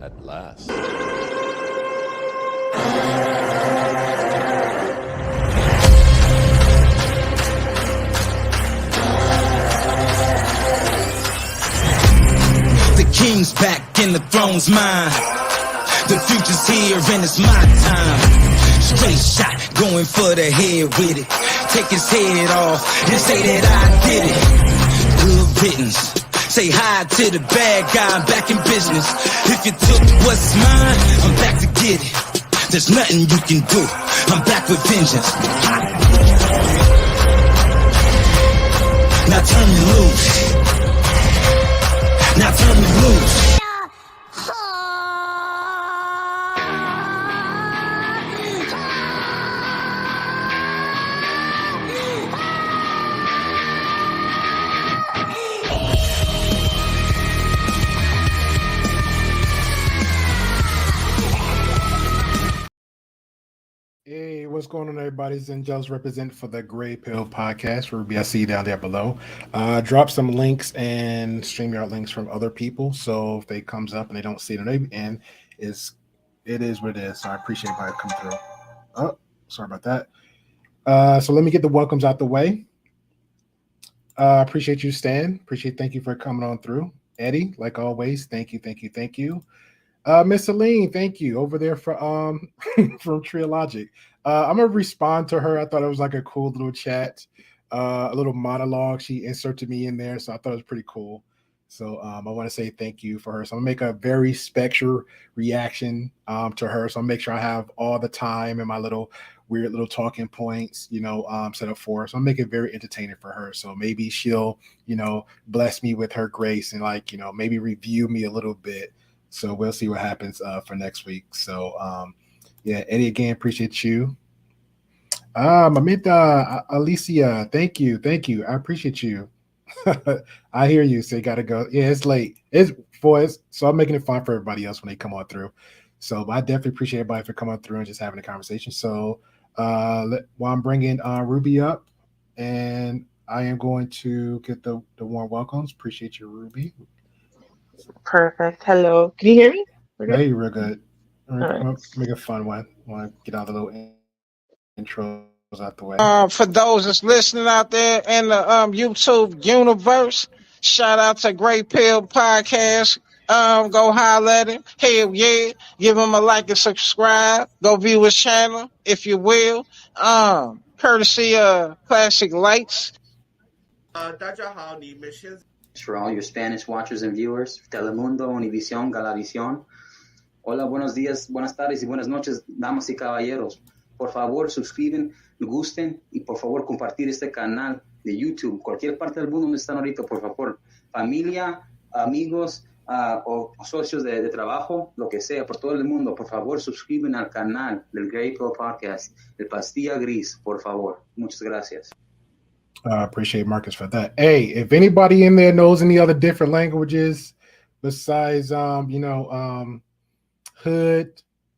At last. The king's back and the throne's mine. The future's here and it's my time. Straight shot, going for the head with it. Take his head off and say that I did it. Good riddance. Say hi to the bad guy, I'm back in business. If you took what's mine, I'm back to get it. There's nothing you can do, I'm back with vengeance. Now turn me loose. Now turn me loose. Hey, what's going on, everybody? It's Angels represent for the Gray Pill Podcast. Ruby, I see you down there below. Drop some links and StreamYard links from other people. So if they comes up and they don't see it, and it is what it is. So I appreciate everybody coming through. Oh, sorry about that. So let me get the welcomes out the way. Appreciate you, Stan. Thank you for coming on through. Eddie, like always, thank you. Miss Celine, thank you over there for from Triologic. I'm gonna respond to her. I thought it was like a cool little chat, a little monologue. She inserted me in there, so I thought it was pretty cool. So I want to say thank you for her. So I'm gonna make a very special reaction to her. So I'll make sure I have all the time and my little weird little talking points, set up for her. So I'll make it very entertaining for her. So maybe she'll, bless me with her grace and maybe review me a little bit. So we'll see what happens for next week. So, Eddie, again, appreciate you. Mamita, Alicia, thank you. I appreciate you. I hear you. So you got to go. Yeah, it's late. It's boys. So I'm making it fun for everybody else when they come on through. So I definitely appreciate everybody for coming through and just having a conversation. So while I'm bringing Ruby up, and I am going to get the warm welcomes. Appreciate you, Ruby. Perfect. Hello. Can you hear me? Hey, real good. Right. Make a fun one. Want to get all the little intros out the way. For those that's listening out there in the YouTube universe, shout out to Great Pill Podcast. Go holler at him. Hell yeah. Give him a like and subscribe. Go view his channel, if you will. Courtesy of Classic Lights. For all your Spanish watchers and viewers, Telemundo, Univision, Galavisión. Hola, buenos días, buenas tardes y buenas noches, damas y caballeros. Por favor, suscriben, gusten y por favor compartir este canal de YouTube. Cualquier parte del mundo donde están ahorita, por favor. Familia, amigos o socios de trabajo, lo que sea, por todo el mundo, por favor, suscriben al canal del GreyPillPodcast, el Pastilla Gris, por favor. Muchas gracias. Appreciate Marcus for that. Hey, if anybody in there knows any other different languages besides, Hood,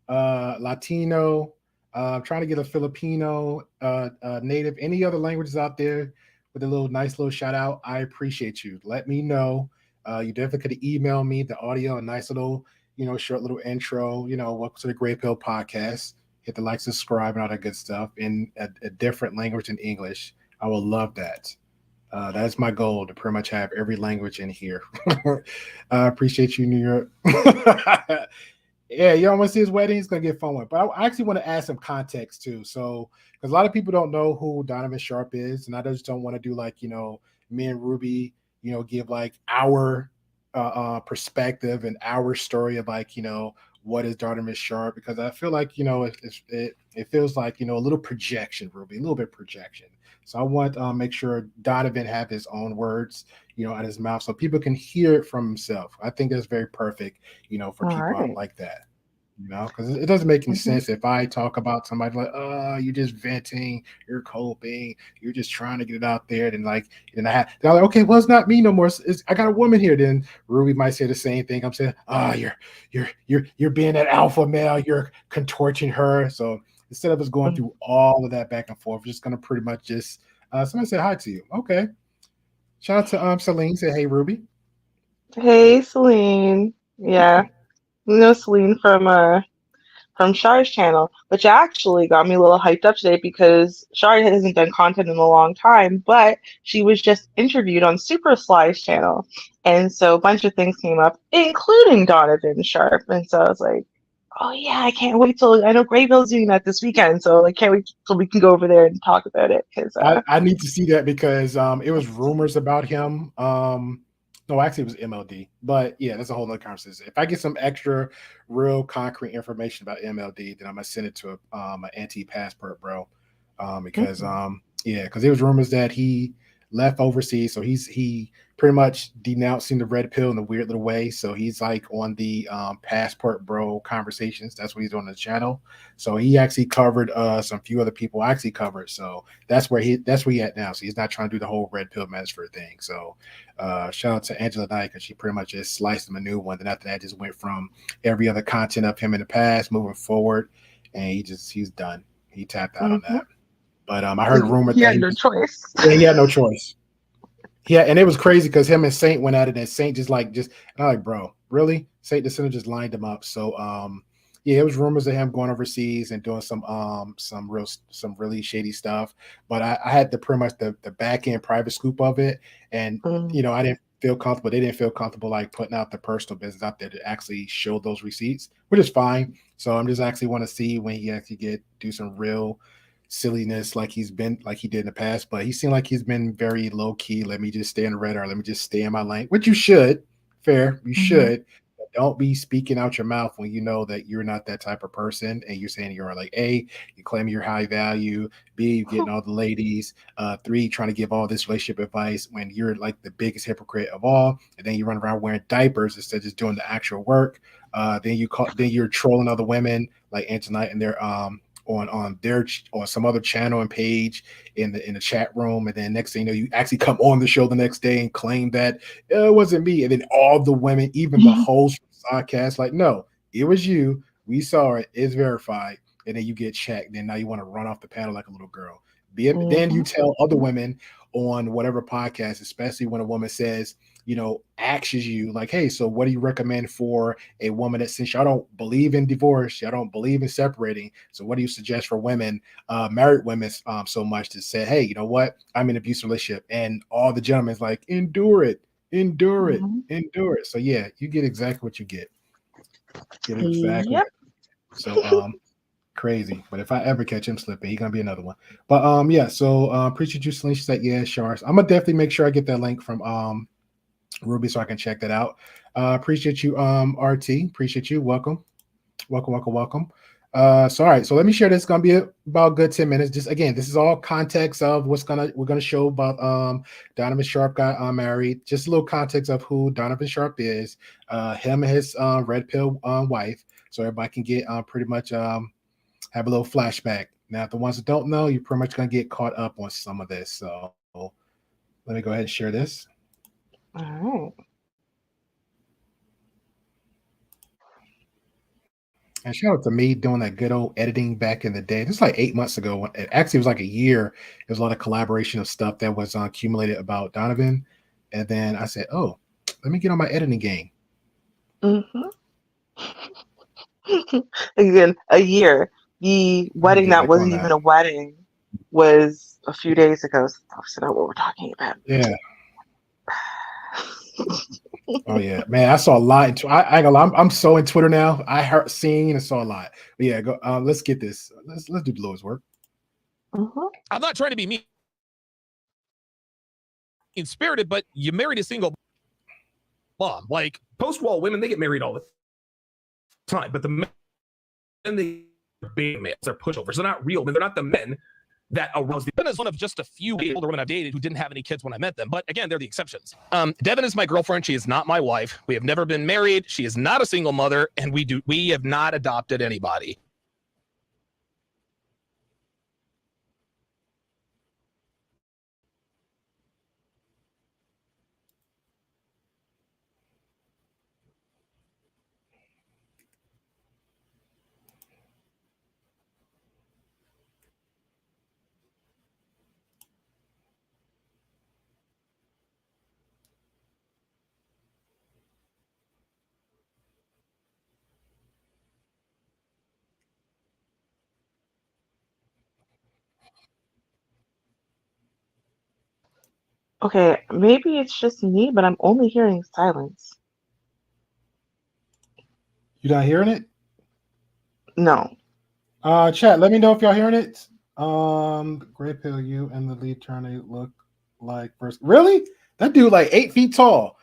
Latino, trying to get a Filipino, native, any other languages out there with a nice little shout out, I appreciate you. Let me know. You definitely could email me the audio, a nice little, short little intro, welcome to the Gray Pill Podcast. Hit the like, subscribe, and all that good stuff in a different language than English. I would love that. That's my goal to pretty much have every language in here. I appreciate you, New York. Yeah, you don't want to see his wedding. It's gonna get fun one. But I actually want to add some context too. So, because a lot of people don't know who Donavan Sharpe is, and I just don't want to do like me and Ruby, give like our perspective and our story of like what is Donovan Sharpe, because I feel like it feels like a little projection, Ruby, a little bit projection. So I want to make sure Donovan have his own words, out his mouth, so people can hear it from himself. I think that's very perfect, for All people right. like that. Because it doesn't make any Mm-hmm. sense if I talk about somebody like, oh, you're just venting, you're coping, you're just trying to get it out there. They're like, okay, well, it's not me no more. I got a woman here. Then Ruby might say the same thing. I'm saying, you're being that alpha male, you're contorting her. So instead of us going through all of that back and forth, we're just gonna pretty much just somebody say hi to you. Okay. Shout out to Celine. Say hey, Ruby. Hey, Celine. Yeah, you know Celine from Shar's channel, which actually got me a little hyped up today because Shar hasn't done content in a long time, but she was just interviewed on Super Sly's channel. And so a bunch of things came up, including Donovan Sharpe. And so I was like, oh yeah, I can't wait till I know Grayville's doing that this weekend. So I can't wait till we can go over there and talk about it. Because I need to see that because it was rumors about him. No, actually, it was MLD. But yeah, that's a whole other conversation. If I get some extra, real concrete information about MLD, then I'm gonna send it to an anti-passport bro. Because yeah, because there was rumors that he left overseas, so he pretty much denouncing the red pill in a weird little way. So he's like on the passport bro conversations. That's what he's on the channel. So he actually covered some few other people actually covered. So that's where he at now. So he's not trying to do the whole red pill transfer thing. So shout out to Angela Knight because she pretty much just sliced him a new one. Then after that, just went from every other content of him in the past moving forward, and he's done. He tapped out on mhm. that. But I heard a rumor He that had no choice. he had no choice. Yeah, and it was crazy because him and Saint went at it, and Saint and I'm like, bro, really? Saint the Sinner just lined him up. So yeah, it was rumors of him going overseas and doing some really shady stuff. But I had the pretty much the back end private scoop of it, and Mm, I didn't feel comfortable. They didn't feel comfortable like putting out the personal business out there to actually show those receipts, which is fine. So I'm just actually want to see when he actually do some real silliness like he did in the past, but he seemed like he's been very low key. Let me just stay in the radar. Let me just stay in my lane, which you should. Fair, you mhm, should. But don't be speaking out your mouth when you know that you're not that type of person and you're saying you're like A, you claim you're high value, B, you getting all the ladies, three, trying to give all this relationship advice when you're like the biggest hypocrite of all, and then you run around wearing diapers instead of just doing the actual work. Then you're trolling other women like Antonite and their on their or some other channel and page in the chat room, and then next thing you know, you actually come on the show the next day and claim that it wasn't me, and then all the women, even the host from podcast, like, no, it was you. We saw it. It's verified, and then you get checked. Then now you want to run off the panel like a little girl. Then you mhm, tell other women on whatever podcast, especially when a woman says, asks you like, hey, so what do you recommend for a woman that, since y'all don't believe in divorce, y'all don't believe in separating, so what do you suggest for women, married women, so much to say, hey, you know what, I'm in an abusive relationship, and all the gentlemen's like, endure it, endure it, mhm. endure it. So yeah, you get exactly what you get exactly. Yep. So crazy. But if I ever catch him slipping, he's gonna be another one. But yeah, so appreciate you, Celine. She said, yeah, Shars. I'm gonna definitely make sure I get that link from Ruby so I can check that out. Appreciate you, RT. Appreciate you. Welcome. Welcome, welcome, welcome. So all right, so let me share this. It's gonna be about a good 10 minutes. Just again, this is all context of we're gonna show about Donovan Sharpe got married. Just a little context of who Donovan Sharpe is, him and his red pill wife, so everybody can get pretty much have a little flashback. Now, the ones that don't know, you're pretty much gonna get caught up on some of this. So let me go ahead and share this. All right. And shout out to me doing that good old editing back in the day. This is like 8 months ago. It actually was like a year. There's a lot of collaboration of stuff that was accumulated about Donovan. And then I said, oh, let me get on my editing game. Mhm. Again, a year. The Let me wedding get that back on wasn't that. even a wedding. was a few days ago. So that's not what we're talking about. Yeah. Oh yeah, man! I saw a lot. I ain't gonna lie, I'm so in Twitter now. I heard, seen, and saw a lot. But yeah, go. Let's get this. Let's do the Lord's work. I'm not trying to be mean spirited, but you married a single mom. Like post-wall women, they get married all the time, but the men, they big males, they're pushovers. They're not real men. They're not the men that arouse the. Devin is one of just a few older women I've dated who didn't have any kids when I met them. But again, they're the exceptions. Devin is my girlfriend. She is not my wife. We have never been married. She is not a single mother, and we have not adopted anybody. Okay, maybe it's just me, but I'm only hearing silence. You not hearing it? No. Chat. Let me know if y'all hearing it. Gray Pill, you and the lead attorney look like first. Really? That dude like 8 feet tall.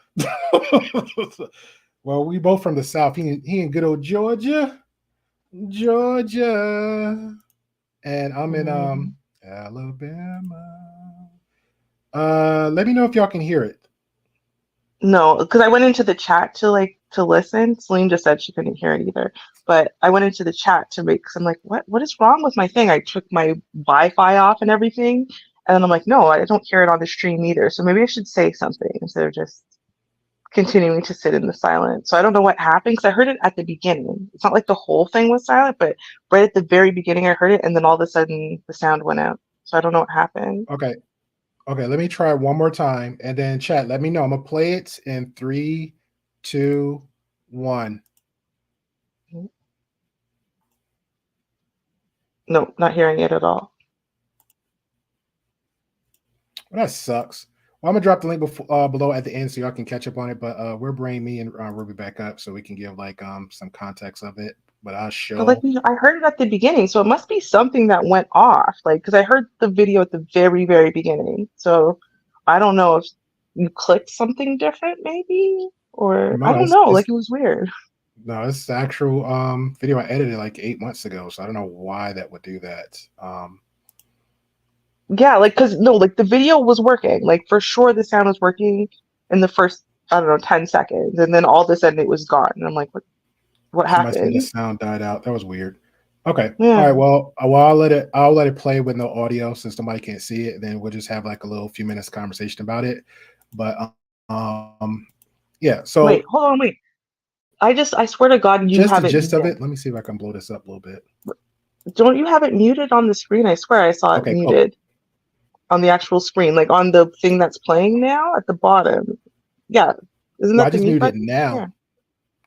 Well, we both from the South. He in good old Georgia, and I'm in Alabama. Let me know if y'all can hear it. No, because I went into the chat to listen. Celine just said she couldn't hear it either. But I went into the chat because I'm like, what is wrong with my thing? I took my Wi-Fi off and everything. And then I'm like, no, I don't hear it on the stream either. So maybe I should say something instead of just continuing to sit in the silence. So I don't know what happened because I heard it at the beginning. It's not like the whole thing was silent, but right at the very beginning I heard it, and then all of a sudden the sound went out. So I don't know what happened. Okay, let me try one more time, and then chat. Let me know. I'm gonna play it in 3, 2, 1. No, not hearing it at all. Well, that sucks. Well, I'm gonna drop the link below at the end so y'all can catch up on it. But we're bringing me and Ruby back up so we can give some context of it. But I'll show. But I heard it at the beginning, so it must be something that went off. Because I heard the video at the very, very beginning. So I don't know if you clicked something different, maybe, or I don't know. It was weird. No, it's the actual video I edited like 8 months ago, so I don't know why that would do that. Yeah, the video was working. For sure the sound was working in the first, I don't know, 10 seconds. And then all of a sudden it was gone. And I'm like, what happened? The sound died out. That was weird. Okay. Yeah. All right. Well, I'll let it play with no audio since nobody can't see it. Then we'll just have like a little few minutes conversation about it. But yeah. So wait, hold on, wait. I swear to God, you have the it. Gist of it. Let me see if I can blow this up a little bit. Don't you have it muted on the screen? I swear I saw it muted on the actual screen, on the thing that's playing now at the bottom. Yeah. Isn't that I just muted it now.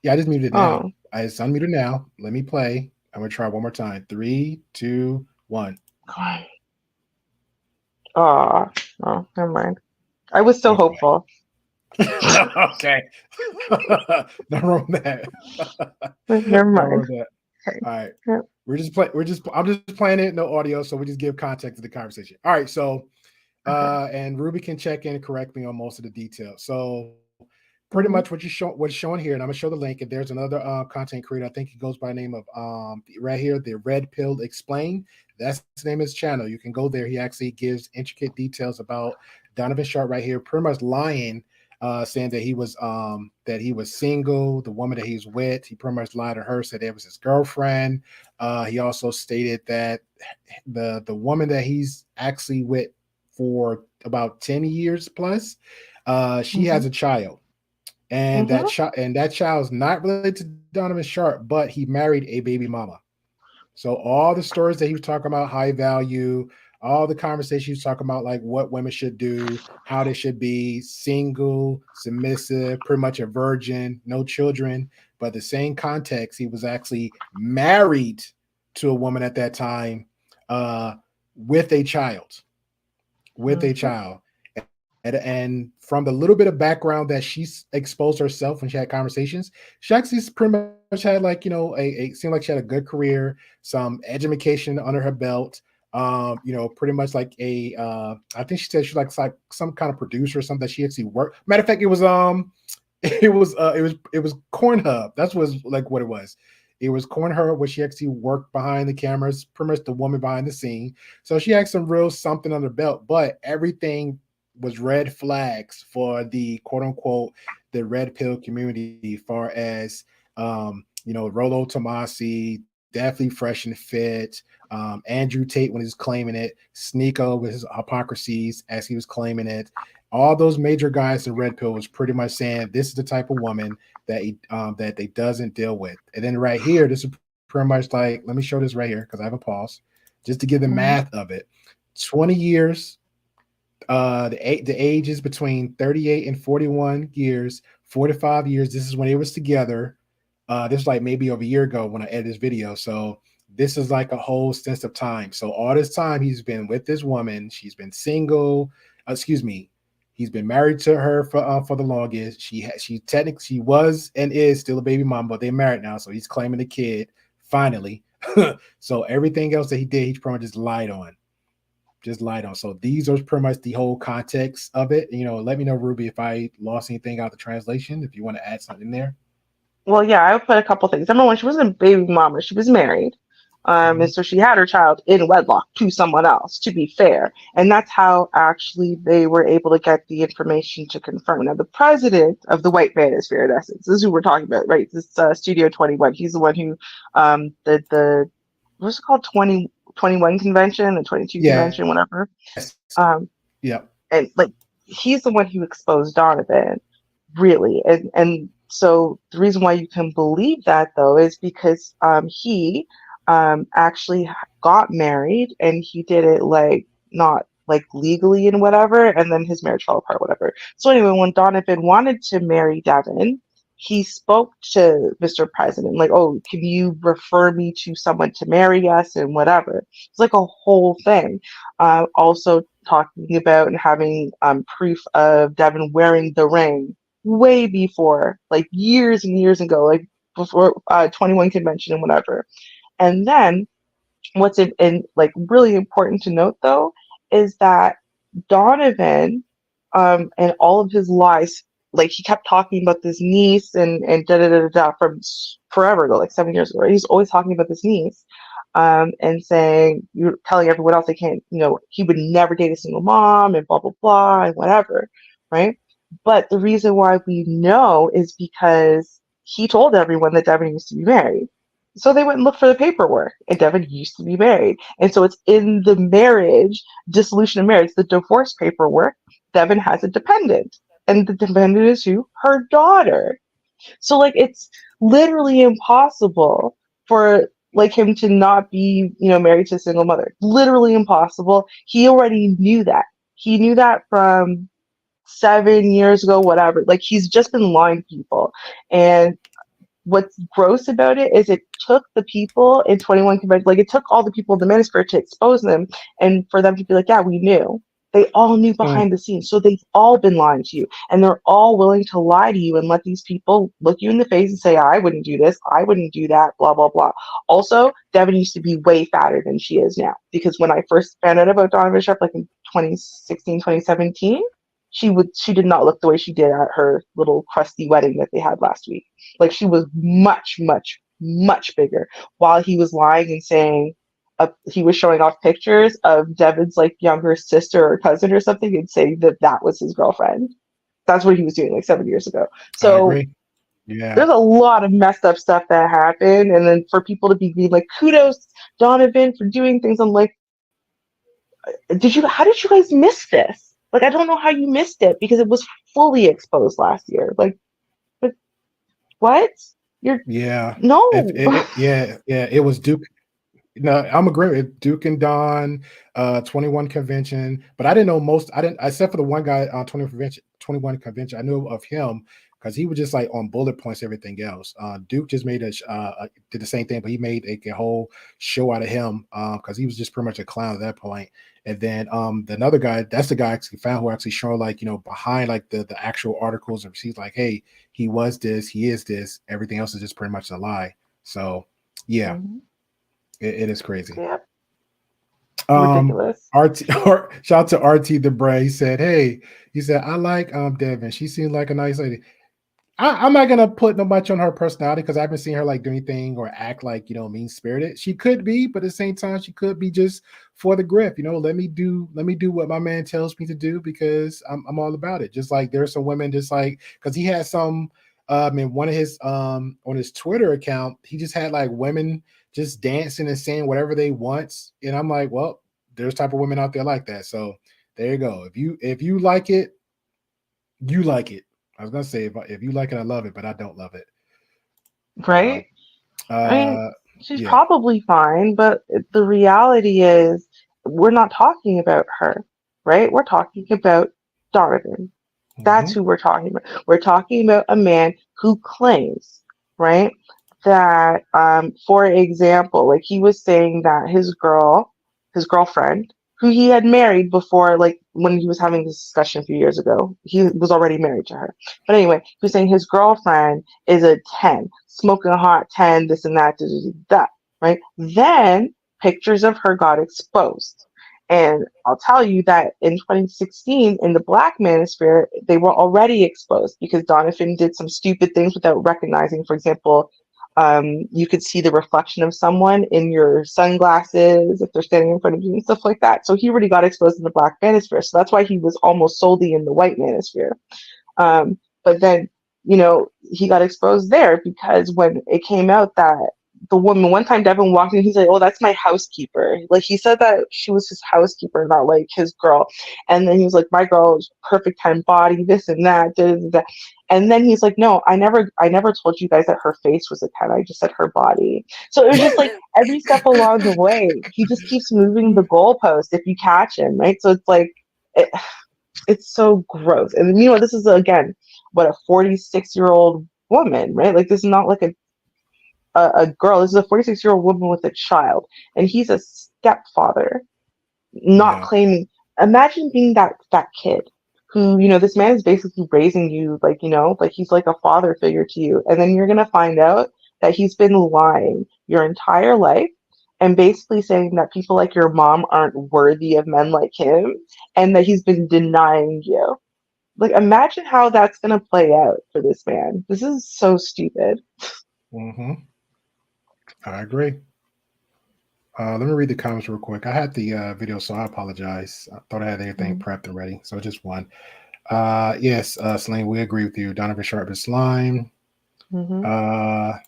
Yeah, I just muted it now. Oh. It's unmuted now. Let me play. I'm gonna try one more time. 3, 2, 1. Oh, never mind. I was so hopeful. Okay. Never wrong with that. Never mind. Okay. All right. Yeah. I'm just playing it, no audio, so we just give context to the conversation. All right. So and Ruby can check in and correct me on most of the details. So pretty much what's showing here, and I'm gonna show the link. And there's another content creator. I think he goes by the name of right here, the Red Pill Explain. That's the name of his channel. You can go there. He actually gives intricate details about Donavan Sharpe right here, pretty much lying, saying that he was single. The woman that he's with, he pretty much lied to her, said it was his girlfriend. He also stated that the woman that he's actually with for about 10 years plus, she has a child. And that child's not related to Donavan Sharpe, but he married a baby mama. So all the stories that he was talking about, high value, all the conversations he was talking about, like what women should do, how they should be single, submissive, pretty much a virgin, no children. But the same context, he was actually married to a woman at that time, with a child. And from the little bit of background that she's exposed herself when she had conversations, she actually pretty much had like, you know, it seemed like she had a good career, some education under her belt. You know, pretty much like I think she said she's like some kind of producer or something that she actually worked. Matter of fact, it was Cornhub. That's what it was. It was Cornhub where she actually worked behind the cameras, pretty much the woman behind the scene. So she had some real something on her belt, but everything was red flags for the quote unquote the red pill community, far as you know, Rolo Tomasi, definitely fresh and fit. Andrew Tate when he was claiming it, Sneeko with his hypocrisies as he was claiming it. All those major guys in red pill was pretty much saying this is the type of woman that that they doesn't deal with. And then right here, this is pretty much like, let me show this right here because I have a pause just to give the math of it. 20 years. The age is between 38 and 41 years, 45 years. This is when they was together. This is like maybe over a year ago when I edited this video. So this is like a whole sense of time. So all this time he's been with this woman. She's been single. He's been married to her for the longest. She was and is still a baby mom, but they're married now. So he's claiming the kid finally. So everything else that he did, he pretty much just lied on. So these are pretty much the whole context of it. You know, let me know, Ruby, if I lost anything out the translation, if you want to add something there. Well, yeah, I would put a couple things. Number one, she wasn't a baby mama; she was married, and so she had her child in wedlock to someone else. To be fair, and that's how actually they were able to get the information to confirm. Now, the president of the White Manosphere, in essence, this is who we're talking about, right? This Studio 21. He's the one who did the what's it called 21 convention, the 22 convention, whatever. And like he's the one who exposed Donovan, really, and so the reason why you can believe that though is because he actually got married and he did it like not like legally and whatever, and then his marriage fell apart, whatever. So anyway, when Donovan wanted to marry Devin, he spoke to Mr. President, like, oh, can you refer me to someone to marry us and whatever. It's like a whole thing. Also talking about and having proof of Devin wearing the ring way before, like years and years ago, like before 21 convention and whatever. And then what's like really important to note though is that Donovan and all of his lies, like he kept talking about this niece and da da da da from forever ago, like 7 years ago. He's always talking about this niece, and saying, you're telling everyone else they can't, you know, he would never date a single mom and blah blah blah and whatever, right? But the reason why we know is because he told everyone that Devin used to be married. So they went and looked for the paperwork, and Devin used to be married. And so it's in the marriage, dissolution of marriage, the divorce paperwork, Devin has a dependent. And the dependent is who? Her daughter. So like it's literally impossible for like him to not be, you know, married to a single mother. Literally impossible. He already knew that. He knew that from 7 years ago, whatever. Like he's just been lying to people. And what's gross about it is it took the people in 21 convention, like it took all the people in the manosphere to expose them and for them to be like, yeah, we knew. They all knew behind the scenes. So they've all been lying to you. And they're all willing to lie to you and let these people look you in the face and say, I wouldn't do this. I wouldn't do that, blah, blah, blah. Also, Devin used to be way fatter than she is now. Because when I first found out about Donavan Sharpe, like in 2016, 2017, she did not look the way she did at her little crusty wedding that they had last week. Like she was much, much, much bigger while he was lying and saying he was showing off pictures of Devin's like younger sister or cousin or something and saying that was his girlfriend. That's what he was doing like 7 years ago. So there's a lot of messed up stuff that happened. And then for people to be like, kudos Donovan for doing things. I'm like, how did you guys miss this? Like, I don't know how you missed it because it was fully exposed last year. Like, but what? No. It was Duke. No, I'm agreeing with Duke and Don, 21 convention, but I didn't know most. I didn't, except for the one guy on 21 convention. I knew of him because he was just like on bullet points, everything else. Duke just made did the same thing, but he made a whole show out of him because he was just pretty much a clown at that point. And then the another guy, that's the guy I actually found who actually showing like, behind like the actual articles, and he's like, hey, he was this, he is this, everything else is just pretty much a lie. So yeah, it is crazy. Yep. Ridiculous. Shout out to RT Debray. He said, hey, I like Devin. She seems like a nice lady. I'm not gonna put no much on her personality because I haven't seen her like do anything or act like mean spirited. She could be, but at the same time, she could be just for the grip. Let me do what my man tells me to do because I'm all about it. Just like there's some women, just like because he had some in one of his on his Twitter account, he just had like women just dancing and saying whatever they want, and I'm like, well, there's type of women out there like that. So there you go. If you like it, you like it. I was gonna say if you like it, I love it, but I don't love it. Right? I mean, she's yeah. probably fine, but the reality is we're not talking about her, right? We're talking about Donovan. That's who we're talking about. We're talking about a man who claims, right, that, for example, like he was saying that his girlfriend, who he had married before, like when he was having this discussion a few years ago, he was already married to her. But anyway, he was saying his girlfriend is a 10, smoking a hot 10, this and that, that, right? Then pictures of her got exposed. And I'll tell you that in 2016, in the Black Manosphere, they were already exposed because Donovan did some stupid things without recognizing. For example, you could see the reflection of someone in your sunglasses if they're standing in front of you and stuff like that. So he already got exposed in the Black Manosphere. So that's why he was almost solely in the White Manosphere. But then, he got exposed there because when it came out that the woman, one time Devin walked in, he's like, oh, that's my housekeeper. Like he said that she was his housekeeper, not like his girl. And then he was like, my girl is perfect 10 body, this and that, that. And then he's like, no, I never told you guys that her face was a 10. I just said her body. So it was just like every step along the way, he just keeps moving the goalpost if you catch him, right? So it's like, it's so gross. And this is again, what, a 46-year-old woman, right? Like this is not like a girl. This is a 46-year-old woman with a child, and he's a stepfather, not claiming. Imagine being that kid who, this man is basically raising you, like he's like a father figure to you, and then you're gonna find out that he's been lying your entire life and basically saying that people like your mom aren't worthy of men like him, and that he's been denying you. Like, imagine how that's gonna play out for this man. This is so stupid. I agree. Let me read the comments real quick. I had the video, so I apologize. I thought I had everything prepped and ready, so just one. Yes, Celine, we agree with you. Donovan Sharpe is slime. I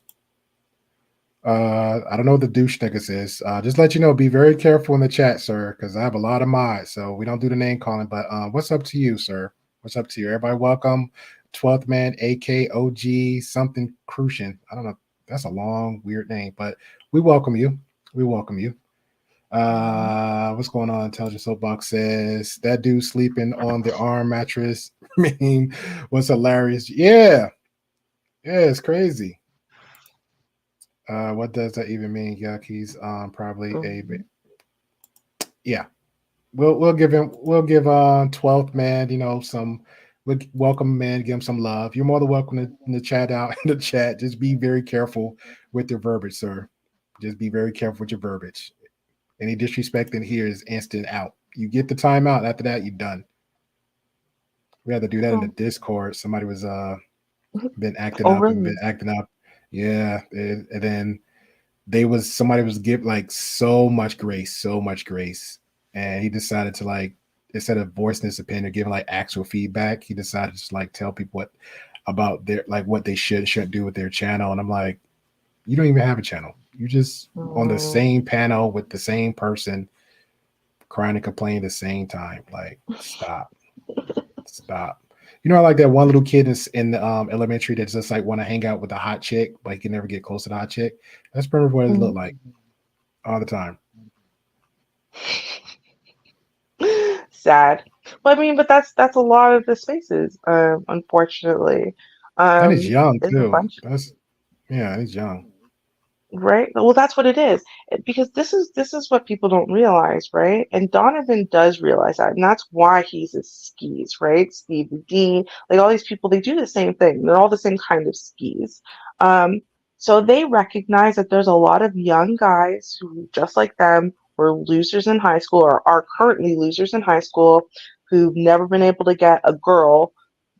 don't know what the douche niggas is. Just let you know, be very careful in the chat, sir, because I have a lot of mods, so we don't do the name calling. But what's up to you, sir? What's up to you? Everybody welcome. 12th man, AKOG, something Crucian. I don't know. That's a long, weird name, but we welcome you. We welcome you. What's going on? Intelligent Soapbox says that dude sleeping on the arm mattress meme was hilarious. Yeah, it's crazy. What does that even mean? Yuck, he's probably a bit. Yeah. We'll give 12th man, some welcome man, give him some love. You're more than welcome in the chat out in the chat. Just be very careful with your verbiage, sir. Just be very careful with your verbiage. Any disrespect in here is instant out. You get the timeout. After that, you're done. We had to do that in the Discord. Somebody was been acting up. Yeah, and then somebody was give like so much grace, and he decided to, like, instead of voicing his opinion or giving like actual feedback, he decided to just like tell people about their, like, what they shouldn't do with their channel. And I'm like, you don't even have a channel. You just on the same panel with the same person crying and complaining at the same time. Like, stop. I like that one little kid in the elementary that just like want to hang out with a hot chick, but he can never get close to the hot chick. That's pretty much what it looked like all the time. Sad. Well, I mean, but that's a lot of the spaces, unfortunately. And he's young Is a too. bunch. He's young. Right. Well, that's what it is. Because this is what people don't realize, right? And Donovan does realize that, and that's why he's a skis, right? Stevie D, like all these people, they do the same thing. They're all the same kind of skis. Um, so they recognize that there's a lot of young guys who, just like them, were losers in high school or are currently losers in high school who've never been able to get a girl,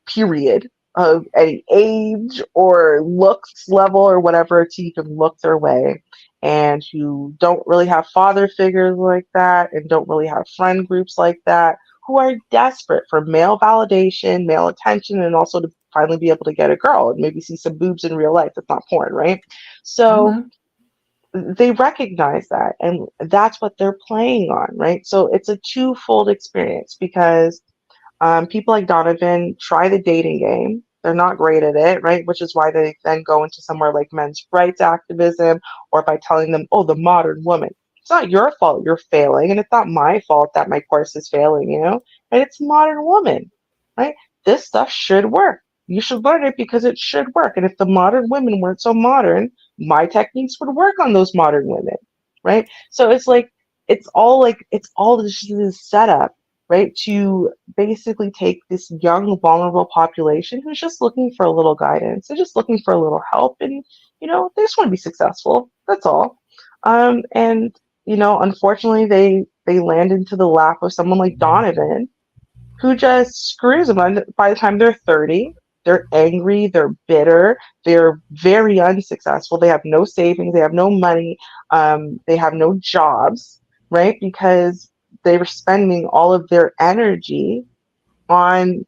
period, of any age or looks level or whatever to even look their way, and who don't really have father figures like that and don't really have friend groups like that, who are desperate for male validation, male attention, and also to finally be able to get a girl and maybe see some boobs in real life. It's not porn, right? So Mhm. they recognize that, and that's what they're playing on, right? So it's a twofold experience because people like Donovan try the dating game. They're not great at it, right? Which is why they then go into somewhere like men's rights activism, or by telling them, oh, the modern woman. It's not your fault you're failing, and it's not my fault that my course is failing, right? It's modern woman, right? This stuff should work. You should learn it because it should work. And if the modern women weren't so modern, my techniques would work on those modern women, right? So it's all this setup, right? To basically take this young, vulnerable population who's just looking for a little guidance. They're just looking for a little help, and they just want to be successful. That's all. And unfortunately, they land into the lap of someone like Donovan, who just screws them. And by the time they're 30, they're angry, they're bitter, they're very unsuccessful. They have no savings, they have no money, they have no jobs, right? Because they were spending all of their energy on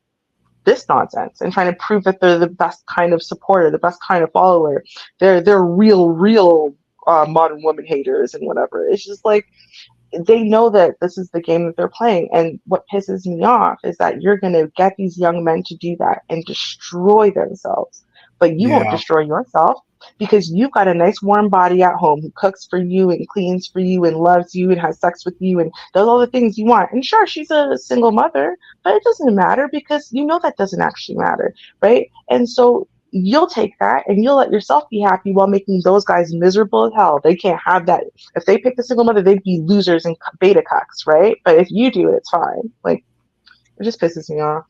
this nonsense and trying to prove that they're the best kind of supporter, the best kind of follower. They're real modern woman haters and whatever. It's just like they know that this is the game that they're playing. And what pisses me off is that you're going to get these young men to do that and destroy themselves. But you won't Yeah, destroy yourself because you've got a nice warm body at home who cooks for you and cleans for you and loves you and has sex with you and does all the things you want. And sure, she's a single mother, but it doesn't matter because that doesn't actually matter, right? And so you'll take that and you'll let yourself be happy while making those guys miserable as hell. They can't have that. If they picked a single mother, they'd be losers and beta cucks, right? But if you do it, it's fine. Like, it just pisses me off.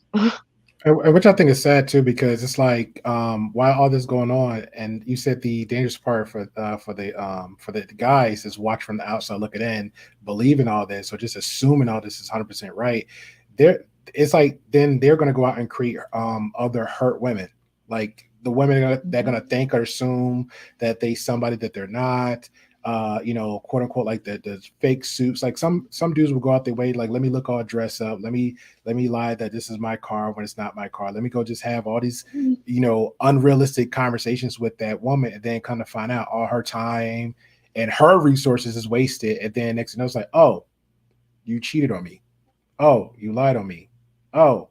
and which I think is sad too, because it's like while all this going on, and you said the dangerous part for the guys is watch from the outside looking in, believing all this, or just assuming all this is 100% right. There, it's like then they're going to go out and create other hurt women, like the women they're going to think or assume that they somebody that they're not. Quote unquote, like the fake suits. Like some dudes will go out their way, like, let me look all dressed up. Let me lie that this is my car when it's not my car. Let me go just have all these, unrealistic conversations with that woman, and then kind of find out all her time and her resources is wasted. And then next thing you know, it's like, oh, you cheated on me. Oh, you lied on me. Oh,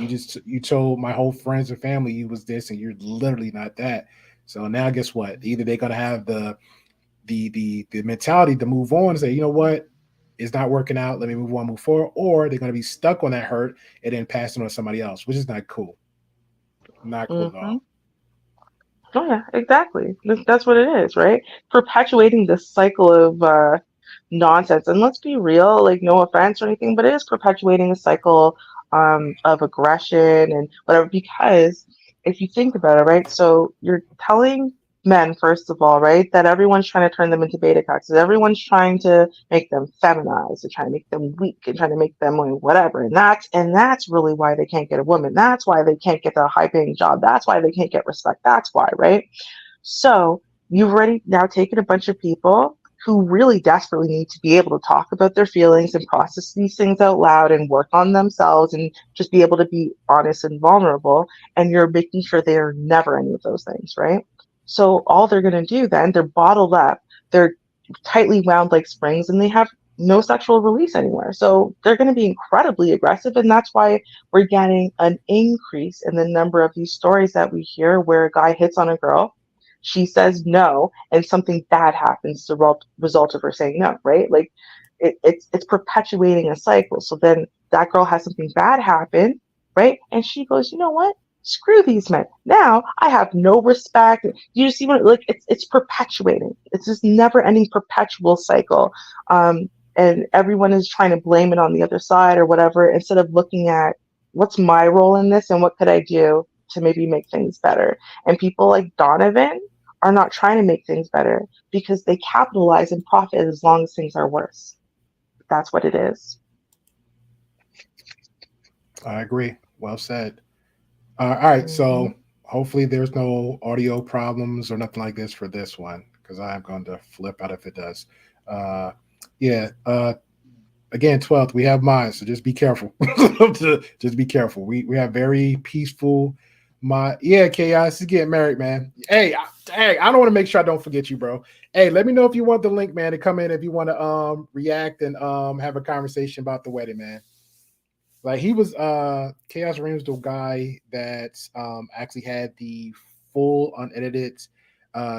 you told my whole friends and family you was this, and you're literally not that. So now, guess what? Either they're gonna have the mentality to move on and say, you know what, it's not working out. Let me move on, move forward, or they're gonna be stuck on that hurt and then pass it on to somebody else, which is not cool. Not cool at Hmm. all. Oh yeah, exactly. That's what it is, right? Perpetuating this cycle of nonsense. And let's be real, like no offense or anything, but it is perpetuating a cycle of aggression and whatever. Because if you think about it, right? So you're telling men, first of all, right, that everyone's trying to turn them into beta cucks. Everyone's trying to make them feminized, they're trying to make them weak and trying to make them like, whatever. And that's really why they can't get a woman. That's why they can't get a high paying job. That's why they can't get respect. That's why, right? So you've already now taken a bunch of people who really desperately need to be able to talk about their feelings and process these things out loud and work on themselves and just be able to be honest and vulnerable. And you're making sure they are never any of those things, right? So all they're going to do then, they're bottled up, they're tightly wound like springs, and they have no sexual release anywhere. So they're going to be incredibly aggressive. And that's why we're getting an increase in the number of these stories that we hear where a guy hits on a girl, she says no, and something bad happens as a result of her saying no, right? Like it's perpetuating a cycle. So then that girl has something bad happen, right? And she goes, you know what? Screw these men. Now I have no respect. You see what like it's perpetuating. It's this never ending perpetual cycle. And everyone is trying to blame it on the other side or whatever, instead of looking at what's my role in this and what could I do to maybe make things better. And people like Donovan are not trying to make things better because they capitalize and profit as long as things are worse. That's what it is. I agree. Well said. All right. So hopefully there's no audio problems or nothing like this for this one, because I'm going to flip out if it does. Yeah. Again, 12th, we have mine, so just be careful. Just be careful. We have very peaceful. Chaos is getting married, man. Hey, I don't want to make sure I don't forget you, bro. Hey, let me know if you want the link, man, to come in if you want to react and have a conversation about the wedding, man. Like he was Chaos Reigns, the guy that actually had the full unedited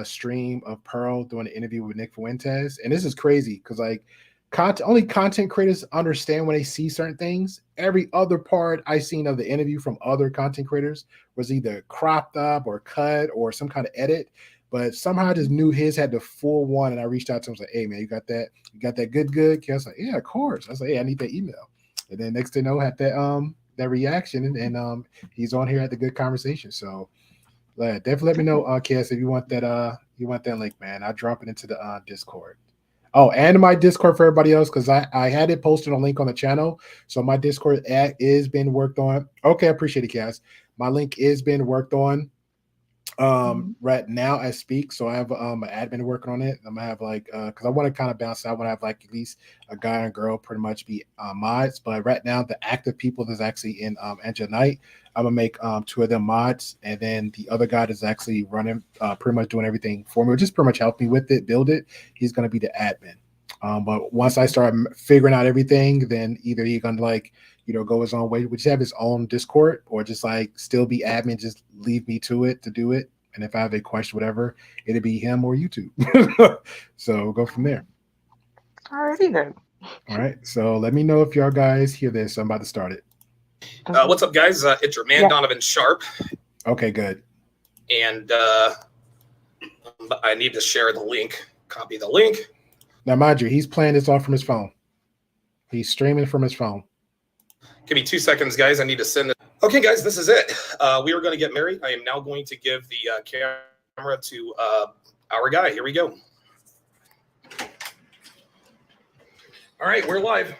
stream of Pearl doing an interview with Nick Fuentes. And this is crazy because like only content creators understand when they see certain things. Every other part I seen of the interview from other content creators was either cropped up or cut or some kind of edit. But somehow I just knew his had the full one, and I reached out to him and was like, "Hey man, you got that? You got that good?" I was like, "Yeah, of course." I was like, "Hey, I need that email." And then next thing you know, had that reaction, and he's on here at the Good Conversation. So definitely let me know, Cass, if you want that link, man. I'll drop it into the Discord. Oh, and my Discord for everybody else, because I had it posted a link on the channel. So my Discord is being worked on. Okay, I appreciate it, Cass. My link is being worked on right now as speak. So I have an admin working on it. I'm gonna have like because I want to kind of bounce out. I want to have like at least a guy and girl pretty much be mods. But right now the active people that's actually in Engine Night, I'm gonna make 2 of them mods, and then the other guy that's actually running pretty much doing everything for me, or just pretty much help me with it, build it. He's gonna be the admin. But once I start figuring out everything, then either he's gonna like go his own way, which have his own Discord, or just like still be admin, just leave me to it to do it. And if I have a question, whatever, it'll be him or YouTube. So we'll go from there. Alrighty then. All right. So let me know if y'all guys hear this. I'm about to start it. What's up, guys? It's your man, Donavan Sharpe. Okay, good. And I need to share the link. Copy the link. Now, mind you, he's playing this off from his phone. He's streaming from his phone. Give me 2 seconds, guys. I need to send it. Okay, guys, this is it. We are going to get married. I am now going to give the camera to our guy. Here we go. All right, we're live.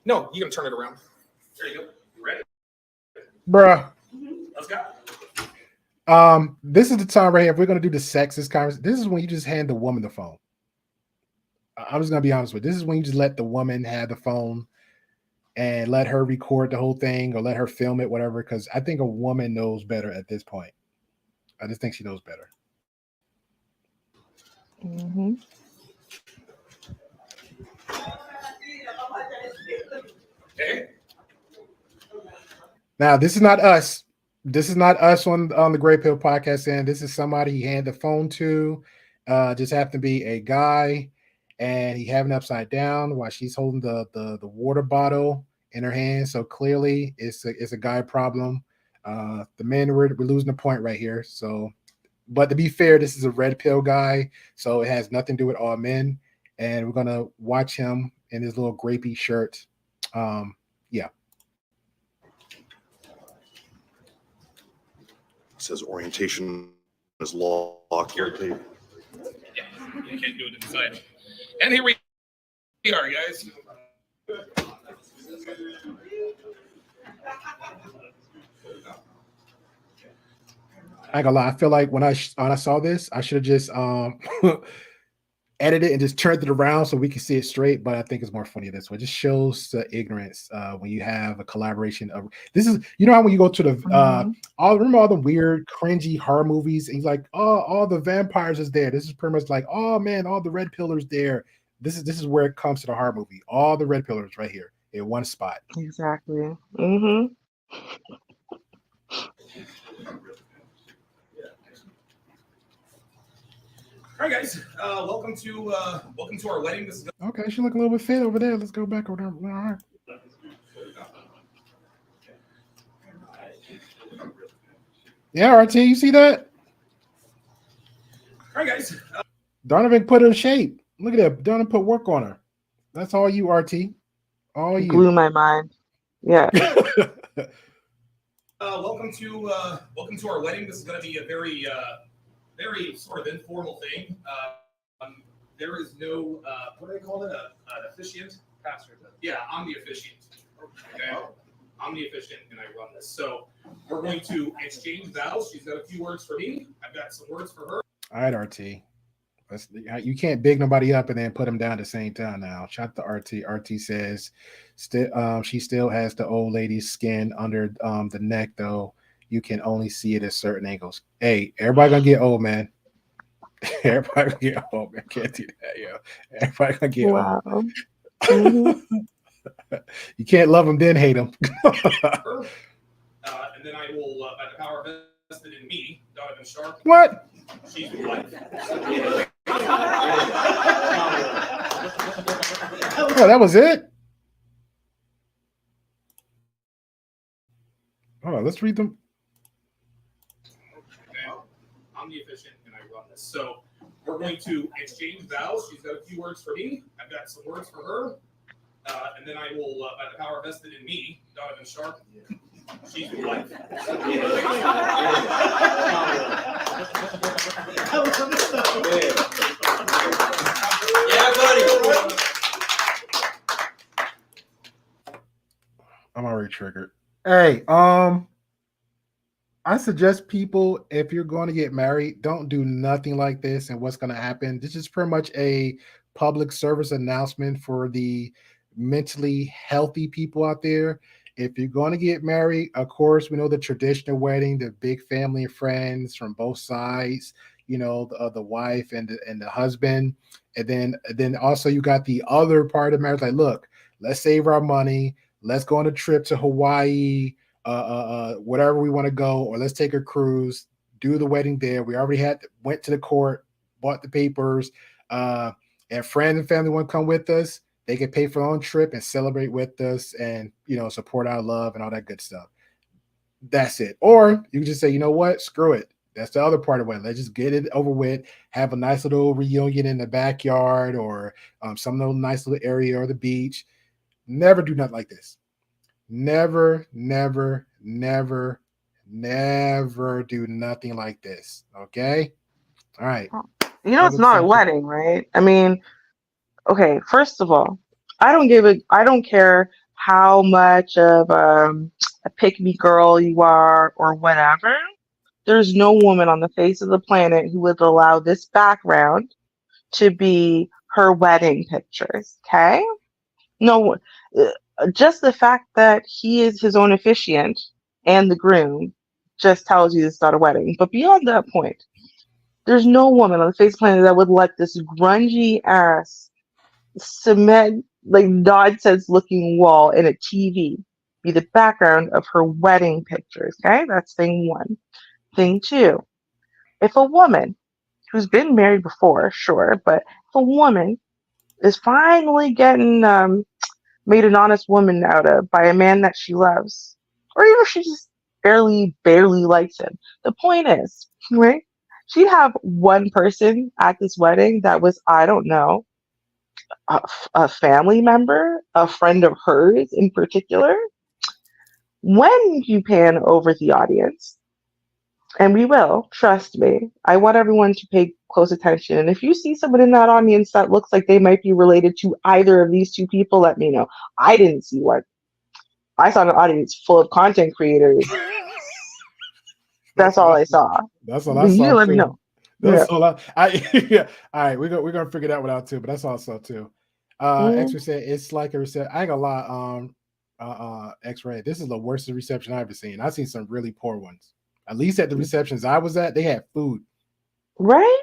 No, you can turn it around. There you go. You ready? Bruh. Let's go. This is the time right here. If we're going to do the sexist conversation, this is when you just hand the woman the phone. I'm just going to be honest with you. This is when you just let the woman have the phone and let her record the whole thing or let her film it, whatever, because I think a woman knows better at this point. I just think she knows better. Mm-hmm. Okay. Now, this is not us. This is not us on the Gray Pill Podcast, and this is somebody he handed the phone to. Just happened to be a guy, and he having it upside down while she's holding the water bottle in her hand. So clearly, it's a guy problem. The men we're losing the point right here. So, but to be fair, this is a red pill guy, so it has nothing to do with all men. And we're gonna watch him in his little grapey shirt. Yeah. It says orientation is locked here. Yeah, you can't do it inside. And here we are, guys. I ain't gonna lie. I feel like when I saw this, I should have just edited it and just turned it around so we can see it straight. But I think it's more funny this way. It just shows the ignorance when you have a collaboration of this is how when you go to the remember all the weird cringy horror movies and he's like, oh, all the vampires is there. This is pretty much like, oh man, all the red pillars there. This is where it comes to the horror movie. All the red pillars right here in one spot. Exactly. Mm-hmm. All right, guys. Welcome to our wedding. This is Okay, she look a little bit fit over there. Let's go back over there. All right. Yeah, RT, you see that? All right, guys. Donovan put her in shape. Look at that. Donovan put work on her. That's all you, RT. All you. Blew my mind. Yeah. Welcome to our wedding. This is going to be a very sort of informal thing. There is no what do they call it? An officiant. Pastor. Yeah, I'm the officiant. Okay. I'm the officiant and I run this. So we're going to exchange vows. She's got a few words for me. I've got some words for her. All right, RT. You can't big nobody up and then put them down at the same time now. Shout to RT. RT says she still has the old lady's skin under the neck, though. You can only see it at certain angles. Hey, everybody gonna get old, man. Everybody gonna get old, man. Can't do that, yo. Everybody gonna get old. Mm-hmm. You can't love them, then hate them. And then I will, by the power vested in me, Donavan Sharpe. What? She's your wife. Oh, that was it? Oh, let's read them. Okay. I'm the officiant and I run this. So we're going to exchange vows. She's got a few words for me. I've got some words for her. And then I will, by the power vested in me, Donavan Sharpe. She's your wife. Yeah, buddy. I'm already triggered. Hey, I suggest people, if you're going to get married, don't do nothing like this. And what's going to happen? This is pretty much a public service announcement for the mentally healthy people out there. If you're going to get married, of course, we know the traditional wedding, the big family and friends from both sides, you know, the wife and the husband. And then also you got the other part of marriage. Like, look, let's save our money. Let's go on a trip to Hawaii, whatever we want to go, or let's take a cruise, do the wedding there. We already went to the court, bought the papers, and friends and family want to come with us. They can pay for their own trip and celebrate with us and, you know, support our love and all that good stuff. That's it. Or you can just say, you know what? Screw it. That's the other part of it. Let's just get it over with, have a nice little reunion in the backyard or some little nice little area or the beach. Never do nothing like this. Never, never, never, never do nothing like this. Okay? All right. You know, it's not a wedding, right? I mean, okay, first of all, I don't care how much of a pick-me girl you are or whatever. There's no woman on the face of the planet who would allow this background to be her wedding pictures, okay? No, just the fact that he is his own officiant and the groom just tells you it's not a wedding. But beyond that point, there's no woman on the face of the planet that would let this grungy ass cement, like nonsense looking wall in a TV be the background of her wedding pictures. Okay, that's thing one. Thing two, if a woman who's been married before, sure, but if a woman is finally getting made an honest woman out of by a man that she loves, or even if she just barely likes him, the point is, right? She'd have one person at this wedding that was, I don't know, a family member, a friend of hers in particular. When you pan over the audience, and we will, trust me, I want everyone to pay close attention. And if you see someone in that audience that looks like they might be related to either of these two people, let me know. I didn't see one. I saw an audience full of content creators. That's all I saw. That's all I saw. You let me know. That's all yeah. All right, we're gonna figure that one out too. But that's all I saw too. X-Ray said it's like a reception. I ain't gonna lie. X-Ray, this is the worst reception I've ever seen. I've seen some really poor ones. At least at the receptions I was at, they had food. Right?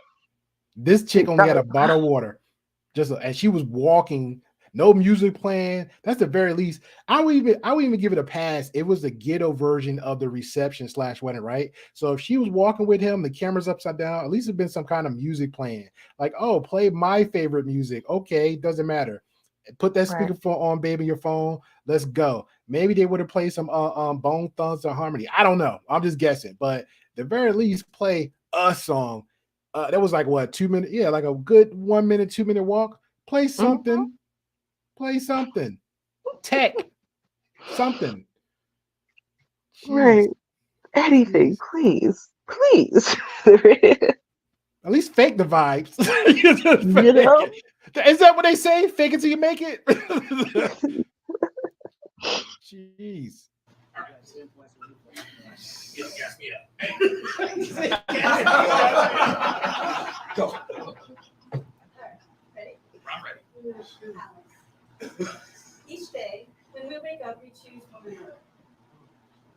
This chick only had a bottle of water, and she was walking. No music playing. That's the very least. I would even give it a pass. It was the ghetto version of the reception / wedding, right? So if she was walking with him, the camera's upside down, at least there's been some kind of music playing. Like, oh, play my favorite music. Okay, doesn't matter. Put that speakerphone on, baby, your phone. Let's go. Maybe they would have played some Bone Thugs or Harmony. I don't know. I'm just guessing. But the very least, play a song. That was like what, 2 minutes? Yeah, like a good 1 minute, 2 minute walk. Play something. Play something. Tech. Something. Jeez. Right. Anything, please. Please. At least fake the vibes. You know? Is that what they say? Fake it till you make it? Jeez. Go. Ready? I'm ready. Each day, when we wake up, we choose one another.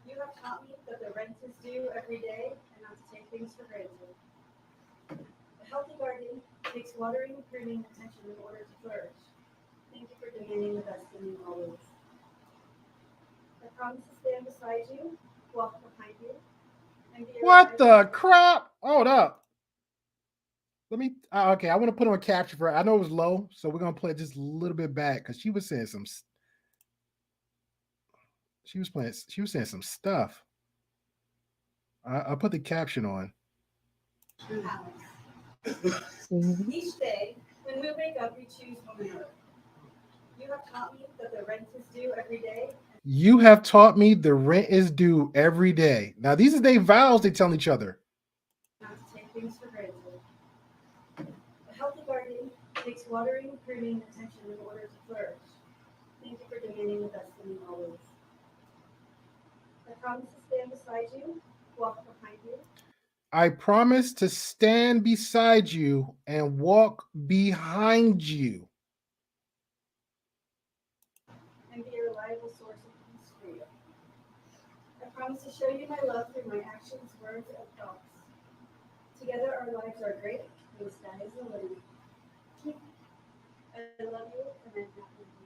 You have taught me that the rent is due every day and not to take things for granted. A healthy garden takes watering, pruning, and attention in order to flourish. Thank you for demanding the best in me always. I promise to stand beside you, walk behind you, and be your What guide. the crap? Hold up. Let me okay. I want to put on a capture for her. I know it was low, so we're gonna play just a little bit back because she was saying some. She was saying some stuff. I'll put the caption on. Each day, when we wake up, we choose one another. You have taught me that the rent is due every day. You have taught me the rent is due every day. Now these are their vows they tell each other. Not to take things for granted. A healthy garden takes watering, pruning, and attention in order to flourish. Thank you for demanding the best in me always. I promise to stand beside you, walk behind you, I promise to stand beside you and walk behind you. and be a reliable source of peace for you. I promise to show you my love through my actions, words, and thoughts. Together our lives are great, and the sky is the limit. I love you, and I'm happy to be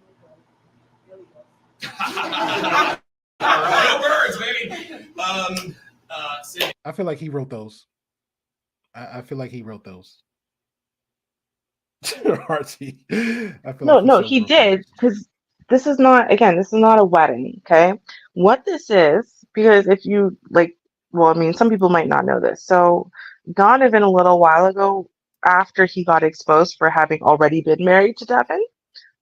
with you. All right, words, baby. Cindy. I feel like he wrote those. I feel like he wrote those. Archie. I feel No, like he wrote did, those. because this is not a wedding, okay? What this is, because if you like, well, I mean, some people might not know this. So Donovan, a little while ago, after he got exposed for having already been married to Devin,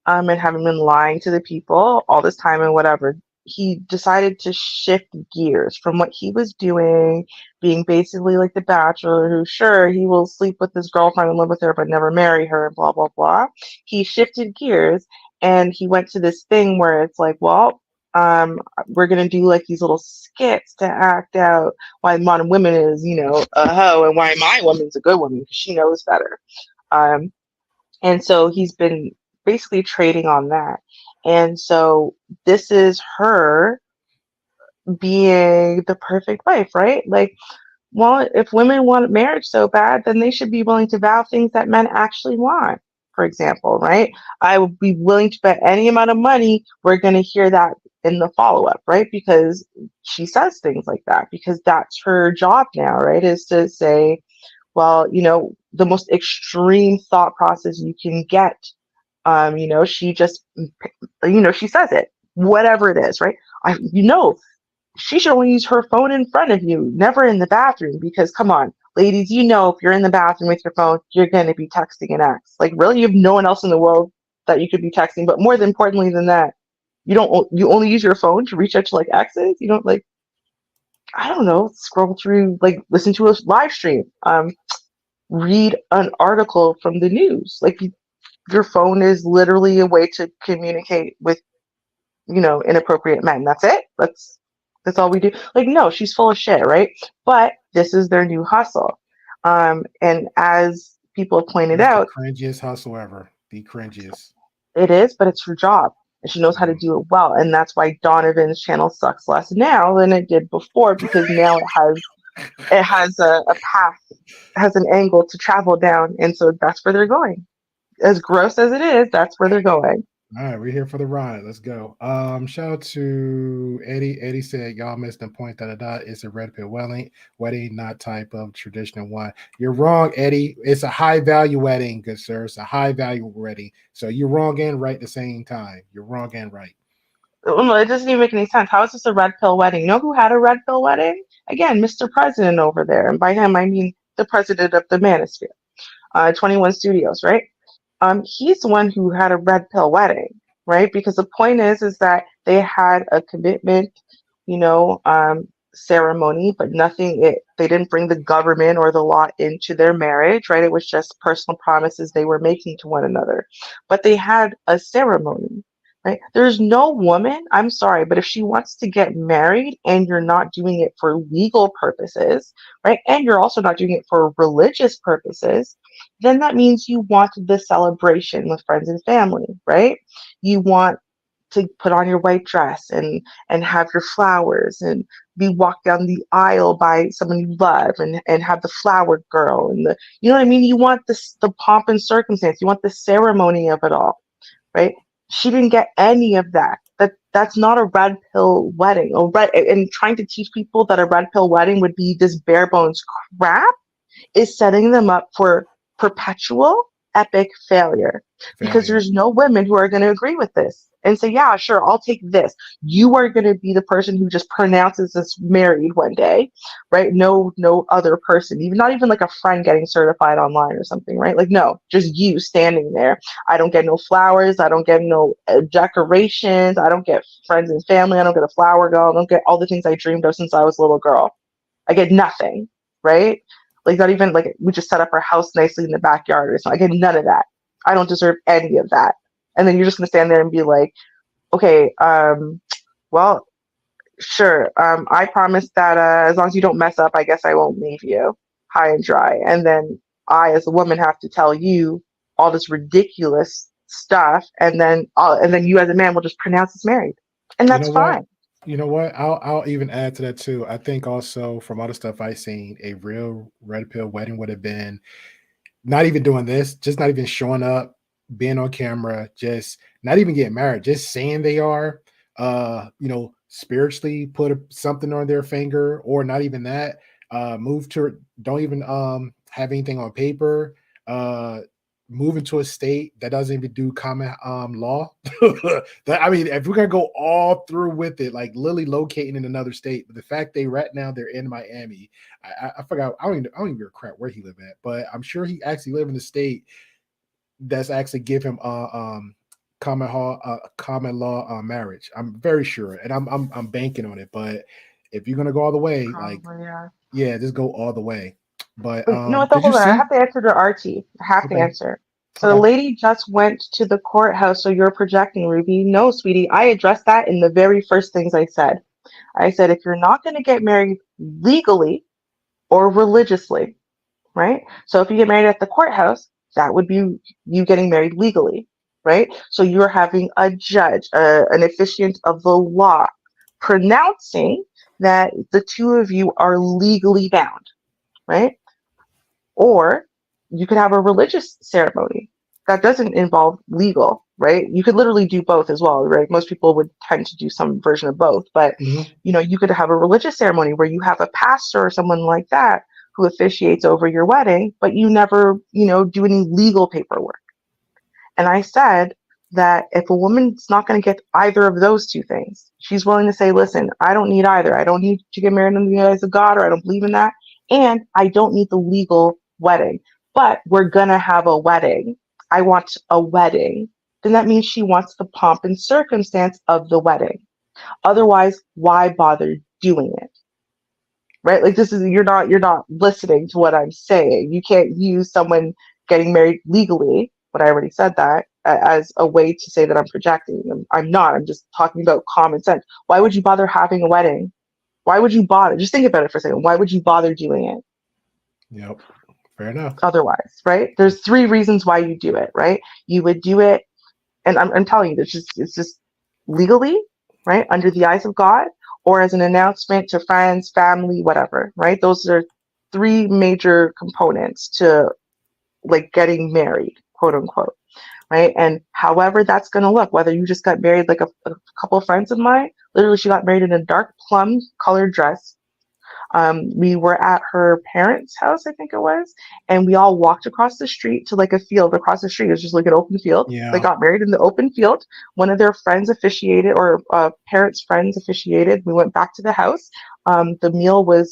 and having been lying to the people all this time and whatever, he decided to shift gears from what he was doing, being basically like the bachelor who, sure, he will sleep with his girlfriend and live with her, but never marry her, and blah, blah, blah. He shifted gears and he went to this thing where it's like, well, we're gonna do like these little skits to act out why modern women is, a hoe, and why my woman's a good woman because she knows better. And so he's been basically trading on that. And so this is her being the perfect wife, right? Like, well, if women want marriage so bad, then they should be willing to vow things that men actually want, for example, right? I would be willing to bet any amount of money we're going to hear that in the follow up, right? Because she says things like that, because that's her job now, right? Is to say, well, the most extreme thought process you can get. She just, she says it, whatever it is, right? She should only use her phone in front of you, never in the bathroom, because come on, ladies, if you're in the bathroom with your phone, you're going to be texting an ex. Like, really, you have no one else in the world that you could be texting. But more than importantly than that, you only use your phone to reach out to like exes. You don't like, I don't know, scroll through, like listen to a live stream, read an article from the news. Like, your phone is literally a way to communicate with, inappropriate men. That's it. That's all we do. Like, no, she's full of shit, right? But this is their new hustle. And as people have pointed It's out, the cringiest hustle ever. The cringiest. it is, but it's her job. And she knows how to do it well. And that's why Donovan's channel sucks less now than it did before, because now it has a path, has an angle to travel down. And so that's where they're going. As gross as it is, that's where they're going. All right, we're here for the ride. Let's go. Shout out to Eddie. Eddie said, y'all missed the point. It's a red pill wedding, not type of traditional one. You're wrong, Eddie. It's a high value wedding, good sir. It's a high value wedding. So you're wrong and right at the same time. You're wrong and right. No, it doesn't even make any sense. How is this a red pill wedding? You know who had a red pill wedding? Again, Mr. President over there. And by him, I mean the president of the Manosphere, 21 Studios, right? He's the one who had a red pill wedding, right? Because the point is that they had a commitment, you know, ceremony, but they didn't bring the government or the law into their marriage, right? It was just personal promises they were making to one another. But they had a ceremony, right? There's no woman, I'm sorry, but if she wants to get married and you're not doing it for legal purposes, right? And you're also not doing it for religious purposes, then that means you want the celebration with friends and family, right? You want to put on your white dress and have your flowers and be walked down the aisle by someone you love and have the flower girl and the, you know what I mean? You want the pomp and circumstance. You want the ceremony of it all, right? She didn't get any of that. That's not a red pill wedding. And trying to teach people that a red pill wedding would be this bare bones crap is setting them up for perpetual epic failure because there's no women who are going to agree with this and say, yeah, sure, I'll take this. You are going to be the person who just pronounces this married one day, right? No other person, even not even like a friend getting certified online or something, right? Like, no, just you standing there. I don't get no flowers. I don't get no decorations. I don't get friends and family. I don't get a flower girl. I don't get all the things I dreamed of since I was a little girl. I get nothing, right? Like, not even like we just set up our house nicely in the backyard or something. I get none of that. I don't deserve any of that. And then you're just gonna stand there and be like, okay, well, sure. I promise that as long as you don't mess up, I guess I won't leave you high and dry. And then I, as a woman, have to tell you all this ridiculous stuff, and then you, as a man, will just pronounce us married, and that's fine. You know what? I'll even add to that too. I think also from all the stuff I've seen, a real red pill wedding would have been not even doing this, just not even showing up, being on camera, just not even getting married, just saying they are, spiritually put something on their finger, or not even that, move to, don't even have anything on paper, move into a state that doesn't even do common law. I mean, if we're gonna go all through with it, like Lily locating in another state, but the fact right now they're in Miami, I forgot. I don't even give a crap where he live at, but I'm sure he actually live in the state that's actually give him common law marriage. I'm very sure, and I'm banking on it. But if you're gonna go all the way, Probably, yeah, just go all the way. But no, what the hold on. I have to answer to RT. I have to answer. So the lady just went to the courthouse. So you're projecting, Ruby. No, sweetie. I addressed that in the very first things I said. I said, if you're not going to get married legally or religiously, right? So if you get married at the courthouse, that would be you getting married legally, right? So you're having a judge, an officiant of the law, pronouncing that the two of you are legally bound, right? Or you could have a religious ceremony that doesn't involve legal, right? You could literally do both as well, right? Most people would tend to do some version of both, but you could have a religious ceremony where you have a pastor or someone like that who officiates over your wedding, but you never, do any legal paperwork. And I said that if a woman's not going to get either of those two things, she's willing to say, listen, I don't need either. I don't need to get married under the eyes of God, or I don't believe in that. And I don't need the legal wedding, but we're going to have a wedding. I want a wedding. Then that means she wants the pomp and circumstance of the wedding. Otherwise, why bother doing it? Right? Like, you're not listening to what I'm saying. You can't use someone getting married legally, but I already said that, as a way to say that I'm projecting. I'm not. I'm just talking about common sense. Why would you bother having a wedding? Why would you bother? Just think about it for a second. Why would you bother doing it? Yep. Fair enough. Otherwise, right? There's 3 reasons why you do it, right? You would do it, and I'm telling you, it's just legally, right? Under the eyes of God, or as an announcement to friends, family, whatever, right? Those are 3 major components to like getting married, quote unquote, right? And however that's going to look, whether you just got married, like a couple of friends of mine, literally she got married in a dark plum colored dress. We were at her parents' house, I think it was, and we all walked across the street to like a field across the street. It was just like an open field. They Yeah. got married in the open field. One of their friends officiated, or parents' friends officiated. We went back to the house. The meal was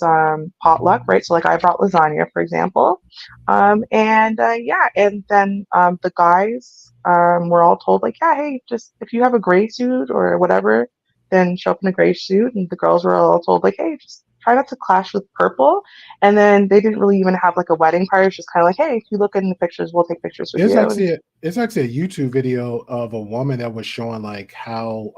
potluck, right? So like I brought lasagna, for example. And then the guys were all told like, yeah, hey, just if you have a gray suit or whatever, then show up in a gray suit. And the girls were all told like, hey, just try not to clash with purple. And then they didn't really even have like a wedding party. It's just kind of like, hey, if you look in the pictures, we'll take pictures with It's you. actually it's actually a YouTube video of a woman that was showing like how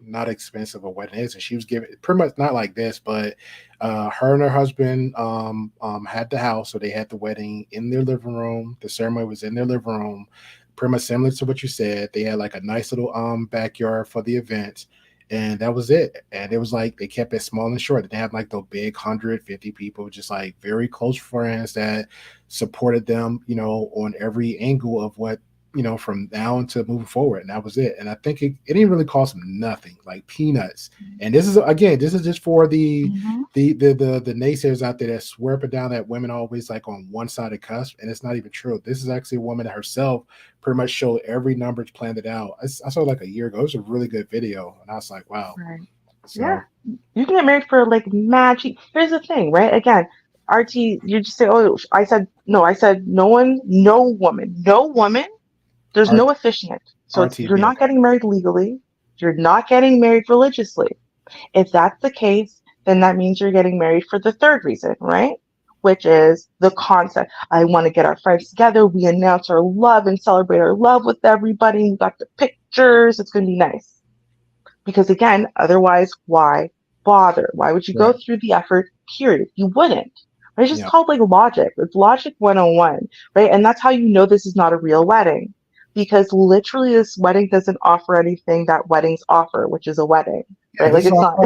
not expensive a wedding is, and she was giving pretty much not like this, but her and her husband had the house, so they had the wedding in their living room. The ceremony was in their living room, pretty much similar to what you said. They had like a nice little backyard for the event. And that was it. And it was like they kept it small and short. They didn't have like the big 150 people, just like very close friends that supported them, on every angle of what, from now until moving forward. And that was it. And I think it didn't really cost them nothing, like peanuts. And this is just for the naysayers out there that swear up and down that women are always like on one side of the cusp. And it's not even true. This is actually a woman that herself pretty much showed every number, planned it out. I saw it like a year ago. It was a really good video. And I was like, wow. Right. So, Yeah. You can get married for like mad cheap. Here's the thing, right? Again, RT, you just say, oh, I said no woman, there's no officiant. So you're not getting married legally. You're not getting married religiously. If that's the case, then that means you're getting married for the third reason, right? Which is the concept. I want to get our friends together. We announce our love and celebrate our love with everybody. We got the pictures. It's going to be nice. Because again, otherwise, why bother? Why would you go through the effort? Period. You wouldn't. It's just called like logic. It's logic 101, right? And that's how you know this is not a real wedding. Because literally this wedding doesn't offer anything that weddings offer, which is a wedding. Right? Like it's not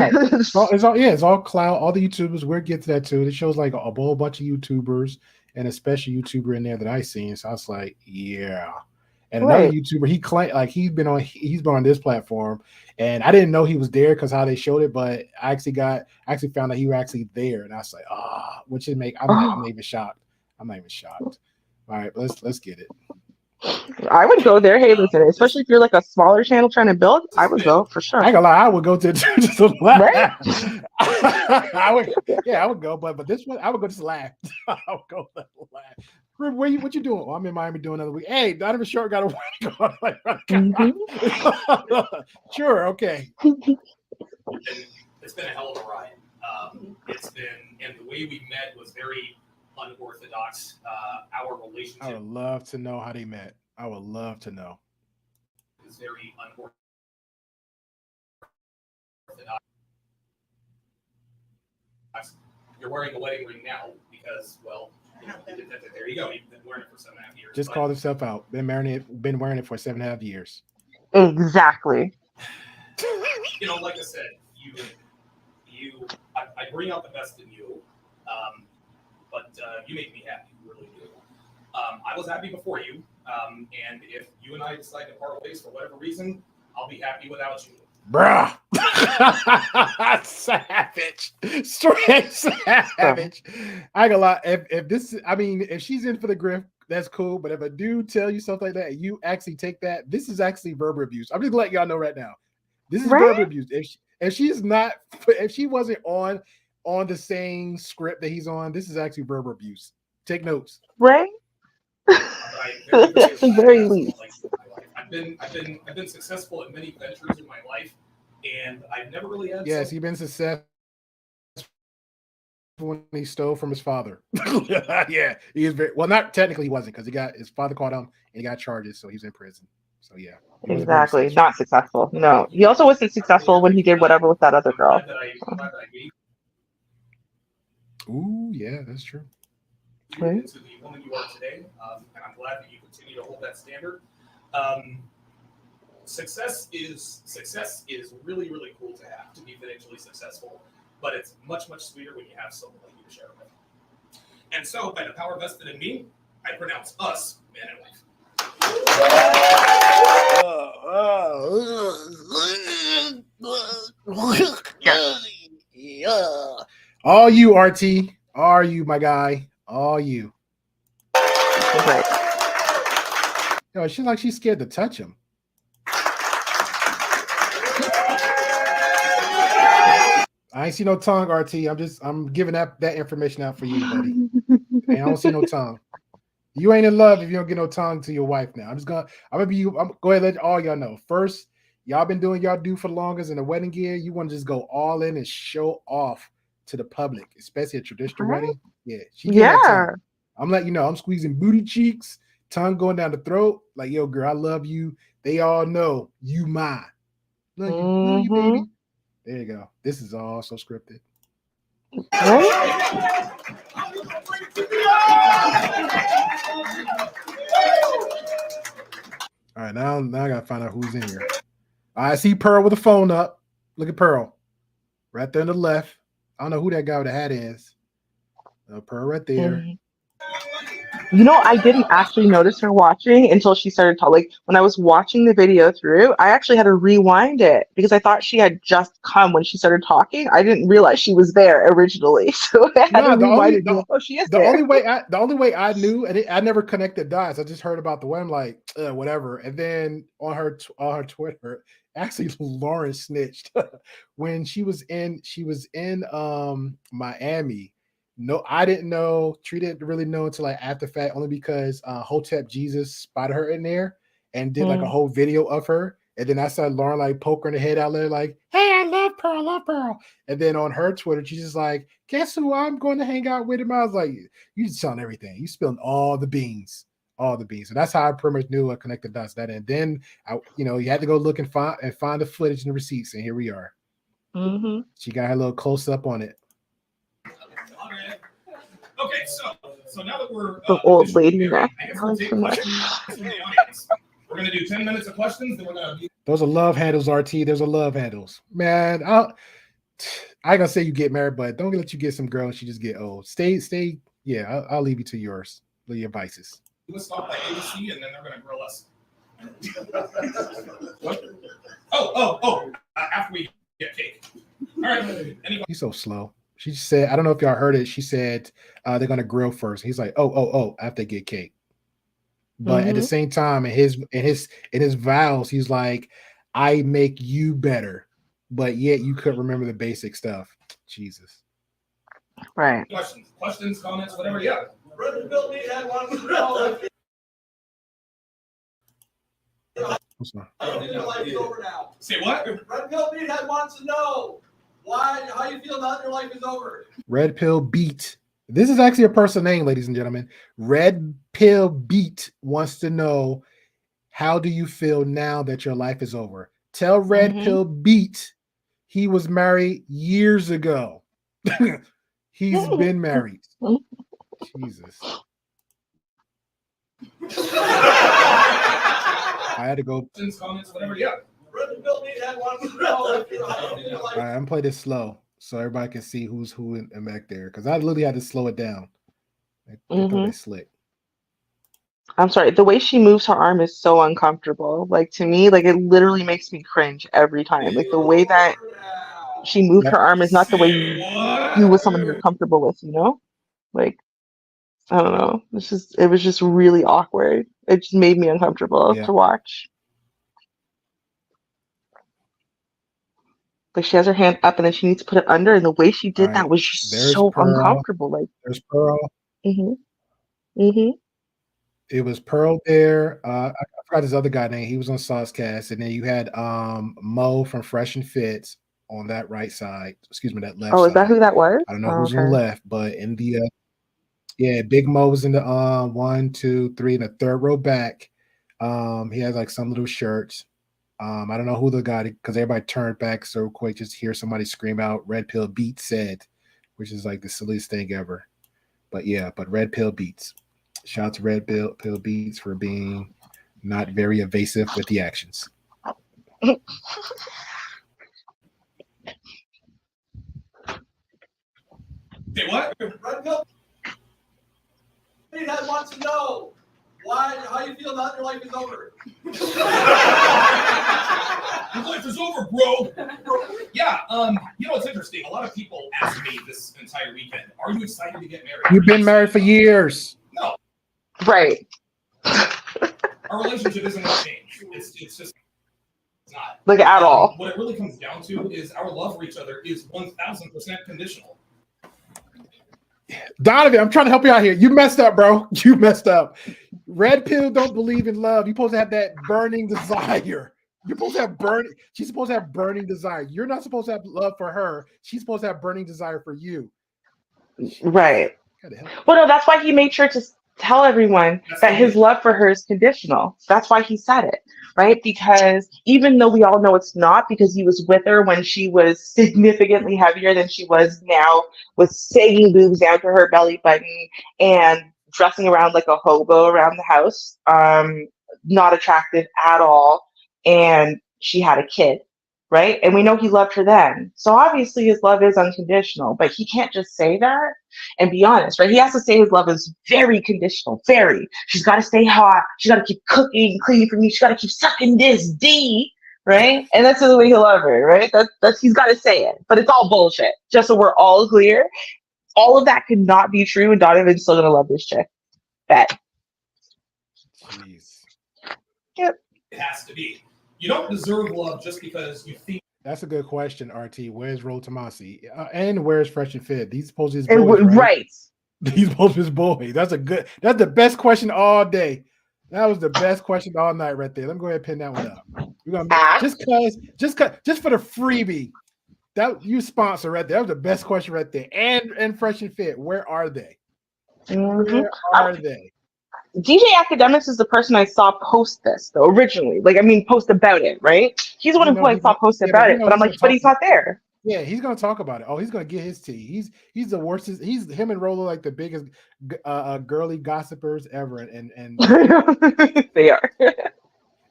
it's all clout. All the YouTubers, we'll get to that too. It shows like a whole bunch of YouTubers and a special YouTuber in there that I seen. So I was like, yeah. And another YouTuber, he claimed like he's been on this platform, and I didn't know he was there because how they showed it, but I actually found out he was actually there, and I was like, which is I'm not even shocked. I'm not even shocked. All right, let's get it. I would go there. Hey, listen, especially if you're like a smaller channel trying to build, I would go for sure. I ain't gonna lie, I would go to just to laugh. Right? I would go, but this one I would go just laugh. I would go laugh. What you doing? Well, I'm in Miami doing another week. Hey, Donavan Sharpe got a wedding. Sure, okay. It's been a hell of a ride. And the way we met was very unorthodox. Our relationship. I would love to know how they met. I would love to know. It's very unorthodox. You're wearing a wedding ring now because, well, there you go. You've been wearing it for 7.5 years. Just call yourself out. Been wearing it for 7.5 years. Exactly. Like I said, I bring out the best in you, but you make me happy. You really do. I was happy before you, and if you and I decide to part ways for whatever reason, I'll be happy without you. Bruh. Savage. Straight savage. I ain't gonna lie. If she's in for the grift, that's cool. But if a dude tell you something like that, you actually take that. This is actually verbal abuse. I'm just letting y'all know right now. This is verbal abuse. If she wasn't on the same script that he's on, this is actually verbal abuse. Take notes. Right? At the very least. I've been successful in many ventures in my life, and I've never really had. Yes, he's been successful when he stole from his father. Yeah, he is very well. Not technically, he wasn't because his father caught him and he got charges, so he was in prison. So yeah, exactly, not successful. No, he also wasn't successful when he did whatever with that other girl. Ooh, yeah, that's true. Right. To the woman you are today, and I'm glad that you continue to hold that standard. Success is really, really cool to have, to be financially successful, but it's much, much sweeter when you have someone like you to share it with. And so, by the power vested in me, I pronounce us man and wife. All you, RT. Are you, my guy? All you. Right. Yo, she's like she's scared to touch him. I ain't see no tongue, RT. I'm giving that information out for you, buddy. I don't see no tongue. You ain't in love if you don't get no tongue to your wife now. I'm go ahead and let all y'all know. First, y'all been doing y'all do for the longest in the wedding gear. You want to just go all in and show off to the public, especially a traditional wedding. Yeah, she getting that tongue. I'm letting you know, I'm squeezing booty cheeks, tongue going down the throat. Like, yo, girl, I love you. They all know you mine. Love you, baby. There you go. This is all so scripted. Right? All right, now I gotta find out who's in here. I see Pearl with the phone up. Look at Pearl. Right there on the left. I don't know who that guy with the hat is. Pearl right there. You know, I didn't actually notice her watching until she started talking. Like, when I was watching the video through, I actually had to rewind it because I thought she had just come when she started talking. I didn't realize she was there originally, so I had to rewind it. Oh, she is there. The only way I knew, and I never connected dots. I just heard about the wedding, like whatever. And then on her Twitter, actually Lauren snitched when she was in Miami. No, I didn't know. Tree didn't really know until like after fact, only because Hotep Jesus spotted her in there and did like a whole video of her. And then I saw Lauren like poke her in the head out there, like, "Hey, I love Pearl." And then on her Twitter, she's just like, "Guess who I'm going to hang out with him?" I was like, "You just telling everything. You spilling all the beans." So that's how I pretty much knew I connected dots. That and then you had to go look and find the footage and the receipts, and here we are. She got her little close up on it. Okay, so now that we're the old lady neck. we're gonna do 10 minutes of questions. Then we're gonna. Those are love handles, RT. Those are love handles, man. I gonna say you get married, but don't let you get some girl and she just get old. Stay. Yeah, I'll leave you to your vices. Let's stop by ABC and then they're gonna grill us. What? Oh! After we get cake. All right. Anyway. He's so slow. She just said, I don't know if y'all heard it. She said they're gonna grill first. He's like, oh, after they get cake. But at the same time, in his vows, he's like, I make you better, but yet you couldn't remember the basic stuff. Jesus. Right. Questions, comments, whatever. Yeah. Red Pill Meat had one to know. Your life is over now. Say what? Red Pill Meat had wants to know how you feel now that your life is over. Red Pill Beat. This is actually a personal name, ladies and gentlemen. Red Pill Beat wants to know, how do you feel now that your life is over? Tell Red Pill Beat he was married years ago. He's been married. Jesus. I had to go. Comments, whatever. Yeah. Red Pill Meat had wants to know. All right, I'm gonna play this slow so everybody can see who's who in back there, because I literally had to slow it down. They thought they slick. I'm sorry. The way she moves her arm is so uncomfortable. Like, to me, like, it literally makes me cringe every time. Like, the way that she moved her arm is not the way you with someone you're comfortable with, you know? Like, I don't know. It was just really awkward. It just made me uncomfortable to watch. Like, she has her hand up and then she needs to put it under, and the way she did that was just so uncomfortable. Like, there's Pearl. It was Pearl there. I forgot his other guy name. He was on Saucecast, and then you had Mo from Fresh and Fits on that right side. Excuse me, that left. Oh, is that who that was? I don't know who's on the left, but in the Big Mo was in the 1, 2, 3, in the third row back. He has like some little shirts. I don't know who the guy, because everybody turned back so quick just to hear somebody scream out Red Pill Beat said, which is like the silliest thing ever. But Red Pill Beats. Shout out to Red Pill Beats for being not very evasive with the actions. Say what? Red Pill Meat wants to know how you feel now that your life is over. Your life is over, bro. Yeah, it's interesting. A lot of people ask me this entire weekend, are you excited to get married? You've been married for years. No. Right. Our relationship isn't going to change. It's just it's not. Like at all. What it really comes down to is our love for each other is 1,000% conditional. Donovan, I'm trying to help you out here. You messed up, bro. You messed up. Red pill don't believe in love. You're supposed to have that burning desire. You're supposed to have She's supposed to have burning desire. You're not supposed to have love for her. She's supposed to have burning desire for you. Right. Well, no, that's why he made sure to tell everyone that his love for her is conditional. That's why he said it, right? Because even though we all know it's not, because he was with her when she was significantly heavier than she was now, with sagging boobs down to her belly button and dressing around like a hobo around the house, not attractive at all. And she had a kid, right? And we know he loved her then. So obviously his love is unconditional, but he can't just say that and be honest, right? He has to say his love is very conditional, very. She's got to stay hot. She's got to keep cooking and cleaning for me. She's got to keep sucking this D, right? And that's the way he'll love her, right? That's he's got to say it, but it's all bullshit. Just so we're all clear, all of that could not be true, and Donovan's still gonna love this chick. Bet. Jeez. Yep. It has to be. You don't deserve love just because you think. That's a good question, RT. Where's Ro Tomasi? And where's Fresh and Fit? These supposed to be his boys, right? These supposed to be his boys. That's the best question all day. That was the best question all night right there. Let me go ahead and pin that one up. We're gonna just for the freebie. That you sponsor right there. That was the best question right there. And Fresh and Fit, where are they? Where are they? DJ Academics is the person I saw post this though originally. Post about it, right? He's the one who I saw post about it, but I'm like, but he's not there. Yeah, he's gonna talk about it. Oh, he's gonna get his tea. He's the worst. He's him and Rolo like the biggest girly gossipers ever, and they are.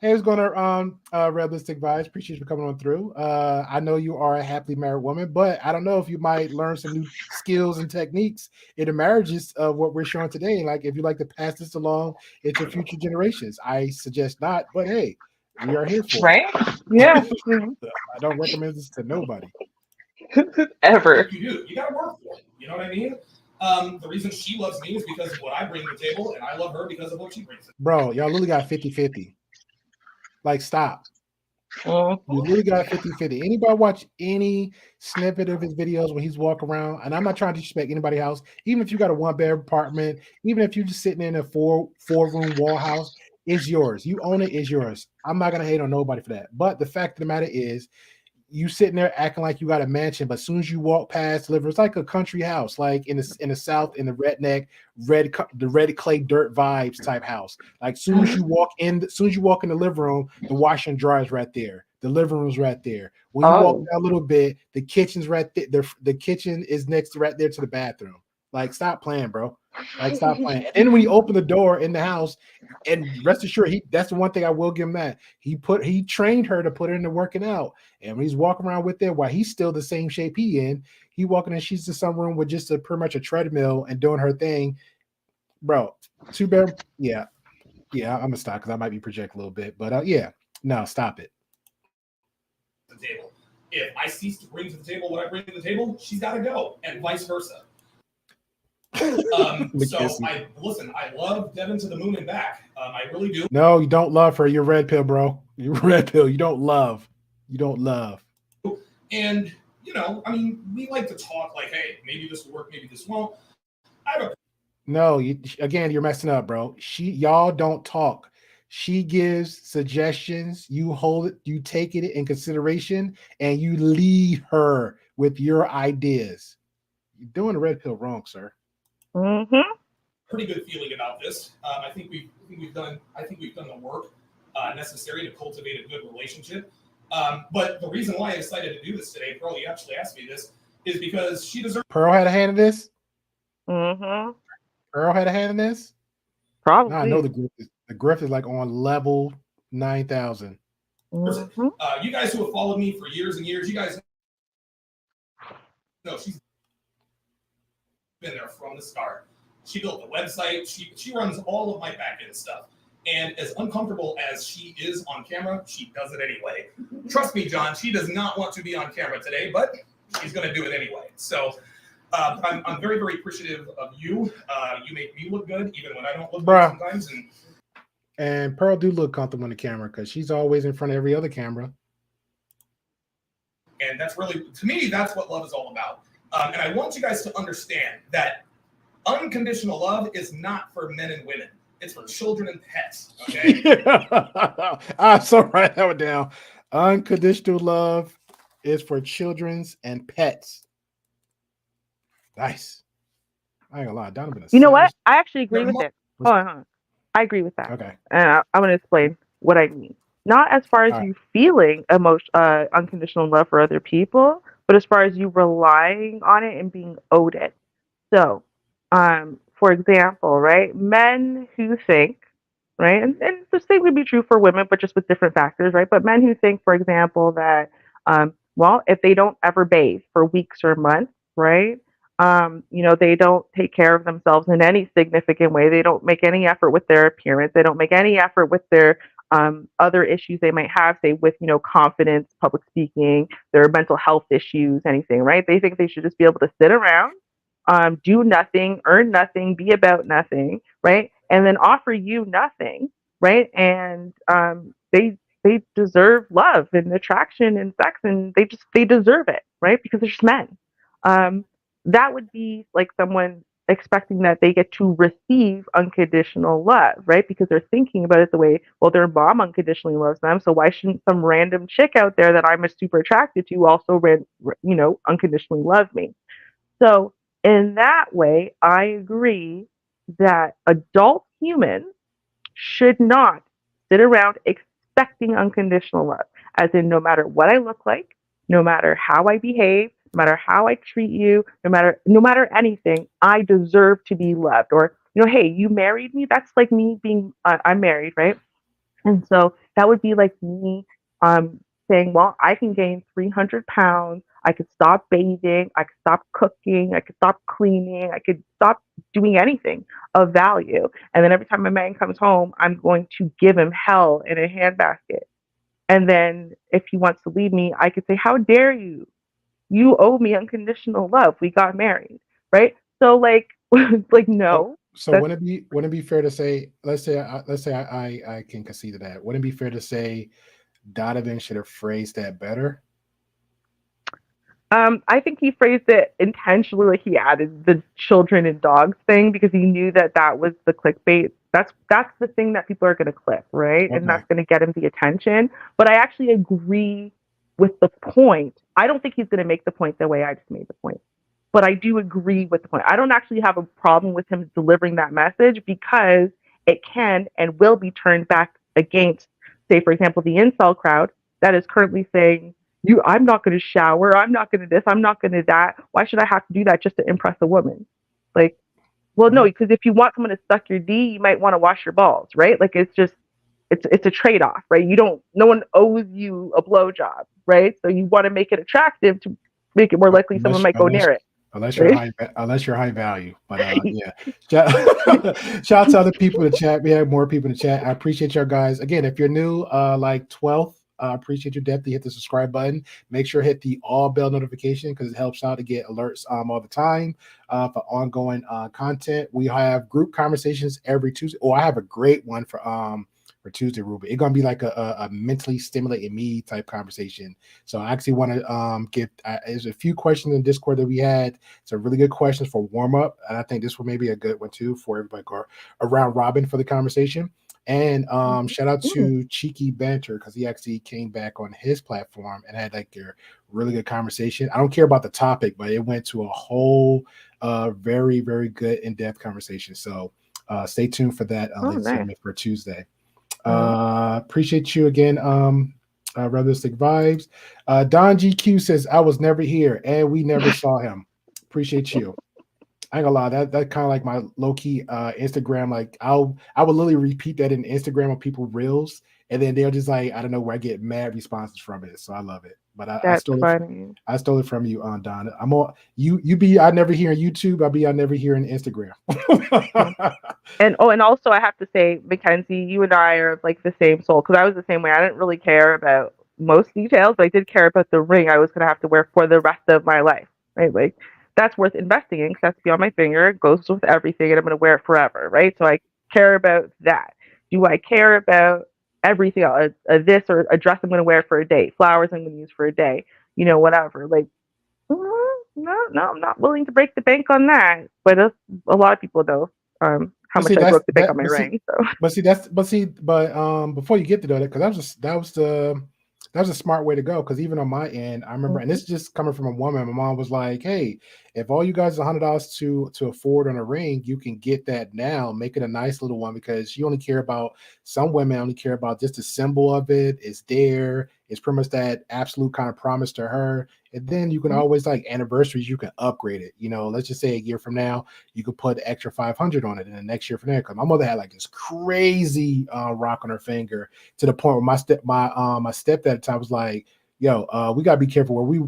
Hey, what's going on, Realistic Vibes? Appreciate you for coming on through. I know you are a happily married woman, but I don't know if you might learn some new skills and techniques in the marriages of what we're showing today. Like, if you like to pass this along into future generations, I suggest not. But hey, we are here for right. Yeah, I don't recommend this to nobody ever. You do. You got to work for it. You know what I mean? The reason she loves me is because of what I bring to the table, and I love her because of what she brings. Bro, y'all literally got 50-50. Like, stop. You really got 50-50. Anybody watch any snippet of his videos when he's walking around? And I'm not trying to disrespect anybody's house. Even if you got a one-bed apartment, even if you're just sitting in a four-room wall house, it's yours. You own it, it's yours. I'm not going to hate on nobody for that. But the fact of the matter is, you sitting there acting like you got a mansion, but as soon as you walk past, it's like a country house, like in the South, in the redneck, red clay dirt vibes type house. Like soon as you walk in the living room, the washer and dryer is right there. The living room's right there. When you walk down a little bit, the kitchen's right there. The kitchen is next right there to the bathroom. Like, stop playing, bro. Like, stop playing. And then when you open the door in the house, and rest assured, that's the one thing I will give him that. He trained her to put her into working out. And when he's walking around with it, while he's still the same shape he walking in, she's in some room with just pretty much a treadmill and doing her thing. Bro, too bad. Yeah, I'm gonna stop because I might be projecting a little bit. But no, stop it. The table. If I cease to bring to the table what I bring to the table, she's got to go, and vice versa. So I love Devin to the moon and back. I really do. No, you don't love her. You're red pill, bro. You're red pill. You don't love. And we like to talk like, hey, maybe this will work, maybe this won't. No, you're messing up, bro. Y'all don't talk. She gives suggestions. You hold it. You take it in consideration, and you lead her with your ideas. You're doing the red pill wrong, sir. Pretty good feeling about this. I think we've done the work necessary to cultivate a good relationship. But the reason why I decided to do this today, Pearl, you actually asked me this, is because she deserves. Pearl had a hand in this. Pearl had a hand in this. Probably. No, I know the grift is like on level 9,000. You guys who have followed me for years and years, you guys know she's been there from the start. She built the website. She runs all of my back end stuff. And as uncomfortable as she is on camera, she does it anyway. Trust me, John, she does not want to be on camera today, but she's going to do it anyway. So I'm very, very appreciative of you. You make me look good, even when I don't look good sometimes. And Pearl do look comfortable on the camera because she's always in front of every other camera. And that's really, to me, that's what love is all about. And I want you guys to understand that unconditional love is not for men and women. It's for children and pets. Okay. I'm so write that one down. Unconditional love is for children's and pets. Nice. I ain't gonna lie, Donovan. You know what? I actually agree with it. Hold on. I agree with that. Okay. And I'm going to explain what I mean. Not as far as you feeling unconditional love for other people, but as far as you relying on it and being owed it. So, for example, right, men who think, right, and the same would be true for women, but just with different factors, right? But men who think, for example, that, well, if they don't ever bathe for weeks or months, right, they don't take care of themselves in any significant way. They don't make any effort with their appearance. They don't make any effort with their other issues they might have, say with, confidence, public speaking, their mental health issues, anything, right? They think they should just be able to sit around, do nothing, earn nothing, be about nothing, right? And then offer you nothing, right? And they deserve love and attraction and sex, and they deserve it, right? Because they're just men. That would be like someone expecting that they get to receive unconditional love, right? Because they're thinking about it the way, well, their mom unconditionally loves them, so why shouldn't some random chick out there that I'm super attracted to also, unconditionally love me? So in that way, I agree that adult humans should not sit around expecting unconditional love, as in no matter what I look like, no matter how I behave, no matter how I treat you, no matter anything, I deserve to be loved. Or, hey, you married me. That's like me being, I'm married, right? And so that would be like me saying, well, I can gain 300 pounds. I could stop bathing. I could stop cooking. I could stop cleaning. I could stop doing anything of value. And then every time a man comes home, I'm going to give him hell in a handbasket. And then if he wants to leave me, I could say, how dare you? You owe me unconditional love. We got married, right? So like no. So wouldn't it be fair to say, let's say I can concede to that. Wouldn't it be fair to say Donovan should have phrased that better? I think he phrased it intentionally, like he added the children and dogs thing because he knew that was the clickbait. That's the thing that people are going to click, right? Okay. And that's going to get him the attention. But I actually agree with the point. I don't think he's going to make the point the way I just made the point. But I do agree with the point. I don't actually have a problem with him delivering that message because it can and will be turned back against, say, for example, the incel crowd that is currently saying, I'm not going to shower, I'm not going to this, I'm not going to that. Why should I have to do that just to impress a woman? Like, well, no, because if you want someone to suck your D, you might want to wash your balls, right? Like, it's a trade-off, right? No one owes you a blowjob, right? So you want to make it attractive to make it more likely someone might go near it. Unless you're high value, but yeah. Shout out to other people in the chat. We have more people in the chat. I appreciate y'all guys. Again, if you're new, like 12th, I appreciate you. Definitely hit the subscribe button. Make sure to hit the all bell notification because it helps out to get alerts all the time for ongoing content. We have group conversations every Tuesday. Oh, I have a great one for Tuesday, Ruby. It's gonna be like a mentally stimulating me type conversation. So I actually want to give. There's a few questions in Discord that we had. Some really good questions for warm up, and I think this one may be a good one too for everybody go around robin for the conversation. And shout out to Cheeky Banter because he actually came back on his platform and had like a really good conversation. I don't care about the topic, but it went to a whole very, very good in-depth conversation. So stay tuned for that for Tuesday. Appreciate you again, Realistic Vibes. Don GQ says, I was never here and we never saw him. Appreciate you. I ain't gonna lie, that kind of like my low-key Instagram. Like I would literally repeat that in Instagram on people reels, and then they'll just like, I don't know where I get mad responses from it. So I love it. but I That's stole it. funny. I stole it from you, Donna. I'm all you be I never hear on YouTube. I never hear on Instagram. And and also I have to say, Mackenzie, you and I are like the same soul because I was the same way. I didn't really care about most details, but I did care about the ring I was gonna have to wear for the rest of my life. Right, like that's worth investing in because that's beyond my finger. It goes with everything, and I'm gonna wear it forever. Right, so I care about that. Do I care about everything else? This or a dress I'm gonna wear for a day, flowers I'm gonna use for a day, whatever. Like, no, I'm not willing to break the bank on that. But a lot of people know how But much see, I that's broke the bank on that. my ring. So Before you get to that, because that was a smart way to go. Because even on my end, I remember, and this is just coming from a woman. My mom was like, "Hey, if all you guys $100 to afford on a ring, you can get that now. Make it a nice little one because she only care about some women only care about just the symbol of it. It's there. It's pretty much that absolute kind of promise to her. And then you can always like anniversaries, you can upgrade it. Let's just say a year from now, you could put extra 500 on it, and the next year from there. Because my mother had like this crazy rock on her finger to the point where my stepdad at the time was like, "Yo, we gotta be careful where we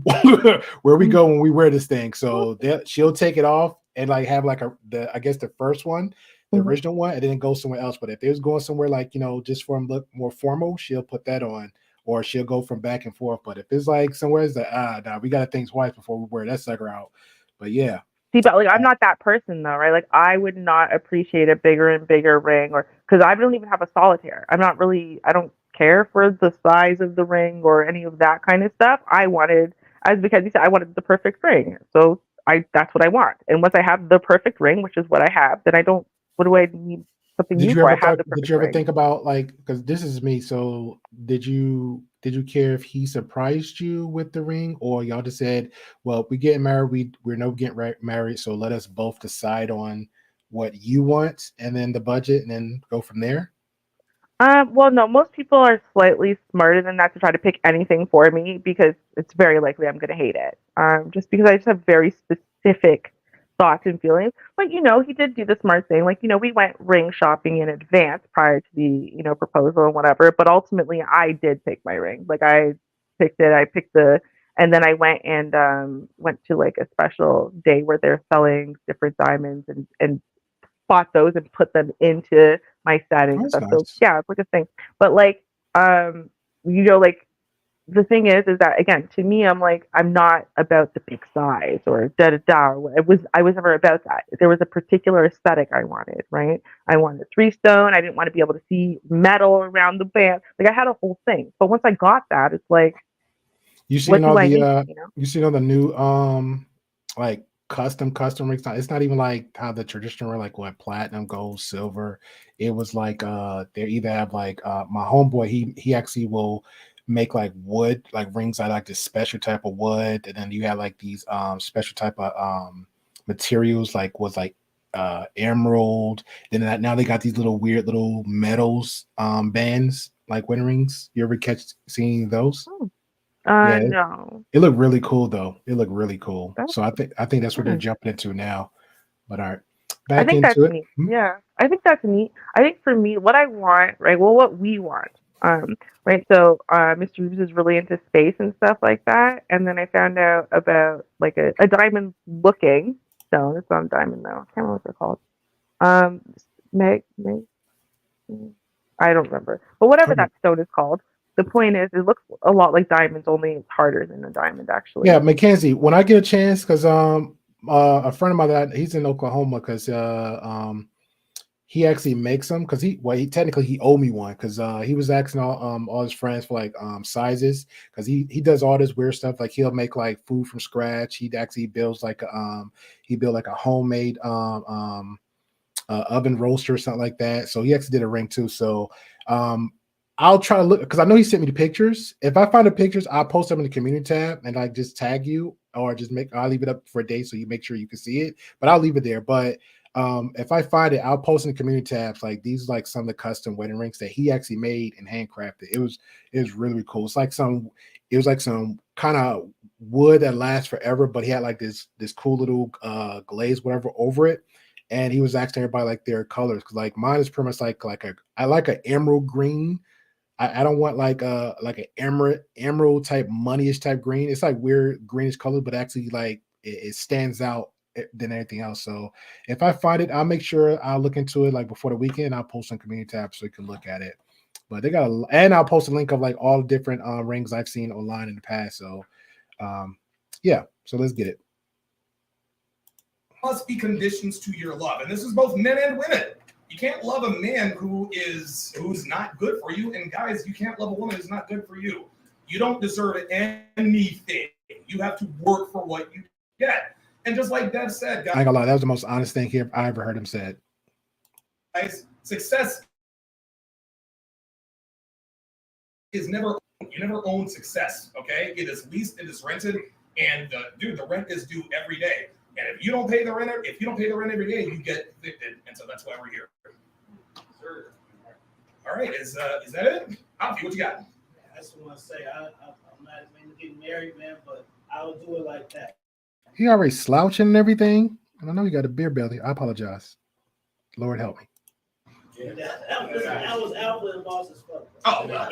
where we go when we wear this thing." So she'll take it off and like have like I guess the first one, the original one, and then go somewhere else. But if it was going somewhere like just for them look more formal, she'll put that on. Or she'll go from back and forth. But if it's like somewhere, it's like, nah, we got to think twice before we wear that sucker out. But yeah. See, but like I'm not that person though, right? Like I would not appreciate a bigger and bigger ring, or because I don't even have a solitaire. I don't care for the size of the ring or any of that kind of stuff. As Mackenzie said, I wanted the perfect ring. So that's what I want. And once I have the perfect ring, which is what I have, then I don't. What do I need something new for? I have the perfect Did you ever ring. think about like, because this is me, so did you care if he surprised you with the ring, or y'all just said, well, if we get married, we're no getting married, so let us both decide on what you want and then the budget and then go from there? Well, no, most people are slightly smarter than that to try to pick anything for me because it's very likely I'm going to hate it. Just because I just have very specific thoughts and feelings. But, he did do the smart thing. Like, we went ring shopping in advance prior to the, proposal and whatever. But ultimately, I did pick my ring. Like, I picked it. And then I went and went to like a special day where they're selling different diamonds and bought those and put them into my setting and That's stuff. So nice. yeah, it's like a thing. But like, like the thing is that again, to me, I'm like, I'm not about the big size or da da da. I was never about that. There was a particular aesthetic I wanted, right? I wanted 3 stone. I didn't want to be able to see metal around the band. Like I had a whole thing. But once I got that, it's like, You what seen do all I the need? you seen all the new like custom rings? It's not even like how the traditional were like what platinum, gold, silver. It was like they either have like my homeboy, he actually will make like wood, like rings out like this special type of wood, and then you have like these special type of materials like was like emerald. Then now they got these little weird little metals bands like wedding rings. You ever seeing those? Oh, Yeah, no. it looked really cool though. It looked really cool. That's So I think that's what they're hmm. jumping into now. But all right, I back think that's into it. neat. Yeah, I think that's neat. I think for me, what I want, right? Well, what we want, right? So, Mr. Reeves is really into space and stuff like that. And then I found out about like a diamond-looking stone. It's not a diamond though. I can't remember what they're called. Um, Meg, I don't remember. But whatever Okay. that stone is called, the point is, it looks a lot like diamonds, only it's harder than a diamond, Yeah, actually. Mackenzie, when I get a chance, because a friend of mine that he's in Oklahoma, because he actually makes them because he technically he owed me one because he was asking all his friends for like sizes because he does all this weird stuff like he'll make like food from scratch. He actually builds like he built like a homemade oven roaster or something like that. So he actually did a ring too. So I'll try to look because I know he sent me the pictures. If I find the pictures, I'll post them in the community tab and like just tag you or I'll leave it up for a day so you make sure you can see it. But I'll leave it there. But if I find it, I'll post in the community tabs. Like these are like some of the custom wedding rings that he actually made and handcrafted. It was really cool. It was like some kind of wood that lasts forever, but he had like this cool little glaze, whatever, over it. And he was asking everybody like their colors because like mine is pretty much like I like an emerald green I don't want like an emerald type moneyish type green. It's like weird greenish color, but actually like it stands out than anything else. So if I find it, I'll make sure I'll look into it like before the weekend. I'll post on community tab so you can look at it. But they got and I'll post a link of like all the different rings I've seen online in the past. So yeah, so let's get it. Must be conditions to your love, and this is both men and women. You can't love a man who's not good for you, and guys, you can't love a woman who's not good for you. You don't deserve anything. You have to work for what you get. And just like Dev said, guys, I ain't gonna lie, that was the most honest thing here I ever heard him said. Guys, success is never, you never own success, okay? It is leased, it is rented, and dude, the rent is due every day. And if you don't pay the rent, every day, you get evicted. And so that's why we're here. Sure. All right, is that it? Alfie, what you got? I just want to say I'm not even getting married, man, but I'll do it like that. He already slouching and everything. And I know he got a beer belly. I apologize. Lord help me. Yeah. That was Alpha and Boss as fuck. Oh, well.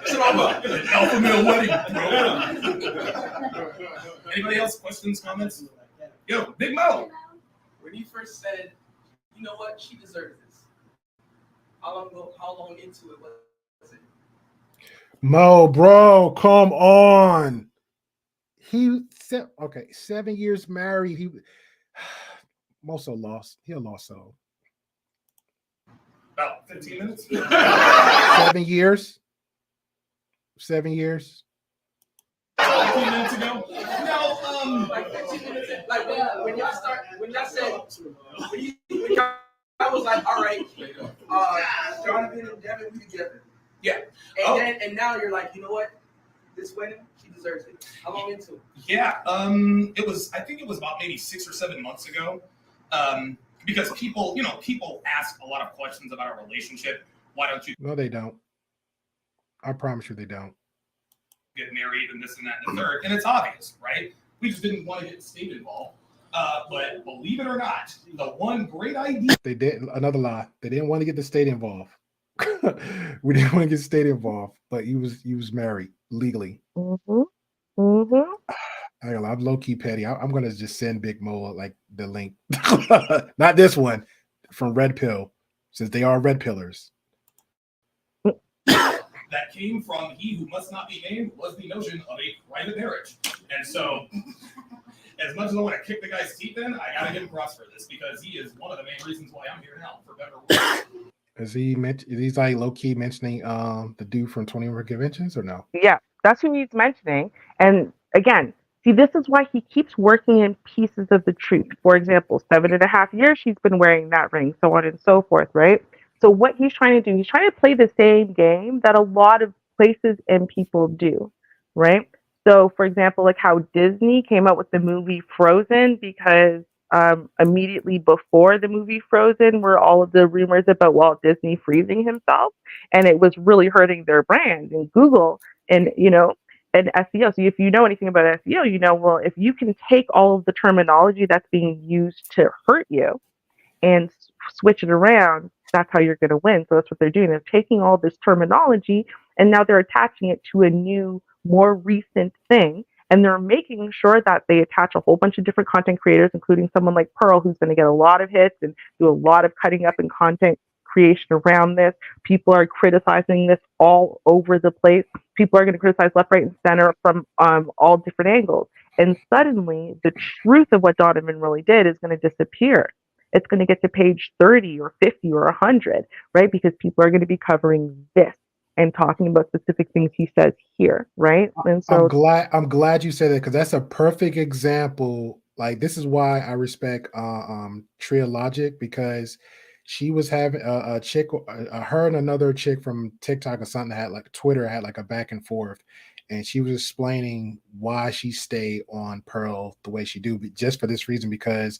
So I'm an alpha male wedding, bro. Anybody else? Questions, comments? Yo, Big Mo. When you first said, you know what, she deserves this. How long into it was it? Mo, bro, come on. He said, okay, 7 years married. He Mo so lost. He a lost soul. About 15 minutes. 7 years. 7 years. 15 minutes ago. No, like 15 minutes. Like when y'all said, when I was like, all right, Donavan and Devin, we together. Yeah. And now you're like, you know what? This wedding, she deserves it. How long into it? Yeah. I think it was about maybe 6 or 7 months ago. Because people ask a lot of questions about our relationship. Why don't you? No, they don't. I promise you they don't. Get married and this and that and the third, and it's obvious, right? We just didn't want to get the state involved. But believe it or not, the one great idea they did another lie. They didn't want to get the state involved. We didn't want to get the state involved, but he was married legally. I'm low key petty. I'm gonna just send Big Mo like the link, not this one from Red Pill, since they are red pillars. that came from he who must not be named was the notion of a private marriage. And so, as much as I want to kick the guy's teeth in, I gotta give him props for this because he is one of the main reasons why I'm here now, for better or worse. He's like low key mentioning the dude from 21 Conventions or no? Yeah, that's who he's mentioning. And again, see, this is why he keeps working in pieces of the truth. For example, 7.5 years she's been wearing that ring, so on and so forth, right? So what he's trying to do, he's trying to play the same game that a lot of places and people do, right? So, for example, like how Disney came out with the movie Frozen because immediately before the movie Frozen were all of the rumors about Walt Disney freezing himself, and it was really hurting their brand and Google and, and SEO. So if you know anything about SEO, well, if you can take all of the terminology that's being used to hurt you and switch it around, that's how you're going to win. So that's what they're doing. They're taking all this terminology and now they're attaching it to a new, more recent thing. And they're making sure that they attach a whole bunch of different content creators, including someone like Pearl, who's going to get a lot of hits and do a lot of cutting up and content creation around this. People are criticizing this all over the place. People are going to criticize left, right, and center from all different angles. And suddenly, the truth of what Donavan really did is going to disappear. It's going to get to page 30 or 50 or 100, right? Because people are going to be covering this and talking about specific things he says here, right? And so I'm glad you said that because that's a perfect example. Like this is why I respect Tria Logic, because she was having a chick, her and another chick from TikTok or something had like Twitter had like a back and forth, and she was explaining why she stayed on Pearl the way she do, just for this reason. Because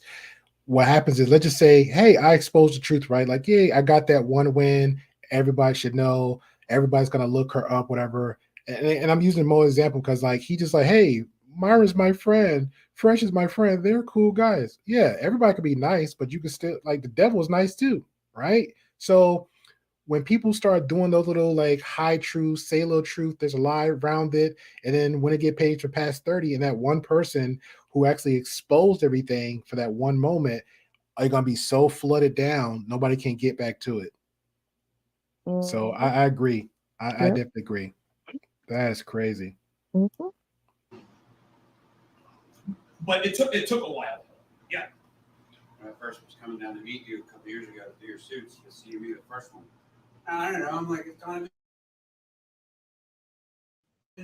what happens is, let's just say, hey, I exposed the truth, right? Like, yeah, I got that one win. Everybody should know. Everybody's gonna look her up, whatever. And I'm using Mo's example because like he just like, hey, Myra's my friend, Fresh is my friend. They're cool guys. Yeah, everybody can be nice, but you can still like the devil's nice too, right? So when people start doing those little like high truth, say a little truth, there's a lie around it, and then when it get paid for past 30, and that one person who actually exposed everything for that one moment are gonna be so flooded down, nobody can get back to it. So I agree. I definitely agree. That is crazy. But it took a while. Yeah. When I first was coming down to meet you a couple years ago to do your suits, to see you be the first one. I don't know. I'm like, it's Donavan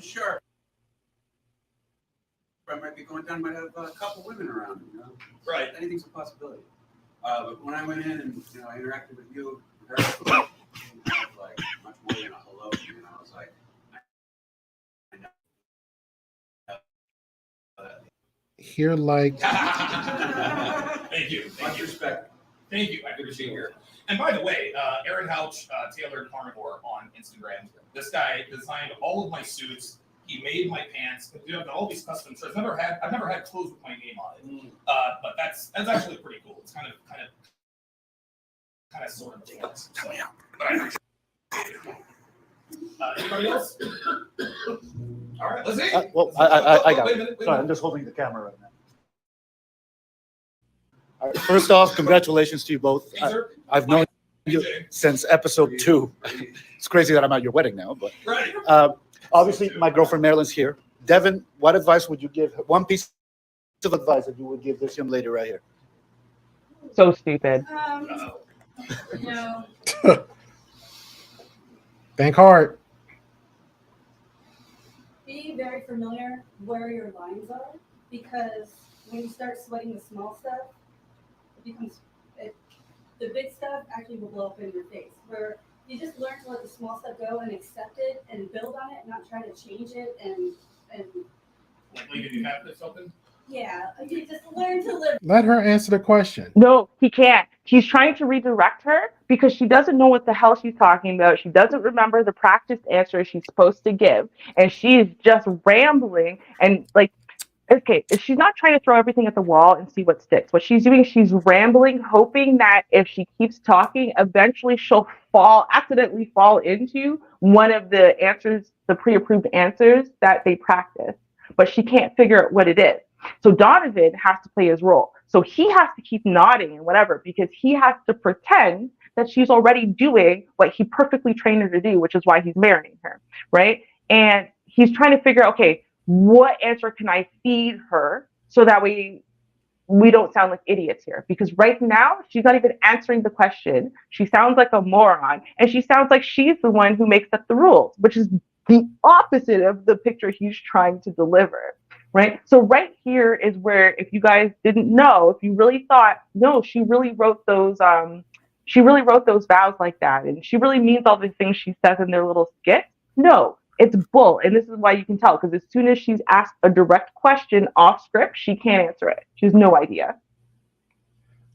Sharpe. I might be going down, might have a couple women around, you know. Right. Anything's a possibility. But when I went in and I interacted with you, her, I didn't have like much more than a hello. You know, I was like, I know. Here, like, Thank you. Much respect. Thank you. I appreciate it. And by the way, Aaron Houch, Tailored Carnivore on Instagram. This guy designed all of my suits. He made my pants. I've got all these custom shirts. I've never had clothes with my name on it. But that's actually pretty cool. It's kind of sort of dance. So, but I appreciate it. Anybody else? All right, let's see. Well, I got wait a it. minute. Sorry, I'm just holding the camera right now. All right, first off, congratulations to you both. I've known you since episode 2. It's crazy that I'm at your wedding now, but obviously my girlfriend Marilyn's here. Devin, what advice would you give? One piece of advice that you would give this young lady right here. So stupid. No. Think hard. Be very familiar where your lines are, because when you start sweating the small stuff, the big stuff actually will blow up in your face. Where you just learn to let the small stuff go and accept it and build on it, not try to change it and like leaving the cabinet open. yeah, you just learn to live. Let her answer the question. No, he can't. He's trying to redirect her because she doesn't know what the hell she's talking about. She doesn't remember the practiced answer she's supposed to give. And she's just rambling and like, okay, she's not trying to throw everything at the wall and see what sticks. What she's doing, she's rambling, hoping that if she keeps talking, eventually she'll accidentally fall into one of the answers, the pre-approved answers that they practice. But she can't figure out what it is. So Donavan has to play his role. So he has to keep nodding and whatever, because he has to pretend that she's already doing what he perfectly trained her to do, which is why he's marrying her, right? And he's trying to figure out, okay, what answer can I feed her so that we don't sound like idiots here? Because right now, she's not even answering the question. She sounds like a moron, and she sounds like she's the one who makes up the rules, which is the opposite of the picture he's trying to deliver. Right. So right here is where, if you guys didn't know, if you really thought, no, she really wrote those vows like that, and she really means all the things she says in their little skit. No, it's bull. And this is why you can tell, because as soon as she's asked a direct question off script, she can't answer it. She has no idea.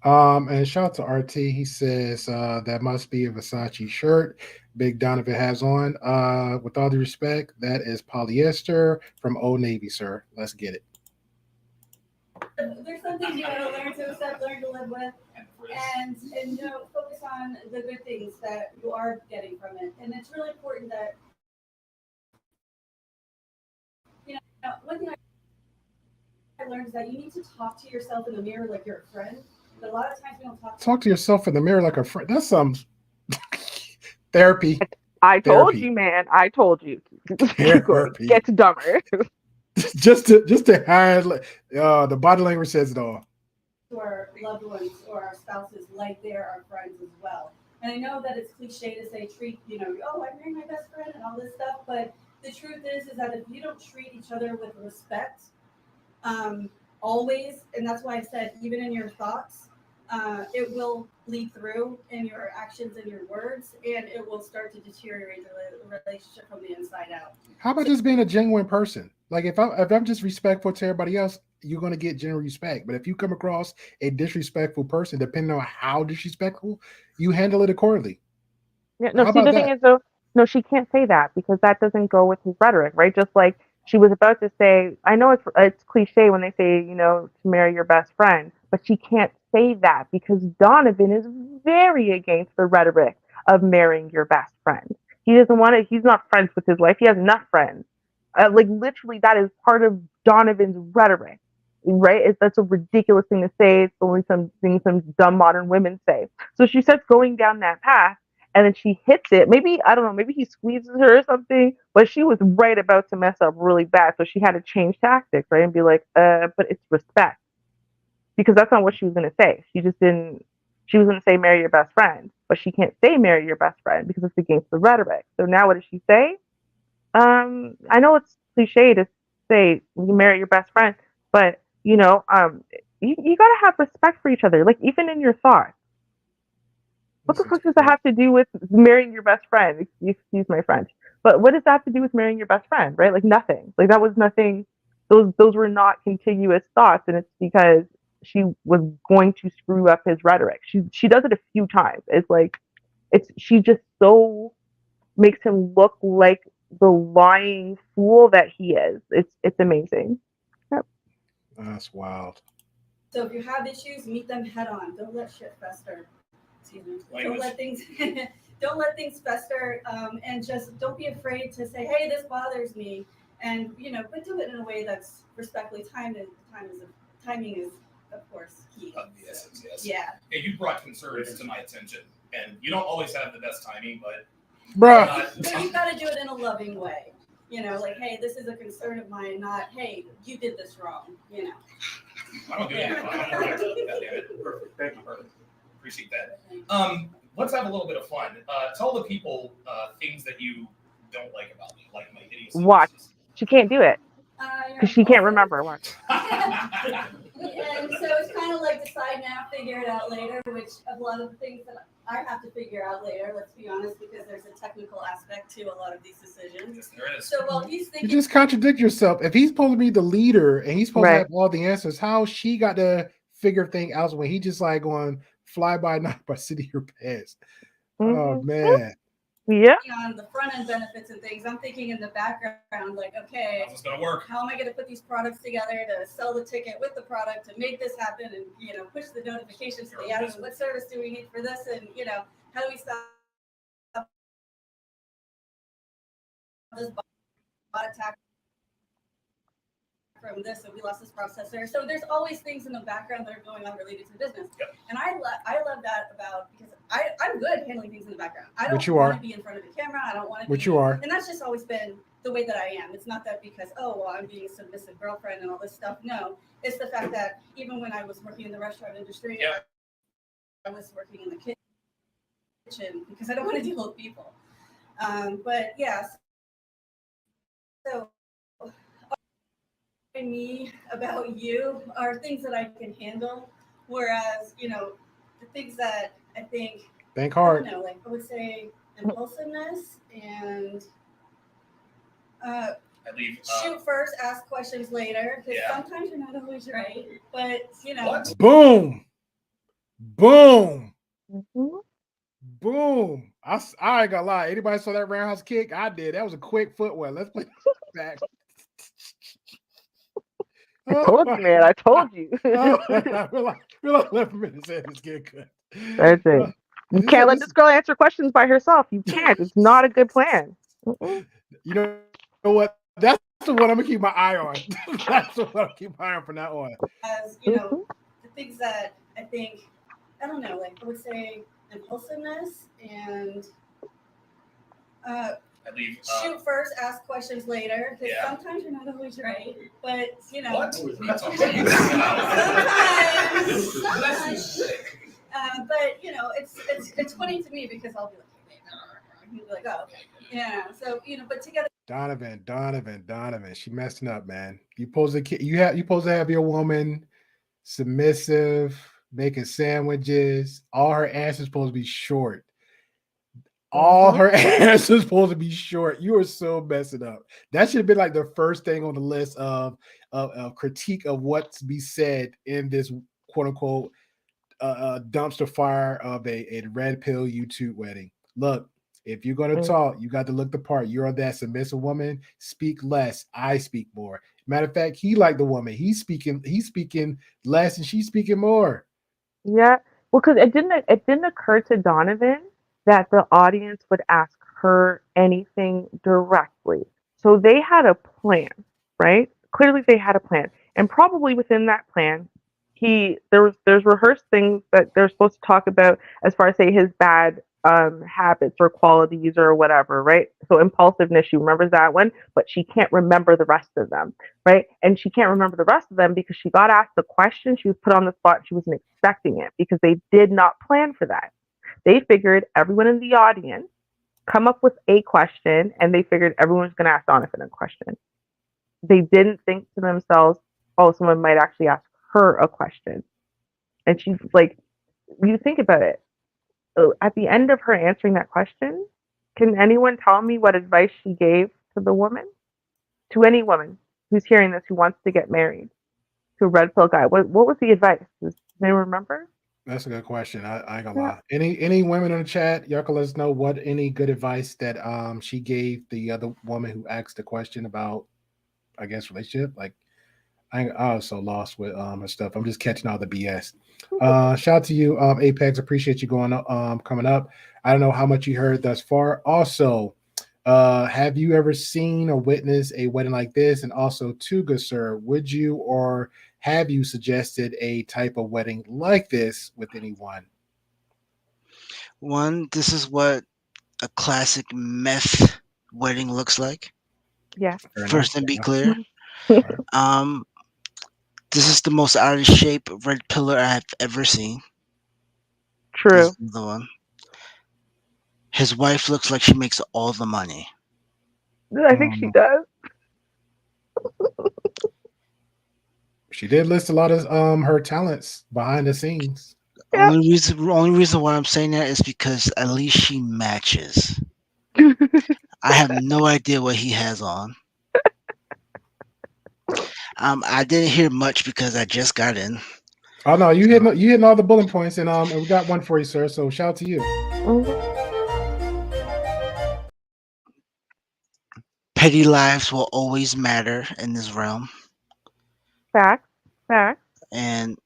And shout out to RT. He says that must be a Versace shirt Big Donavan has on. With all due respect, that is polyester from Old Navy, sir. Let's get it. There's something you gotta learn to accept, learn to live with, and focus on the good things that you are getting from it. And it's really important that one thing I learned is that you need to talk to yourself in the mirror like you're a friend. But a lot of times we don't talk to yourself in the mirror like a friend. That's some therapy. I told you, man. I told you. Therapy. Gets dumber. just to hide. The body language says it all. To our loved ones or our spouses like they're our friends as well. And I know that it's cliche to say treat, oh, I married my best friend and all this stuff, but the truth is that if you don't treat each other with respect, always, and that's why I said even in your thoughts, it will bleed through in your actions and your words, and it will start to deteriorate the relationship from the inside out. How about just being a genuine person? Like if I'm just respectful to everybody else, you're going to get genuine respect. But if you come across a disrespectful person, depending on how disrespectful, you handle it accordingly. Yeah, no, see, the thing is, though, no, she can't say that because that doesn't go with his rhetoric, right? Just like she was about to say, I know it's cliche when they say, to marry your best friend, but she can't say that because Donavan is very against the rhetoric of marrying your best friend. He doesn't want to. He's not friends with his wife. He has enough friends. Like literally, that is part of Donovan's rhetoric, right? That's a ridiculous thing to say. It's only something some dumb modern women say. So she starts going down that path, and then she hits it. Maybe I don't know. Maybe he squeezes her or something. But she was right about to mess up really bad, so she had to change tactics, right, and be like, but it's respect, because that's not what she was gonna say. She just didn't. She was gonna say marry your best friend, but she can't say marry your best friend because it's against the rhetoric. So now what does she say? I know it's cliche to say you marry your best friend, but you gotta have respect for each other, like even in your thoughts. What the fuck does that have to do with marrying your best friend? Excuse my French, but what does that have to do with marrying your best friend, right? Like nothing. Like that was nothing. Those were not contiguous thoughts, and it's because she was going to screw up his rhetoric. She does it a few times. It's like she just so makes him look like the lying fool that he is. It's amazing. Yep. That's wild. So if you have issues, meet them head on. Don't let shit fester. Excuse me. Don't let things fester, and just don't be afraid to say, hey, this bothers me, and but do it in a way that's respectfully timed. Timing is of course key. Of the essence, yes. Yeah. Hey, you brought concerns to my attention, and you don't always have the best timing, but But you got to do it in a loving way. Like, hey, this is a concern of mine, not, hey, you did this wrong. I don't do anything. God damn it. Perfect. Thank you. Perfect. Appreciate that. Let's have a little bit of fun. Tell the people things that you don't like about me, like my idiocy. Watch. She can't do it because she can't remember. Watch. And so it's kind of like decide now, figure it out later, which a lot of the things that I have to figure out later, let's be honest, because there's a technical aspect to a lot of these decisions. Yes, there is. So while he's thinking, You just contradict yourself. If he's supposed to be the leader and he's supposed to have all the answers, how she got to figure things out when he just like going fly by night by city or past? Oh man. Yeah. On the front end benefits and things, I'm thinking in the background, like, okay, how's this gonna work? How am I going to put these products together to sell the ticket with the product to make this happen, and push the notifications to the admin? What service do we need for this? And how do we stop this bot attack from this, and we lost this processor? So there's always things in the background that are going on related to business. Yep. And I love that about, because I'm good handling things in the background. I don't want to be in front of the camera. I don't want to. Which you are. And that's just always been the way that I am. It's not that because, I'm being a submissive girlfriend and all this stuff. No, it's the fact that even when I was working in the restaurant industry, I was working in the kitchen because I don't want to deal with people. But yeah, so me about you are things that I can handle, whereas the things that I think hard. I would say impulsiveness and shoot first, ask questions later, because sometimes you're not always right, but boom boom. I ain't gonna lie, anybody saw that roundhouse kick? I did. That was a quick footwork. Let's play back. I told you, man. I told you. We're like 11 minutes in. It's getting good. That's it. You can't let this girl answer questions by herself. You can't. It's not a good plan. You know what? That's the one I'm gonna keep my eye on. That's the one I'm keep my eye on from now on. As the things that I think, I would say impulsiveness and shoot first, ask questions later, because sometimes you're not always right, but but it's funny to me because I'll be like, oh, okay, so but together. Donavan, she messing up, man. You supposed to have your woman submissive, making sandwiches. All her answers supposed to be short. All her answers supposed to be short. You are so messing up. That should have been like the first thing on the list of critique of what's to be said in this quote unquote dumpster fire of a red pill YouTube wedding. Look, if you're gonna talk, you got to look the part. You're that submissive woman. Speak less. I speak more. Matter of fact, he like the woman. He's speaking less, and she's speaking more. Yeah. Well, because it didn't occur to Donavan that the audience would ask her anything directly. So they had a plan, right? Clearly they had a plan. And probably within that plan, there's rehearsed things that they're supposed to talk about as far as say his bad habits or qualities or whatever, right? So impulsiveness, she remembers that one, but she can't remember the rest of them, right? And she can't remember the rest of them because she got asked the question, she was put on the spot, she wasn't expecting it because they did not plan for that. They figured everyone in the audience come up with a question, and they figured everyone was going to ask Donovan a question. They didn't think to themselves, oh, someone might actually ask her a question. And she's like, you think about it. At the end of her answering that question, can anyone tell me what advice she gave to the woman? To any woman who's hearing this who wants to get married to a red pill guy. What was the advice? Does anyone remember? That's a good question. I ain't gonna lie. Any women in the chat, y'all can let us know what any good advice that she gave the other woman who asked the question about, I guess, relationship. Like I was so lost with her stuff. I'm just catching all the BS. Shout out to you, Apex. Appreciate you coming up. I don't know how much you heard thus far. Also, have you ever seen or witnessed a wedding like this? And also, too, good sir, would you or have you suggested a type of wedding like this with anyone? One, this is what a classic meth wedding looks like. Yeah. First, and be clear. This is the most out of shape red pillar I've ever seen. True. The one. His wife looks like she makes all the money. I think she does. She did list a lot of her talents behind the scenes. Only reason why I'm saying that is because at least she matches. I have no idea what he has on. I didn't hear much because I just got in. Oh no, you hitting all the bullet points, and we got one for you, sir. So shout out to you. Petty lives will always matter in this realm. Fact. And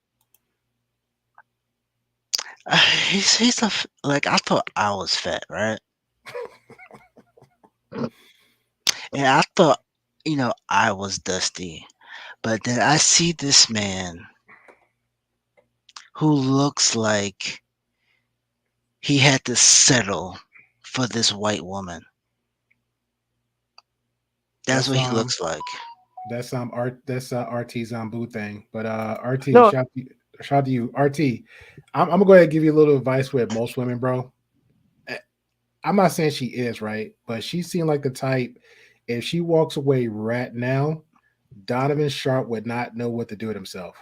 he's like, I thought I was fat, right? And I thought, I was dusty. But then I see this man who looks like he had to settle for this white woman. That's what he looks like. That's RT's boo thing. But RT, shout out to you. RT, I'm gonna go ahead and give you a little advice with most women, bro. I'm not saying she is right, but she seemed like the type. If she walks away right now, Donavan Sharpe would not know what to do with himself.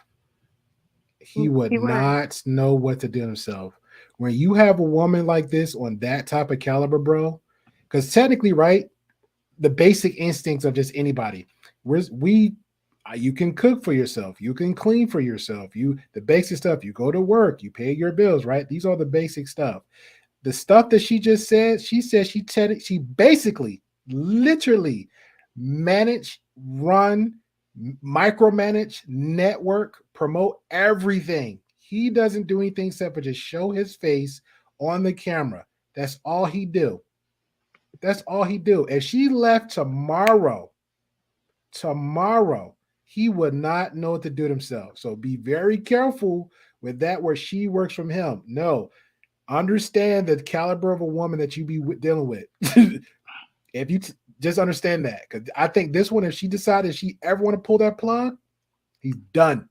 He would not know what to do himself. When you have a woman like this on that type of caliber, bro, because technically, right, the basic instincts of just anybody. You can cook for yourself, you can clean for yourself, the basic stuff. You go to work, you pay your bills, right? These are the basic stuff. The stuff that she just said, she basically, literally manage, run, micromanage, network, promote everything. He doesn't do anything except for just show his face on the camera. That's all he do. That's all he do. If she left tomorrow, he would not know what to do with himself. So be very careful with that where she works from him. No, understand the caliber of a woman that you be dealing with. If you just understand that, because I think this one, if she decided she ever want to pull that plug, he's done.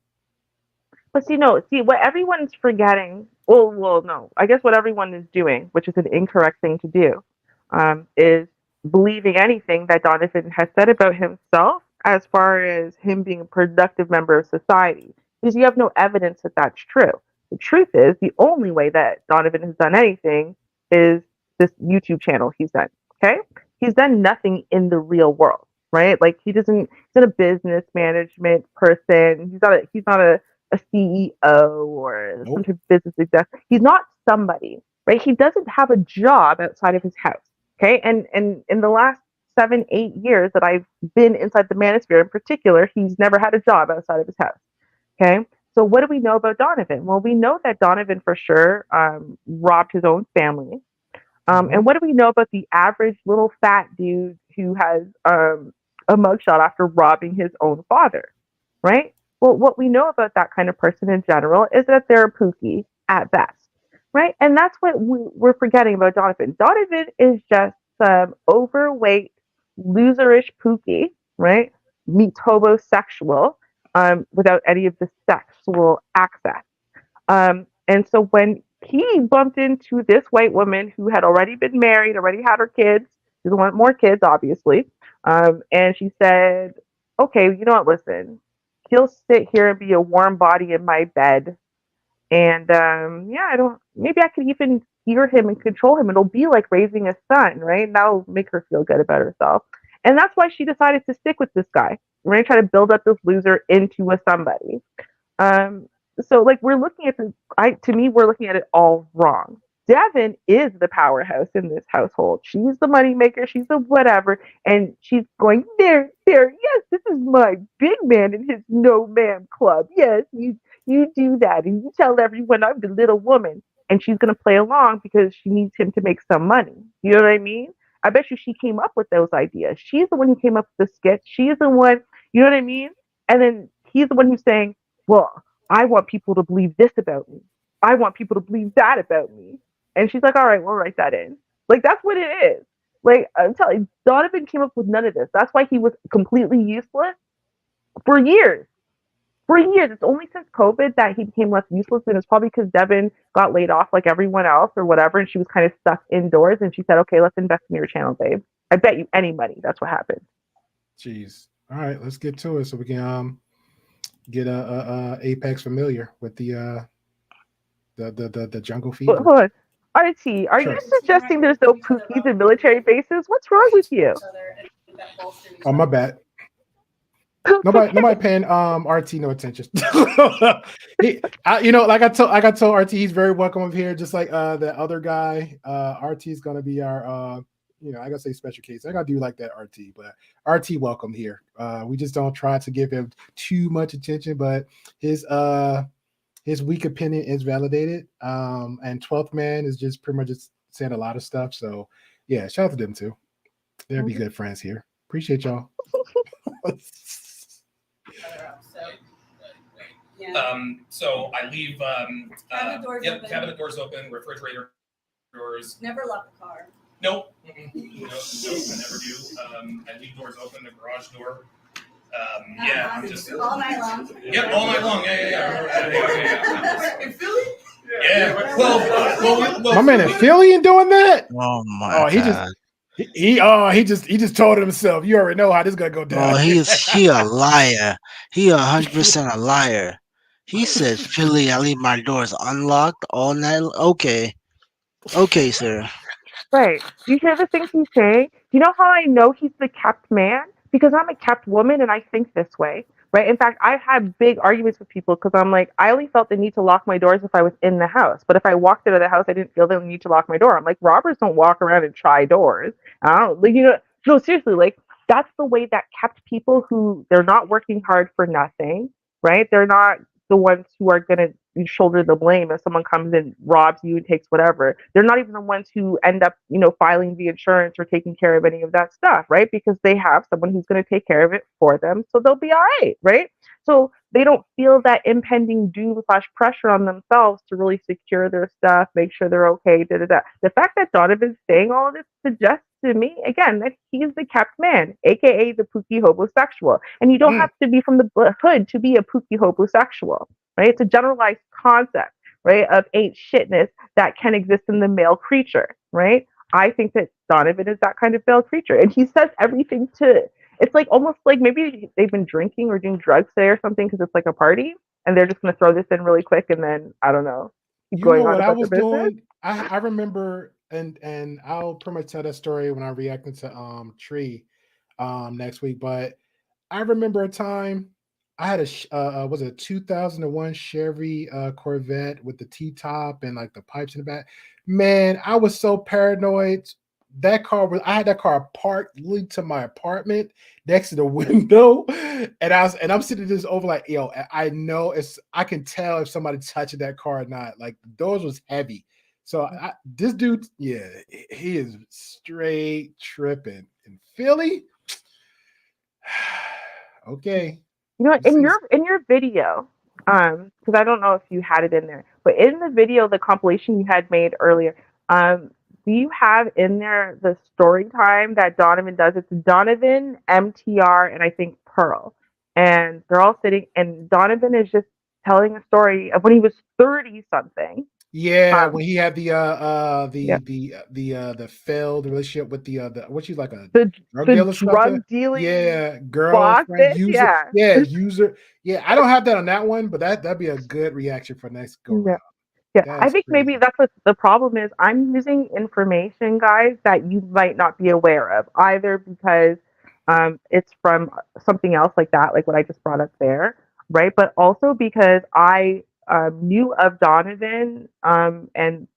But see, what everyone's forgetting. Well, no. I guess what everyone is doing, which is an incorrect thing to do, is believing anything that Donovan has said about himself as far as him being a productive member of society, because you have no evidence that that's true. The truth is, the only way that Donovan has done anything is this YouTube channel he's done. Okay, he's done nothing in the real world, right? Like he's not a business management person. He's not a CEO or some type of business exec. He's not somebody, right? He doesn't have a job outside of his house. Okay, and in the last 7-8 years that I've been inside the manosphere in particular, he's never had a job outside of his house. Okay, so what do we know about Donovan? Well, we know that Donovan for sure robbed his own family. And what do we know about the average little fat dude who has a mugshot after robbing his own father, right? Well, what we know about that kind of person in general is that they're a pookie at best, right? And that's what we're forgetting about Donovan. Donovan is just some overweight, loserish pookie, right? Meets homosexual without any of the sexual access. And so when he bumped into this white woman who had already been married, already had her kids, doesn't want more kids, obviously, and she said, okay, you know what, listen, he'll sit here and be a warm body in my bed. And yeah, maybe I could even hear him and control him. It'll be like raising a son, right? And that'll make her feel good about herself. And that's why she decided to stick with this guy. We're going to try to build up this loser into a somebody. So like we're looking at to me, we're looking at it all wrong. Devin is the powerhouse in this household. She's the moneymaker. She's the whatever. And she's going, there, yes, this is my big man in his no man club. Yes, you do that. And you tell everyone I'm the little woman. And she's going to play along because she needs him to make some money. You know what I mean? I bet you she came up with those ideas. She's the one who came up with the skit. She's the one, you know what I mean? And then he's the one who's saying, well, I want people to believe this about me. I want people to believe that about me. And she's like, all right, we'll write that in. Like, that's what it is. Like, I'm telling you, Donovan came up with none of this. That's why he was completely useless for years. For years. It's only since COVID that he became less useless. And it's probably because Devin got laid off like everyone else or whatever. And she was kind of stuck indoors. And she said, okay, let's invest in your channel, babe. I bet you any money. That's what happened. Jeez. All right, let's get to it so we can get a Apex familiar with the jungle fever. Hold on. RT, are you suggesting there's no pookies in military bases? What's wrong with you? Oh, my bad. Nobody paying RT no attention. Like I told RT, he's very welcome over here, just like the other guy. RT is gonna be our I gotta say special case. I gotta do like that RT, but RT welcome here. We just don't try to give him too much attention, but his weak opinion is validated. And 12th Man is just pretty much just saying a lot of stuff. So yeah, shout out to them too. They'll be good friends here. Appreciate y'all. So I leave cabinet doors open, refrigerator doors. Never lock the car. Nope. No, I never do. I leave doors open, the garage door. I'm just all night long. Yep, all night long. Yeah. In Philly? Yeah. Well, my man in Philly and doing that? Oh my God. He just told himself. You already know how this is gonna go down. Oh, he a liar. He 100% a liar. He said, Philly, I leave my doors unlocked all night. Okay, sir. Right. Do you hear the things he's saying? Do you know how I know he's the kept man? Because I'm a kept woman and I think this way. Right. In fact, I've had big arguments with people because I'm like, I only felt the need to lock my doors if I was in the house. But if I walked out of the house, I didn't feel the need to lock my door. I'm like, robbers don't walk around and try doors. I don't, no, seriously, like that's the way that kept people who they're not working hard for nothing. Right. They're not the ones who are going to shoulder the blame if someone comes and robs you and takes whatever. They're not even the ones who end up, filing the insurance or taking care of any of that stuff, right? Because they have someone who's going to take care of it for them, so they'll be all right, right? So they don't feel that impending doom / pressure on themselves to really secure their stuff, make sure they're okay. The fact that Donovan's saying all of this suggests to me, again, that he's the kept man, aka the pookie homosexual. And you don't have to be from the hood to be a pookie homosexual, right? It's a generalized concept, right, of ain't shitness that can exist in the male creature, right? I think that Donovan is that kind of male creature. And he says everything it's like almost like maybe they've been drinking or doing drugs today or something because it's like a party and they're just going to throw this in really quick and then, I don't know, keep going on what about I was the business. doing? I remember, and I'll pretty much tell that story when I reacted to Tree next week, but I remember a time I had was it a 2001 Chevy Corvette with the T-top and like the pipes in the back. Man, I was so paranoid. I had that car parked linked to my apartment next to the window, and I'm sitting this over like, yo, I know I can tell if somebody touching that car or not. Like the doors was heavy. So this dude, yeah, he is straight tripping in Philly. Okay. You know what? In your video, because I don't know if you had it in there, but in the video, the compilation you had made earlier, do you have in there the story time that Donovan does? It's Donovan, MTR, and I think Pearl, and they're all sitting, and Donovan is just telling a story of when he was 30 something. Yeah, when he had the failed relationship with the what she's like a drug dealer, drug dealing, girlfriend, user, yeah, user, yeah. I don't have that on that one, but that'd be a good reaction for next go round. Yeah, I think maybe that's what the problem is. I'm using information, guys, that you might not be aware of, either because it's from something else like that, like what I just brought up there, right? But also because I knew of Donovan and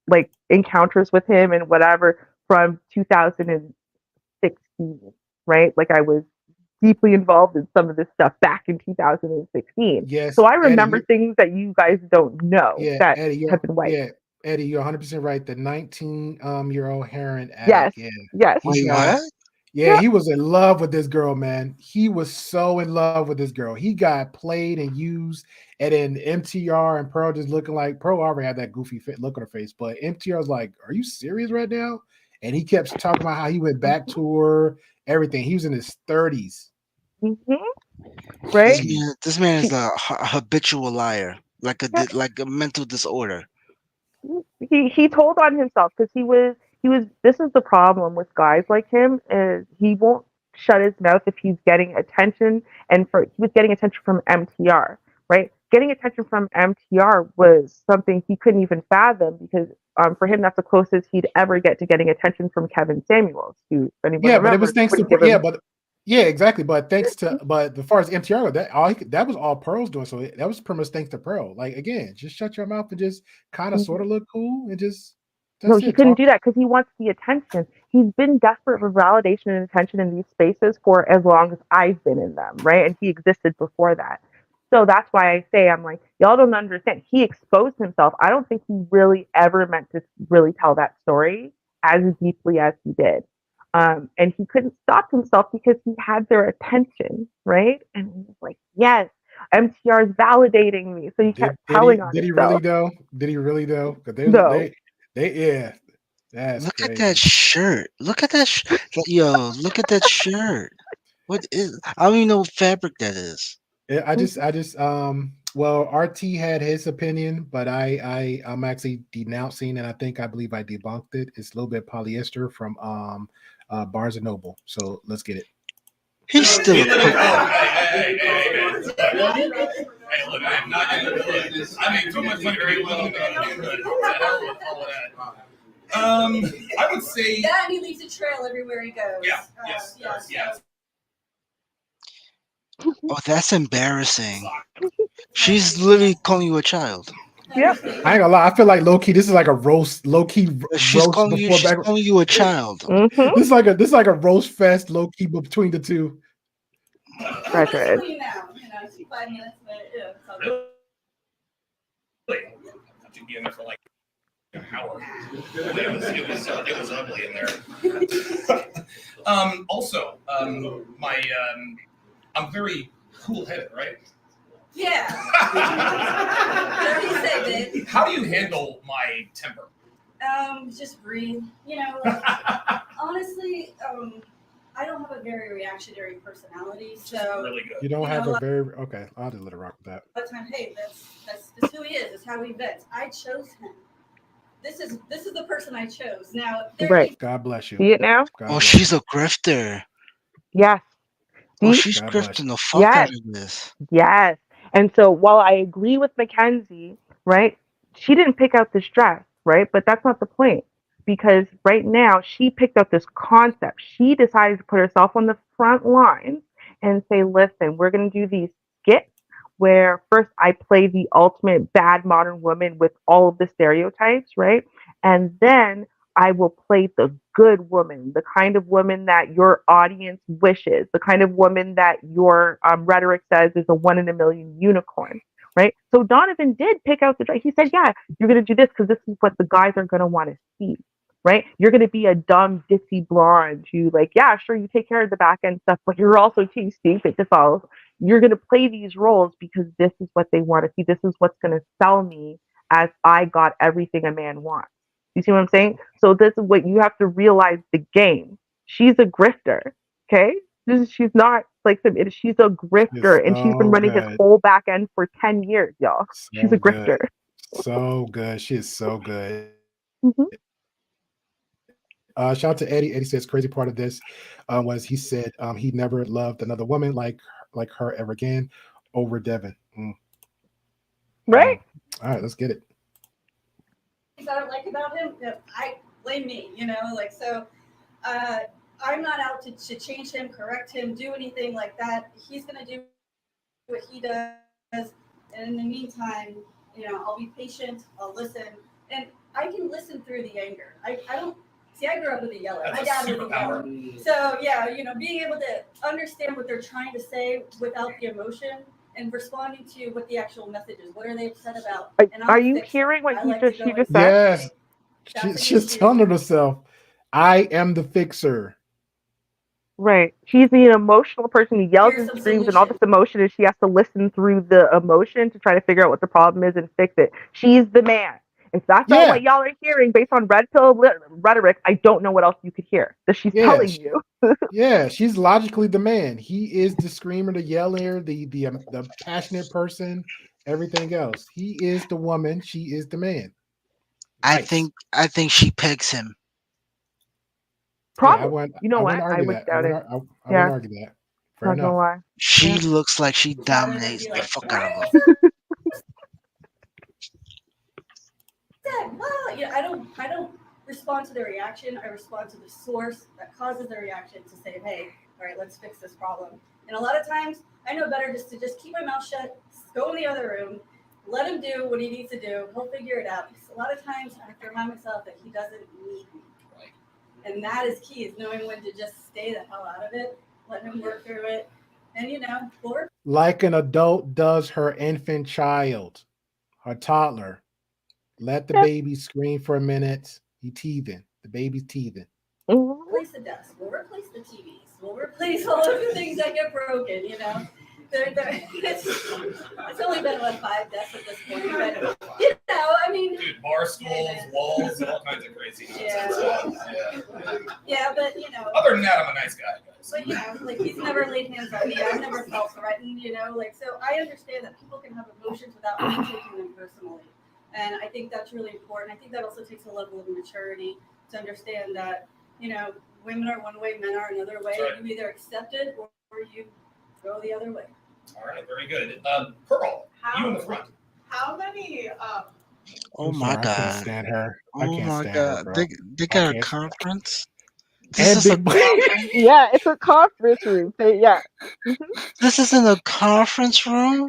like encounters with him and whatever from 2016, right? Like I was deeply involved in some of this stuff back in 2016. Yes. So I remember things that you guys don't know that Eddie, have been wiped. Yeah, Eddie, you're 100% right. The 19-year-old heroin Yes. addict. Yes. Yeah, he was in love with this girl, man. He was so in love with this girl. He got played and used, and then MTR and Pearl just looking like Pearl already had that goofy look on her face, but MTR was like, "Are you serious right now?" And he kept talking about how he went back to her, everything. He was in his 30s. Right? This man is a habitual liar, like a mental disorder. He told on himself because he was this is the problem with guys like him is he won't shut his mouth if he's getting attention, and he was getting attention from MTR, right? Getting attention from MTR was something he couldn't even fathom because for him that's the closest he'd ever get to getting attention from Kevin Samuels, who anyone but it was thanks to exactly. But thanks to as far as MTR, that was all Pearl's doing. So that was pretty much thanks to Pearl. Like again, just shut your mouth and just kind of sort of look cool and just. No, he couldn't do that because he wants the attention. He's been desperate for validation and attention in these spaces for as long as I've been in them, right? And he existed before that. So that's why I say, I'm like, y'all don't understand. He exposed himself. I don't think he really ever meant to really tell that story as deeply as he did. And he couldn't stop himself because he had their attention, right? And he was like, yes, MTR is validating me. So he kept telling on himself. Did he really though? Did he really though? No. That's look crazy. at that shirt. Look at that yo, look at that shirt. What is I don't even know what fabric that is. Yeah, I just well, RT had his opinion, but I'm actually denouncing, and I believe I debunked it. It's a little bit polyester from Barnes and Noble. So let's get it. He's still a Hey, look, I'm not in the middle of this. I mean, too much money very well. I would say that and he leaves a trail everywhere he goes. Yeah. Yes. Oh, that's embarrassing. She's literally calling you a child. Yep. I ain't gonna lie. I feel like low key. This is like a roast. Low key. She's calling you a child. Mm-hmm. This is like a roast fest. Low key between the two. That's right. 5 minutes, but I've been in there for like an hour. It was ugly in there. Also, I'm very cool-headed, right? yeah. Whatever you say, babe. How do you handle my temper? Just breathe. Honestly, I don't have a very reactionary personality, so really good. You don't have a very okay. I'll just let it rock with that. By the time, hey, that's who he is. That's how he vets. I chose him. This is the person I chose. Now, right. God bless you. See it now? She's a grifter. Yes. Oh, she's grifting the fuck out of this. Yes. And so while I agree with Mackenzie, right, she didn't pick out this dress, right? But that's not the point. Because right now she picked up this concept. She decided to put herself on the front lines and say, listen, we're going to do these skits where first I play the ultimate bad modern woman with all of the stereotypes, right? And then I will play the good woman, the kind of woman that your audience wishes, the kind of woman that your rhetoric says is a 1 in a million unicorn. right? So Donovan did pick out the dress. He said, yeah, you're going to do this because this is what the guys are going to want to see, right? You're going to be a dumb, ditzy blonde. You like, yeah, sure, you take care of the back end stuff, but you're also too stupid to follow. You're going to play these roles because this is what they want to see. This is what's going to sell me as I got everything a man wants. You see what I'm saying? So this is what you have to realize the game. She's a grifter, okay? She's not like some. She's a grifter, and she's been so running his good. whole back end for 10 years, y'all. She's So a good. grifter. So good. She is so good. Mhm. Shout out to Eddie. Eddie says crazy part of this was he said he never loved another woman like her ever again over Devin. Right? All right, let's get it. Things I don't like about him, I blame me, like, so I'm not out to change him, correct him, do anything like that. He's going to do what he does. And in the meantime, I'll be patient, I'll listen, and I can listen through the anger. I don't, see, I grew up with a yeller. My dad was a yeller. So, yeah, being able to understand what they're trying to say without the emotion and responding to what the actual message is. What are they upset about? And Are you hearing what she just said? Yes. She's telling herself, I am the fixer. Right. She's the emotional person who yells and screams and all this emotion, and she has to listen through the emotion to try to figure out what the problem is and fix it. She's the man. If that's not what y'all are hearing based on red pill rhetoric, I don't know what else you could hear that she's telling you. Yeah, she's logically the man. He is the screamer, the yeller, the passionate person, everything else. He is the woman. She is the man. I think she pegs him. Probably. I wouldn't I argue would that. doubt it. I wouldn't argue that. Fair Not gonna enough. lie. She looks like she dominates the fuck out of him. Well, I don't respond to the reaction. I respond to the source that causes the reaction to say, hey, all right, let's fix this problem. And a lot of times I know better just to keep my mouth shut, go in the other room, let him do what he needs to do. He'll figure it out. Because a lot of times I have to remind myself that he doesn't need me. And that is key, is knowing when to just stay the hell out of it, let him work through it. And, like an adult does her infant child, her toddler. Let the baby scream for a minute. He teething. The baby's teething. Replace the desk. We'll replace the TVs. We'll replace all of the things that get broken, It's only been, 5 desks at this point. But, Dude, bar stools, walls, all kinds of crazy nonsense. Yeah, but, Other than that, I'm a nice guy, guys. But, he's never laid hands on me. I've never felt threatened, so I understand that people can have emotions without me taking them personally. And I think that's really important. I think that also takes a level of maturity to understand that, women are one way, men are another way. Right. You either accept it or you go the other way. All right, very good. Pearl, you in the front. How many? Oh my God! I can't stand her. Oh my God! They got a conference. This is yeah, it's a conference room. Yeah. This is in a conference room.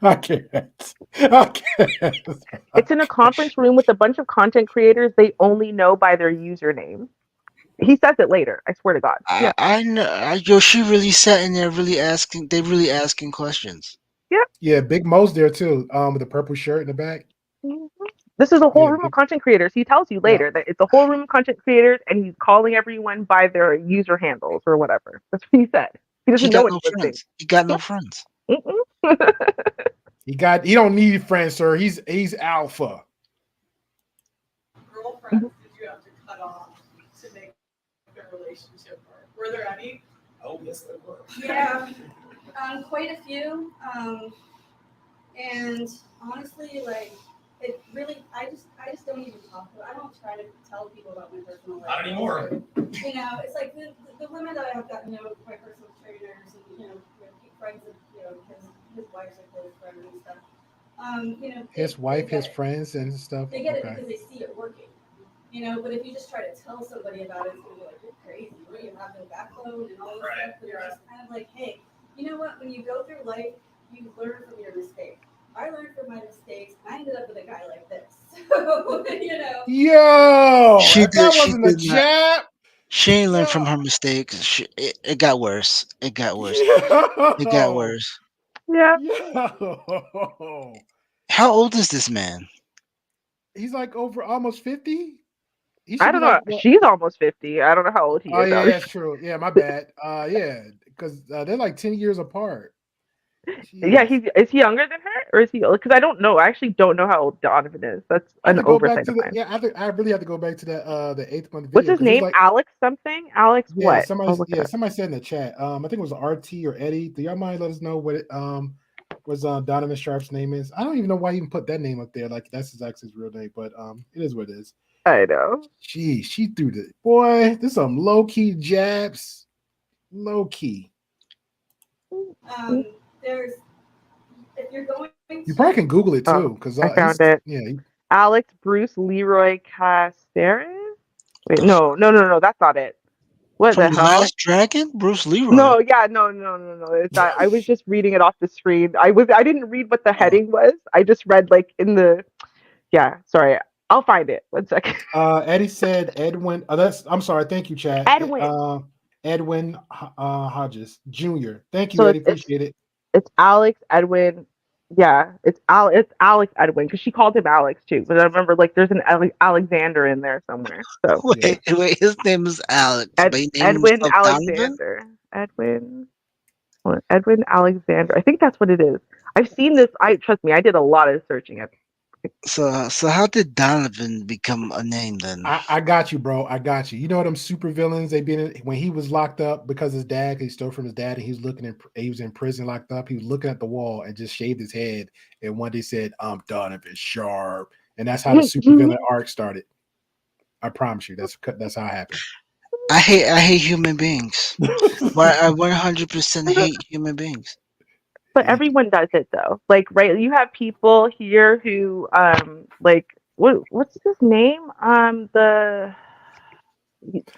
I can't. It's in a conference room with a bunch of content creators they only know by their username. He says it later. I swear to God. Yeah. I know. Yo, she really sat in there, really asking. They really asking questions. Yeah. Yeah, Big Mo's there too. With the purple shirt in the back. This is a whole room of content creators. He tells you later that it's a whole room of content creators, and he's calling everyone by their user handles or whatever. That's what he said. He doesn't know what friends. He got no friends. He don't need friends, sir. He's alpha. Girlfriends did you have to cut off to make the relationship work? Were there any? Oh, yes, there were. Yeah, quite a few. And honestly, it really, I just don't even talk to. I don't try to tell people about my personal life. Not anymore. It's like the women that I have gotten to know, my personal trainers, and friends of, because his wife's a close friend and stuff. His wife, his friends, and stuff. They get it because they see it working. But if you just try to tell somebody about it, it's gonna be like, you're crazy. What, you have no backbone and all this stuff. But it's just kind of like, hey, you know what? When you go through life, you learn from your mistakes. I learned from my mistakes. I ended up with a guy like this. So, Yo, that wasn't a jab. She ain't learned from her mistakes. It got worse. It got worse. It got Yo, worse. Yeah. yo. How old is this man? He's like over almost 50. He I should be don't like, know. She's almost 50. I don't know how old he oh is. yeah, Alex. yeah, true. Yeah, my bad. Yeah, because they're like 10 years apart. Yeah, Jeez. is he younger than her, or is he? Because I don't know. I actually don't know how old Donovan is. That's I have an to go back oversight to of the mine. yeah. I really have to go back to the 8th month What's video his because it was name? like Alex something? Alex what? I'll look it up. somebody said in the chat. I think it was RT or Eddie. Do y'all mind let us know what it was Donovan Sharpe's name is? I don't even know why he even put that name up there. Like that's his real name, but it is what it is. I know. Gee, she threw the boy. This some low key jabs. Low key. There's if you're going You probably can Google it too, Oh, because I found it. yeah. Alex Bruce Leroy Caceres. Wait, no. That's not it. What From the the hell? Last Dragon, Bruce Leroy. No, yeah, no. It's not. I was just reading it off the screen. I didn't read what the heading was. I just read like in the. Yeah, sorry. I'll find it. 1 second. Eddie said Edwin. I'm sorry. Thank you, Chad. Edwin. Edwin Hodges Jr. Thank you, So Eddie. Appreciate it. it's Alex Edwin. Yeah, it's Alex Edwin because she called him Alex too. But I remember like there's an Alexander in there somewhere. So Wait, his name is Alex, but he named Edwin himself Donovan. Edwin Alexander. I think that's what it is. I've seen this. Trust me. I did a lot of searching. So how did Donovan become a name then? I got you, bro. I got you. You know them super villains? They been when he was locked up because his dad, he stole from his dad, and he was in prison locked up. He was looking at the wall and just shaved his head. And one day said, "I'm Donovan Sharpe," and that's how the super villain arc started. I promise you, that's how it happened. I hate human beings. But I 100% hate human beings. But everyone does it though. Like, right? You have people here who, like, what's his name? The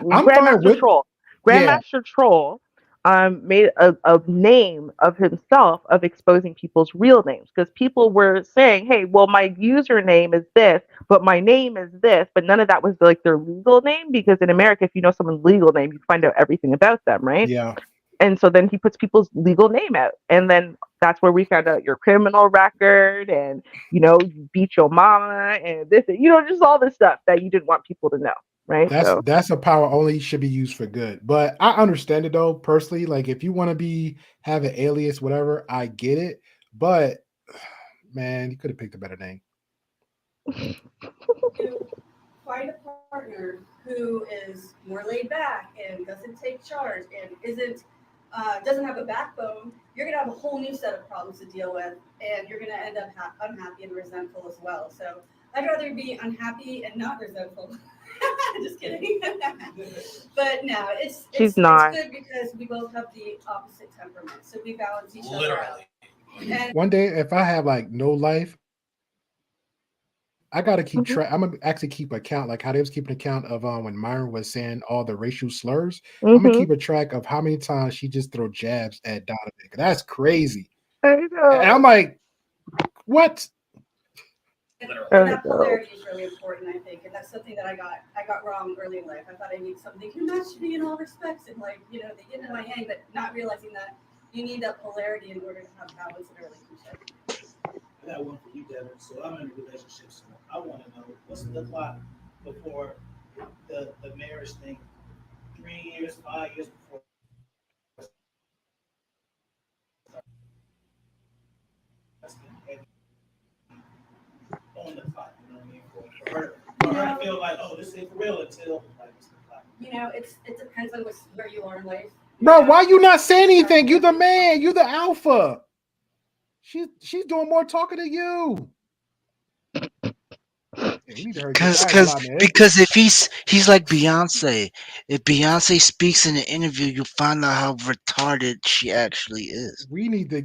Grandmaster Troll. Grandmaster Troll made a name of himself of exposing people's real names because people were saying, hey, well, my username is this, but my name is this, but none of that was like their legal name because in America, if you know someone's legal name, you find out everything about them, right? Yeah. And so then he puts people's legal name out. And then that's where we found out your criminal record and, you beat your mama and this, just all this stuff that you didn't want people to know. Right. That's a power only should be used for good. But I understand it though, personally. Like if you want to have an alias, whatever, I get it. But man, you could have picked a better name. Find a partner who is more laid back and doesn't take charge and doesn't have a backbone, you're gonna have a whole new set of problems to deal with, and you're gonna end up unhappy and resentful as well. So I'd rather be unhappy and not resentful. Just kidding. But no, it's good because we both have the opposite temperament, so we balance each other out. And one day, if I have like no life, I gotta keep track. I'm gonna actually keep account, like how they was keeping account of when Myron was saying all the racial slurs. I'm gonna keep a track of how many times she just throw jabs at Donovan. That's crazy. I know. And I'm like, what? that polarity is really important, I think, and that's something that I got wrong early in life. I thought I need something who matched me in all respects, and like the yin and my yang, but not realizing that you need that polarity in order to have balance in a relationship. I got one for you, Devin. So I'm in a relationship, so I want to know what's the clock before the marriage thing? 3 years, 5 years before. On the clock, you know what I mean? For her to feel like, oh, this ain't for real until like it's the clock. It depends on where you are in life. Bro, why you not saying anything? You the man. You the alpha. She's doing more talking than you. Because if he's like Beyonce. If Beyonce speaks in an interview, you'll find out how retarded she actually is. We need to,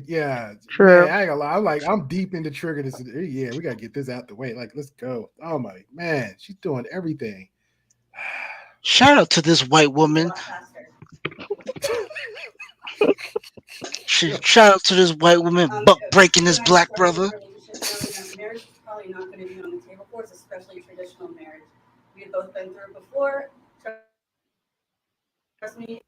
True. Man, I ain't gonna lie. I'm deep into trigger this. Yeah, we gotta get this out the way. Like, let's go. Oh my man, she's doing everything. Shout out to this white woman. Shout out to this white woman buck breaking this black brother. Marriage is probably not going to be on the table for us, especially traditional marriage. We had both been through it before. trust me,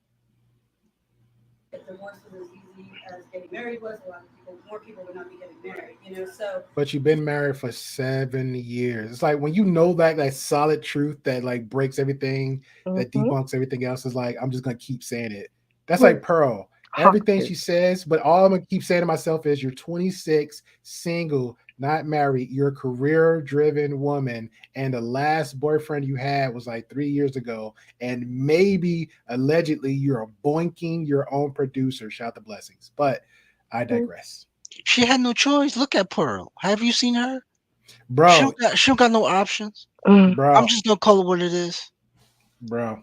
if divorce was as easy as getting married was, a lot of people, more people would not be getting married, you know. So But you've been married for 7 years. It's like when you know that solid truth that like breaks everything, that debunks everything else, is like, I'm just gonna keep saying it. That's like Pearl. Everything she says, but all I'm gonna keep saying to myself is, you're 26, single, not married, you're a career-driven woman, and the last boyfriend you had was like 3 years ago, and maybe allegedly you're a boinking your own producer. Shout the blessings. But I digress. She had no choice. Look at Pearl. Have you seen her? Bro, She don't got no options. bro, I'm just gonna call it what it is. bro.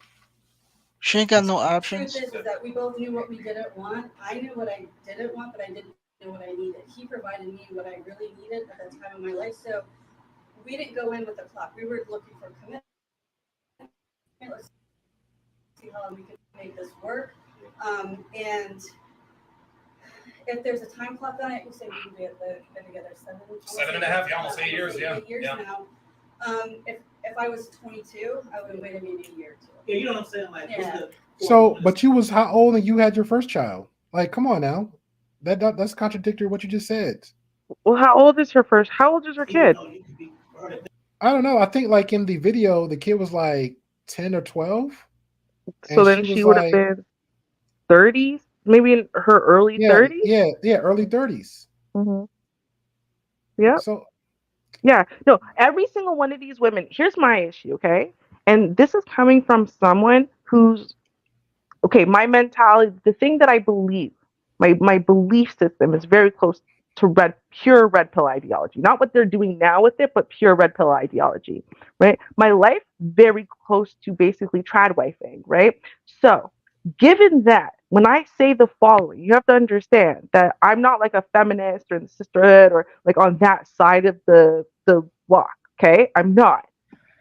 She ain't got no the options. truth is that we both knew what we didn't want. I knew what I didn't want, but I didn't know what I needed. He provided me what I really needed at that time in my life. So we didn't go in with the clock. We were looking for commitment. Let's see how we can make this work. And if there's a time clock on it, we say we've been together 7.5, yeah, almost 8 years, yeah. 8 years now. If I was 22, I would have waited maybe a year or two. Yeah, you know what I'm saying? Like, So, but you was how old and you had your first child? Like, come on now, that's contradictory what you just said. Well, how old is her kid? I don't know. I think like in the video, the kid was like 10 or 12. So then she would have been 30s, maybe in her early 30s. Yeah, early 30s. Mm-hmm. Yeah. So, yeah, no, every single one of these women. Here's my issue, okay? And this is coming from someone who's okay. My mentality, the thing that I believe, my belief system is very close to pure red pill ideology. Not what they're doing now with it, but pure red pill ideology, right? My life very close to basically trad wifing, right? So, given that, when I say the following, you have to understand that I'm not like a feminist or in the sisterhood or like on that side of the block, okay? I'm not.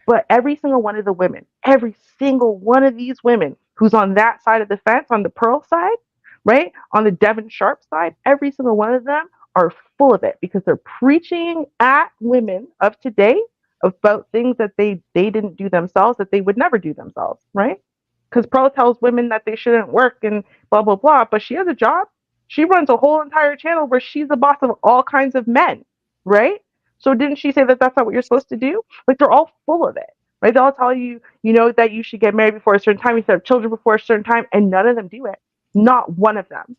But every single one of the women, every single one of these women who's on that side of the fence, on the Pearl side, right? On the Donavan Sharpe side, every single one of them are full of it because they're preaching at women of today about things that they didn't do themselves, that they would never do themselves, right? Because Pearl tells women that they shouldn't work and blah, blah, blah, but she has a job. She runs a whole entire channel where she's the boss of all kinds of men, right? So didn't she say that that's not what you're supposed to do? Like, they're all full of it, right? They'll tell you, you know, that you should get married before a certain time, you should have children before a certain time, and none of them do it. Not one of them.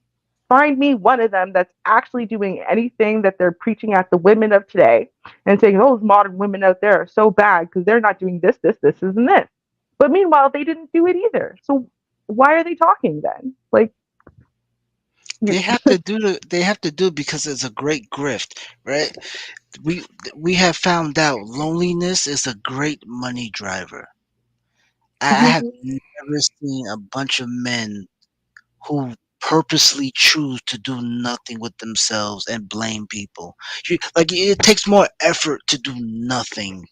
Find me one of them that's actually doing anything that they're preaching at the women of today and saying those modern women out there are so bad because they're not doing this, and this. But meanwhile, they didn't do it either. So why are they talking then? Like, they have to do it because it's a great grift, right? We have found out loneliness is a great money driver. I have never seen a bunch of men who purposely choose to do nothing with themselves and blame people. Like, it takes more effort to do nothing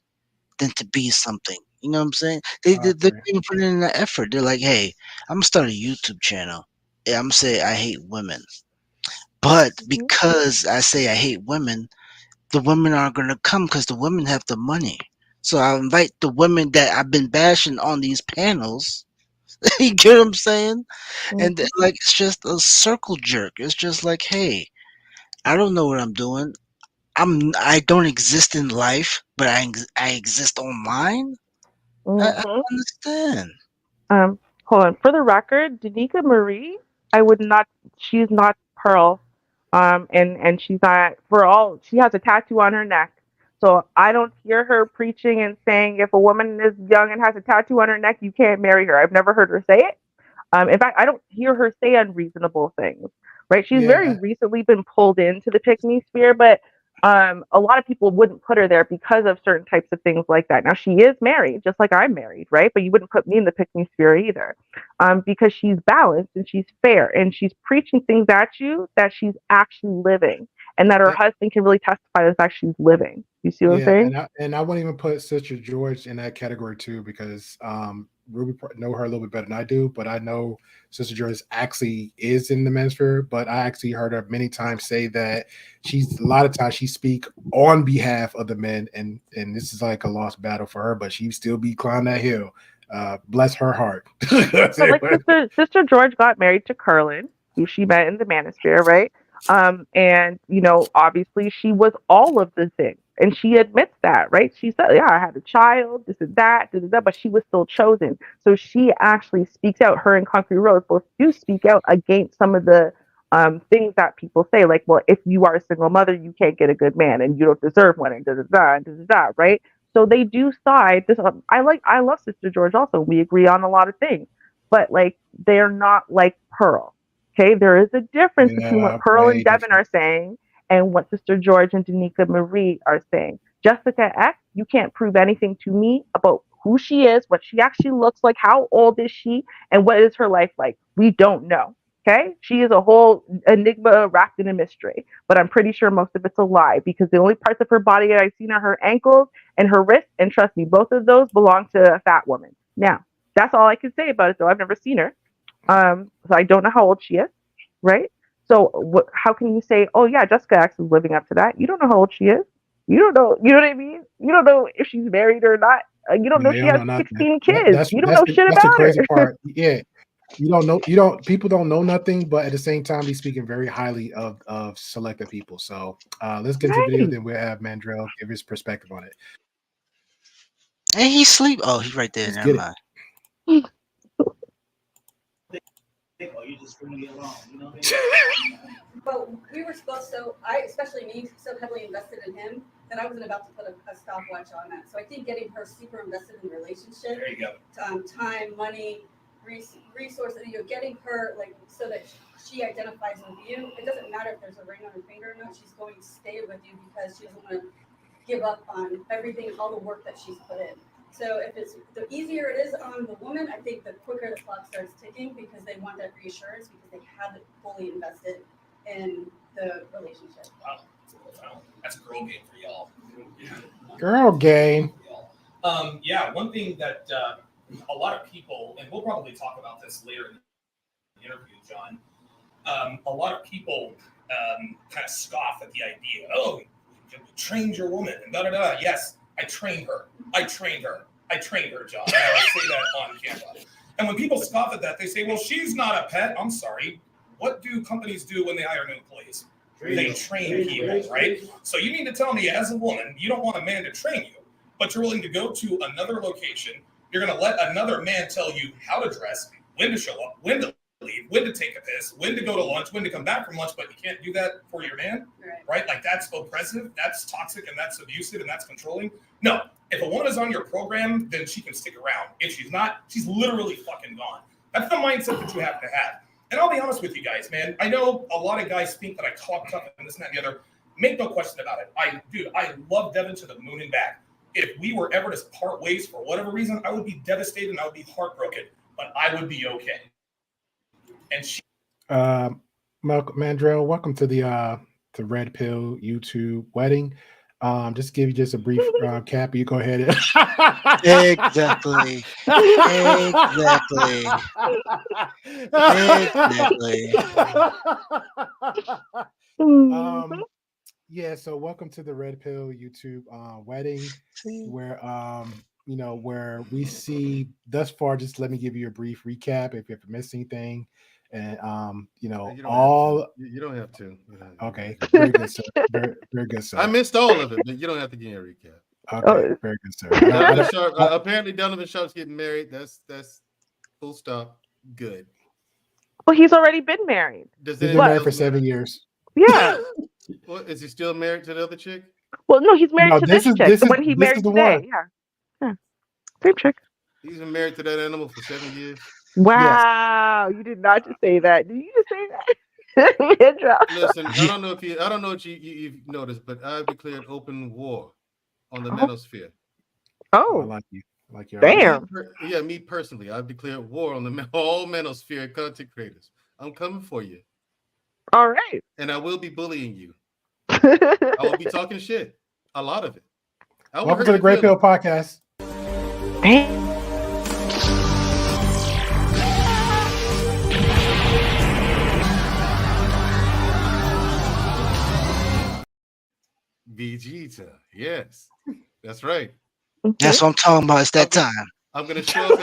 than to be something. You know what I'm saying? They even put in the effort. They're like, hey, I'm gonna start a YouTube channel. Yeah, I'm gonna say I hate women. But because I say I hate women, the women aren't gonna come because the women have the money. So I invite the women that I've been bashing on these panels. You get what I'm saying? And like, it's just a circle jerk. It's just like, hey, I don't know what I'm doing. I don't exist in life, but I exist online. I don't understand. Hold on. For the record, Danica Marie, I would not. She's not Pearl, and she's not for all. She has a tattoo on her neck, so I don't hear her preaching and saying if a woman is young and has a tattoo on her neck, you can't marry her. I've never heard her say it. In fact, I don't hear her say unreasonable things. Right? She's very recently been pulled into the pick me sphere, but a lot of people wouldn't put her there because of certain types of things like that. Now, she is married, just like I'm married, right? But you wouldn't put me in the pick me sphere either, because she's balanced and she's fair and she's preaching things at you that she's actually living, and that her husband can really testify to the fact she's living. You see what I'm saying? And I wouldn't even put Sister George in that category too, because Ruby know her a little bit better than I do, but I know Sister George actually is in the men's sphere. But I actually heard her many times say that a lot of times she speak on behalf of the men, and this is like a lost battle for her, but she still be climbing that hill. Bless her heart. So like Sister George got married to Curlin, who she met in the manosphere, right? And obviously she was all of the things. And she admits that, right? She said, yeah, I had a child, this and that, da, da, da, but she was still chosen. So she actually speaks out. Her and Concrete Rose both do speak out against some of the things that people say, like, well, if you are a single mother, you can't get a good man and you don't deserve one, and da da da, and da da da, right? So they do side. I love Sister George also. We agree on a lot of things, but like they're not like Pearl. Okay, there is a difference between what Pearl and Devin are saying and what Sister George and Danica Marie are saying. Jessica X, you can't prove anything to me about who she is, what she actually looks like, how old is she, and what is her life like. We don't know. Okay, she is a whole enigma wrapped in a mystery, but I'm pretty sure most of it's a lie because the only parts of her body that I've seen are her ankles and her wrists, and trust me, both of those belong to a fat woman. Now, that's all I can say about it, though. I've never seen her, so I don't know how old she is, right? So, how can you say, "Oh yeah, Jessica X is living up to that"? You don't know how old she is. You don't know. You know what I mean? You don't know if she's married or not. You don't know she has 16 kids. You don't know shit that's the about crazy her. part. Yeah. You don't know. People don't know nothing, but at the same time, he's speaking very highly of selected people. So let's get to the video. Then we'll have Mandrell give his perspective on it. And he sleep. Oh, he's right there. Let's Never get mind. Oh, you just bring me along. You know what I mean? But we were supposed to, I, especially me, so heavily invested in him that I wasn't about to put a stopwatch on that. So I think getting her super invested in the relationship, There you go. Time, money, resources, getting her like so that she identifies with you. It doesn't matter if there's a ring on her finger or not. She's going to stay with you because she doesn't want to give up on everything, all the work that she's put in. So if it's the easier it is on the woman, I think the quicker the clock starts ticking because they want that reassurance because they haven't fully invested in the relationship. Wow. That's a girl game for y'all. Girl game. Yeah, one thing that a lot of people, and we'll probably talk about this later in the interview, John, a lot of people kind of scoff at the idea, oh, you trained your woman, and da-da-da. Yes, I trained her, John. I always say that on camera. And when people scoff at that, they say, well, she's not a pet. I'm sorry. What do companies do when they hire new employees? They train people, right? So you mean to tell me as a woman, you don't want a man to train you, but you're willing to go to another location. You're going to let another man tell you how to dress, when to show up, when to leave, when to take a piss, when to go to lunch, when to come back from lunch, but you can't do that for your man, right? Like that's oppressive, that's toxic, and that's abusive, and that's controlling. No, if a woman is on your program, then she can stick around. If she's not, she's literally fucking gone. That's the mindset that you have to have. And I'll be honest with you guys, man. I know a lot of guys think that I talk tough and this and that and the other. Make no question about it. I love Devin to the moon and back. If we were ever to part ways for whatever reason, I would be devastated and I would be heartbroken, but I would be okay. And she Mandrell, welcome to the Red Pill YouTube wedding. Just give you just a brief cap. You go ahead. Exactly. Yeah, so welcome to the Red Pill YouTube wedding, where where we see thus far. Just let me give you a brief recap if you missed anything, and you don't have to. Okay, very good, sir. Very good, sir. I missed all of it, but you don't have to give me a recap. Okay, very good, sir. Apparently, Donavan Sharpe's getting married. That's full stop. Good. Well, he's already been married. He's been married for 7 years. Yeah. What, is he still married to the other chick? Well, no, he's married to this chick, the one he married today. Yeah. Same chick. He's been married to that animal for 7 years. Wow, yes. You did not just say that. Did you just say that? Listen, I don't know if you've noticed, but I've declared open war on the manosphere. Oh, I like you. Like your damn. Me personally, I've declared war on all manosphere content creators. I'm coming for you. All right. And I will be bullying you. I will be talking shit. A lot of it. Welcome to the Great Pill Podcast. Vegeta. Yes. That's right. That's what I'm talking about. It's that time. I'm gonna show up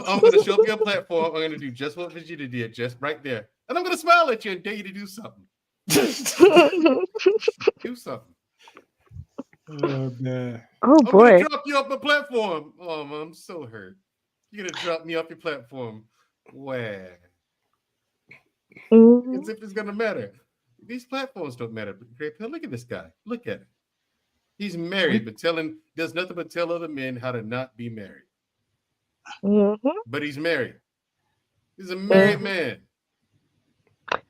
I'm gonna show up your platform. I'm gonna do just what Vegeta did, just right there. And I'm gonna smile at you and dare you to do something. Do something. Oh man. Oh I'm gonna boy. drop you off my platform. Oh man, I'm so hurt. You're gonna drop me off your platform. Where? As if it's gonna matter. These platforms don't matter. Great Pill, look at this guy. Look at him. He's married, but does nothing but tell other men how to not be married. But he's married. He's a married man.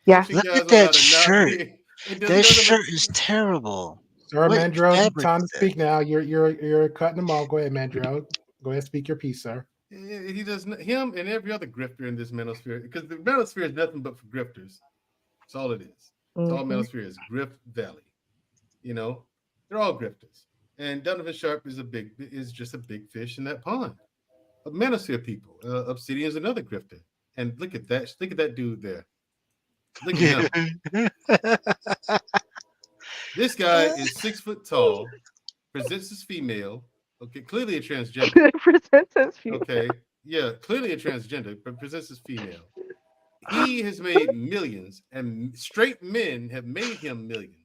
Yeah. Look at that shirt. That shirt is terrible. Sir What Mandrell, fabric time to is that? speak now. You're cutting them off. Go ahead, Mandrell. Go ahead, speak your piece, sir. He does him and every other grifter in this manosphere, because the manosphere is nothing but for grifters. That's all it is. It's all manosphere is. Grift Valley. You know, they're all grifters. And Donavan Sharpe is just a big fish in that pond of manosphere people. Obsidian is another grifter. And look at that. Look at that dude there. Look at him. This guy is 6 foot tall, presents as female. Okay, clearly a transgender. Presents as female. Okay, yeah, clearly a transgender, but presents as female. He has made millions, and straight men have made him millions.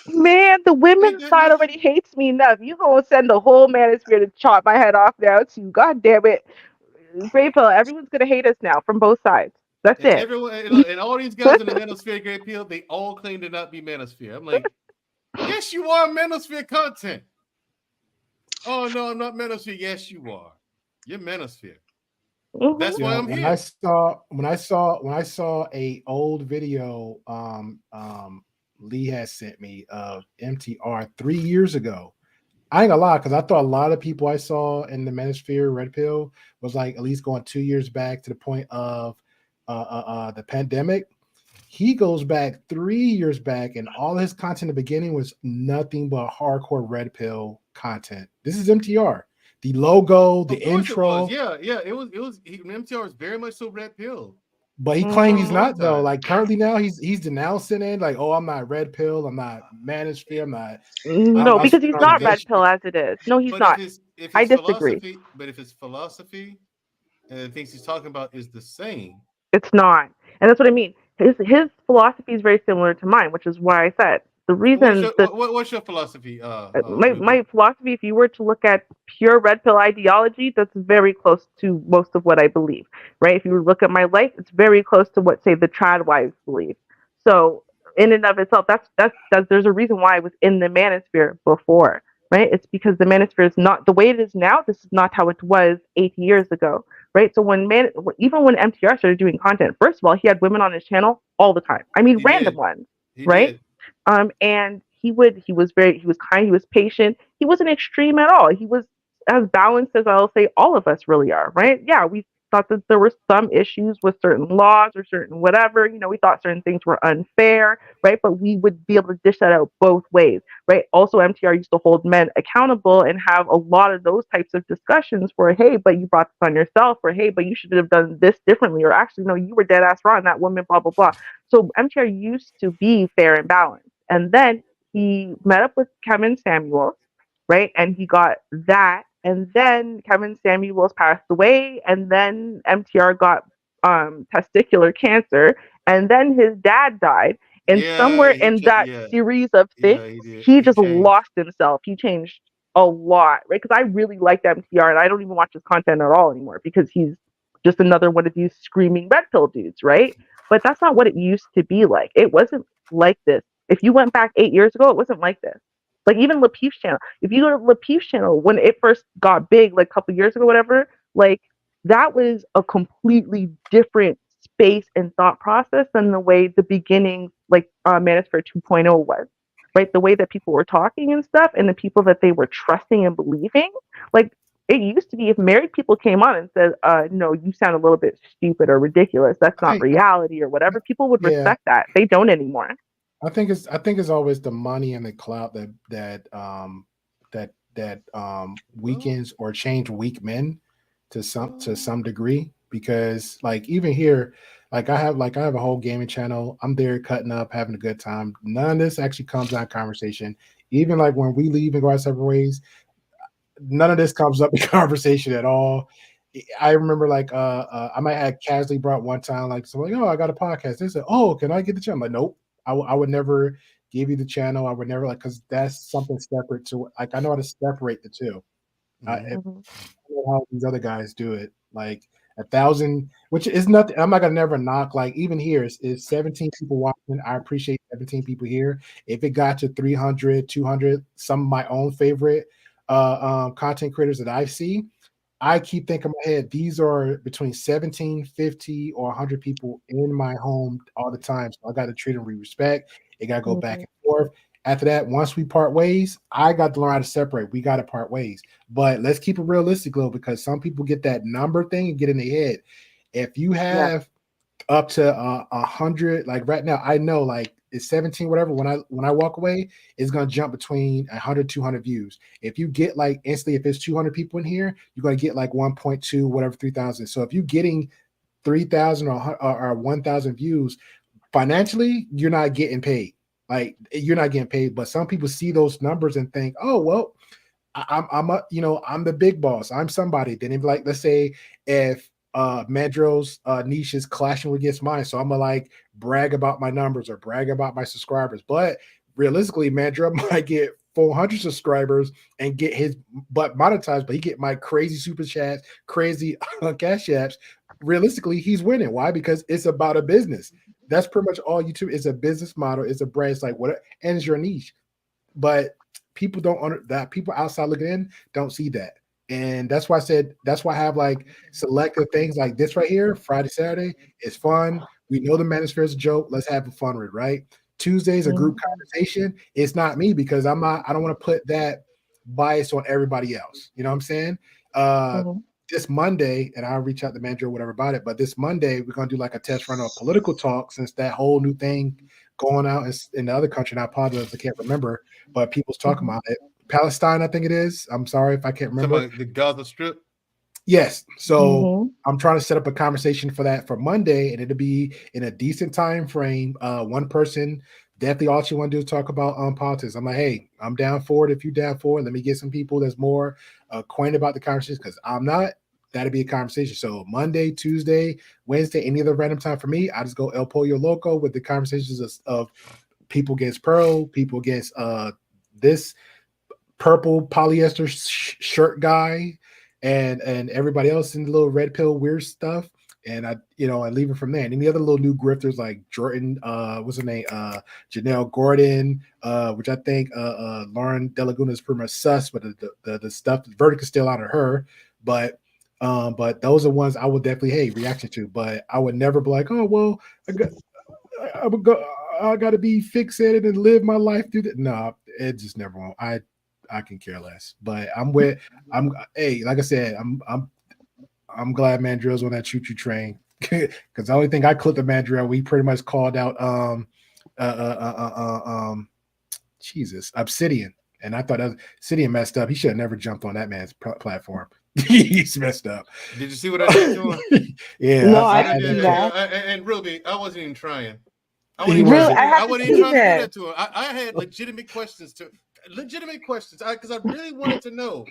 Man, the women's side already hates me enough. You gonna send the whole manosphere to chop my head off now too. God damn it. Great Pill, everyone's gonna hate us now from both sides. That's And it. everyone, and all these guys in the manosphere Great Pill, they all claim to not be manosphere. I'm like, yes, you are manosphere content. Oh no, I'm not manosphere. Yes, you are. You're manosphere. That's why I'm when here. I saw a old video Lee has sent me of MTR 3 years ago. I ain't gonna lie, because I thought a lot of people I saw in the manosphere Red Pill was like at least going 2 years back to the point of the pandemic. He goes back 3 years back, and all his content in the beginning was nothing but hardcore Red Pill content. This is MTR. The logo, the intro. Yeah, it was. MTR was very much so Red Pill. But he claimed he's not though. Like currently now, he's denouncing it. Like, oh, I'm not Red Pill. I'm not Manosphere. I'm not. No, because he's not Red Pill as it is. No, he's not. I disagree. But if his philosophy and the things he's talking about is the same, it's not, and that's what I mean. His philosophy is very similar to mine, which is why I said the reason. What's your philosophy? My philosophy, if you were to look at pure Red Pill ideology, that's very close to most of what I believe, right? If you look at my life, it's very close to what, say, the trad wives believe. So, in and of itself, that's there's a reason why I was in the manosphere before, right? It's because the manosphere is not the way it is now. This is not how it was 8 years ago, right? So even when MTR started doing content, first of all, he had women on his channel all the time. I mean, random ones, right? And he was kind, he was patient. He wasn't extreme at all. He was as balanced as I'll say all of us really are, right? Yeah, we thought that there were some issues with certain laws or certain whatever, we thought certain things were unfair, right? But we would be able to dish that out both ways, right? Also, MTR used to hold men accountable and have a lot of those types of discussions for, hey, but you brought this on yourself, or hey, but you should have done this differently, or actually, no, you were dead ass wrong, that woman, blah, blah, blah. So MTR used to be fair and balanced. And then he met up with Kevin Samuels, right? And he got that. And then Kevin Samuels passed away. And then MTR got testicular cancer. And then his dad died. And somewhere in that series of things, he just lost himself. He changed a lot, right? Because I really liked MTR, and I don't even watch his content at all anymore because he's just another one of these screaming red pill dudes, right? But that's not what it used to be like. It wasn't like this. If you went back 8 years ago, it wasn't like this. Like even Lapeef's channel. If you go to Lapeef's channel, when it first got big, like a couple years ago, whatever, like that was a completely different space and thought process than the way the beginning, like Manosphere 2.0 was, right? The way that people were talking and stuff, and the people that they were trusting and believing. Like it used to be, if married people came on and said, no, you sound a little bit stupid or ridiculous, that's not reality or whatever, people would respect that. They don't anymore. I think it's always the money and the clout that weakens or change weak men to some degree, because like even here, like I have a whole gaming channel. I'm there cutting up, having a good time. None of this actually comes out of conversation. Even like when we leave and go our separate ways, none of this comes up in conversation at all. I remember like I might have casually brought one time like someone like, oh, I got a podcast. They said, oh, can I get the channel? I'm like, nope. I would never give you the channel. I would never like because that's something separate to like I know how to separate the two. I don't know how these other guys do it. Like 1,000, which is nothing. I'm not gonna never knock. Like even here is 17 people watching. I appreciate 17 people here. If it got to 300, 200, some of my own favorite content creators that I see, I keep thinking in my head, these are between 17, 50, or 100 people in my home all the time. So I got to treat them with respect. It got to go back and forth. After that, once we part ways, I got to learn how to separate. We got to part ways. But let's keep it realistic, though, because some people get that number thing and get in their head. If you have up to 100, like right now, I know like it's 17, whatever. When I walk away, it's gonna jump between 100, 200 views. If you get like instantly, if it's 200 people in here, you're gonna get like 1.2, whatever, 3,000. So if you're getting 3,000 or 1,000 views, financially, you're not getting paid. Like you're not getting paid. But some people see those numbers and think, oh well, I'm the big boss. I'm somebody. Then if like let's say if Mandrill's niche is clashing against mine, so I'm gonna like brag about my numbers or brag about my subscribers. But realistically, Mandrill might get 400 subscribers and get his butt monetized, but he get my crazy super chats, crazy cash apps. Realistically, he's winning. Why? Because it's about a business. That's pretty much all YouTube is, a business model. It's a brand. It's like what and it's your niche. But people don't under that. People outside looking in don't see that. And that's why I said that's why I have like selective things like this right here. Friday, Saturday is fun. We know the manosphere is a joke. Let's have fun with it, right? Tuesdays a group conversation. It's not me because I don't want to put that bias on everybody else. You know what I'm saying? This Monday, and I'll reach out to the manager or whatever about it. But this Monday, we're gonna do like a test run of political talk since that whole new thing going out in the other country. And I apologize, I can't remember, but people's talking about it. Palestine, I think it is. I'm sorry if I can't remember. The Gaza Strip. Yes. So I'm trying to set up a conversation for that for Monday, and it'll be in a decent time frame. One person, definitely all you want to do is talk about politics. I'm like, hey, I'm down for it. If you're down for it, let me get some people that's more acquainted about the conversation because I'm not. That'll be a conversation. So Monday, Tuesday, Wednesday, any other random time for me, I just go El Pollo Loco with the conversations of people against Pearl, people against this purple polyester shirt guy, and everybody else in the little red pill weird stuff. And I leave it from there. And any other little new grifters like Jordan, what's her name? Janelle Gordon, which I think Lauren De Laguna is pretty much sus, but the stuff, the verdict is still out of her. But those are ones I would definitely reaction to. But I would never be like, oh well, I got to be fixated and live my life through that. No, it just never won't. I can care less. But like I said, I'm glad Mandrill's on that choo-choo train because the only thing I clipped of Mandrill, we pretty much called out Obsidian, and I thought Obsidian messed up. He should have never jumped on that man's platform. He's messed up. Did you see what I did to him? Yeah. No, I did that. And Ruby, I wasn't even trying. I He wasn't even trying to do that. that to him. I had legitimate questions because I really wanted to know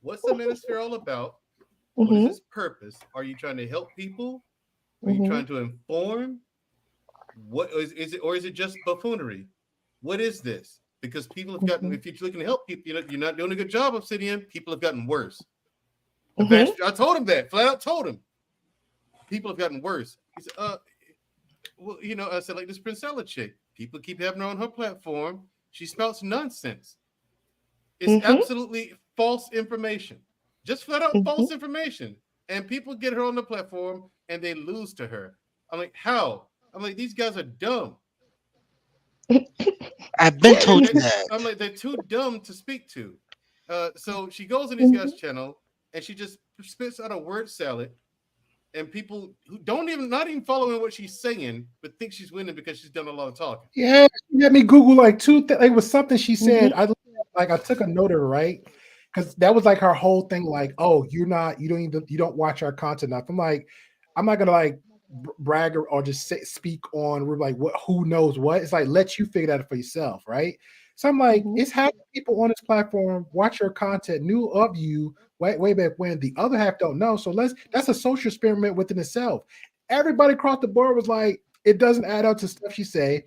what's the ministry all about. What is its purpose? Are you trying to help people? Are you trying to inform? What is it, or is it just buffoonery? What is this? Because people have gotten, if you're looking to help people, you're not doing a good job, Obsidian. People have gotten worse. I told him that, flat out told him. People have gotten worse. He said, well, I said, like this Princella chick, people keep having her on her platform. She spouts nonsense. It's absolutely false information. Just flat out false information. And people get her on the platform and they lose to her. I'm like, how? I'm like, these guys are dumb. I've been told that. I'm like, they're too dumb to speak to. So she goes on these guys' channel and she just spits out a word salad. And people who not even following what she's saying, but think she's winning because she's done a lot of talking. Yeah, she had me Google like it was something she said. I took a note of it, right? Because that was like her whole thing, like, oh, you don't watch our content enough. I'm like, I'm not gonna like brag or just speak on like who knows what. It's like let you figure that out for yourself, right? So I'm like, it's half the people on this platform watch your content, knew of you way back when. The other half don't know. So that's a social experiment within itself. Everybody across the board was like, it doesn't add up to stuff she say.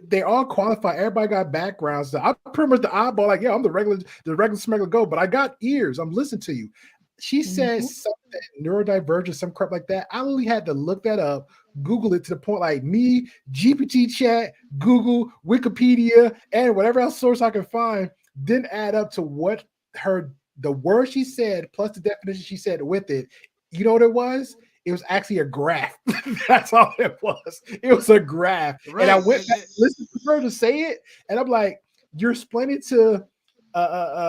They all qualify. Everybody got backgrounds. So I'm pretty much the eyeball. Like, yeah, I'm the regular smuggler go, but I got ears. I'm listening to you. She said something neurodivergent, some crap like that. I literally had to look that up, Google it to the point like me, GPT chat, Google, Wikipedia, and whatever else source I can find didn't add up to what the word she said plus the definition she said with it. You know what it was? It was actually a graph. That's all it was. It was a graph. Right. And I went back and listened to her to say it, and I'm like, you're explaining to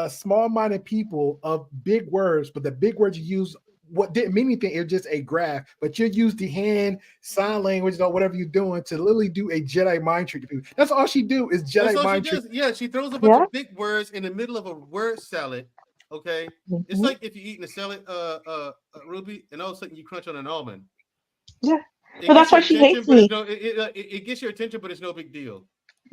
small-minded people of big words, but the big words you use what didn't mean anything. It was just a graph, but you use the hand sign language or whatever you're doing to literally do a Jedi mind trick to people. That's all she do is Jedi mind trick. Yeah, she throws a bunch of big words in the middle of a word salad. Okay, it's like if you're eating a salad, Ruby, and all of a sudden you crunch on an almond. Yeah, but that's why she hates me. It gets your attention, but it's no big deal.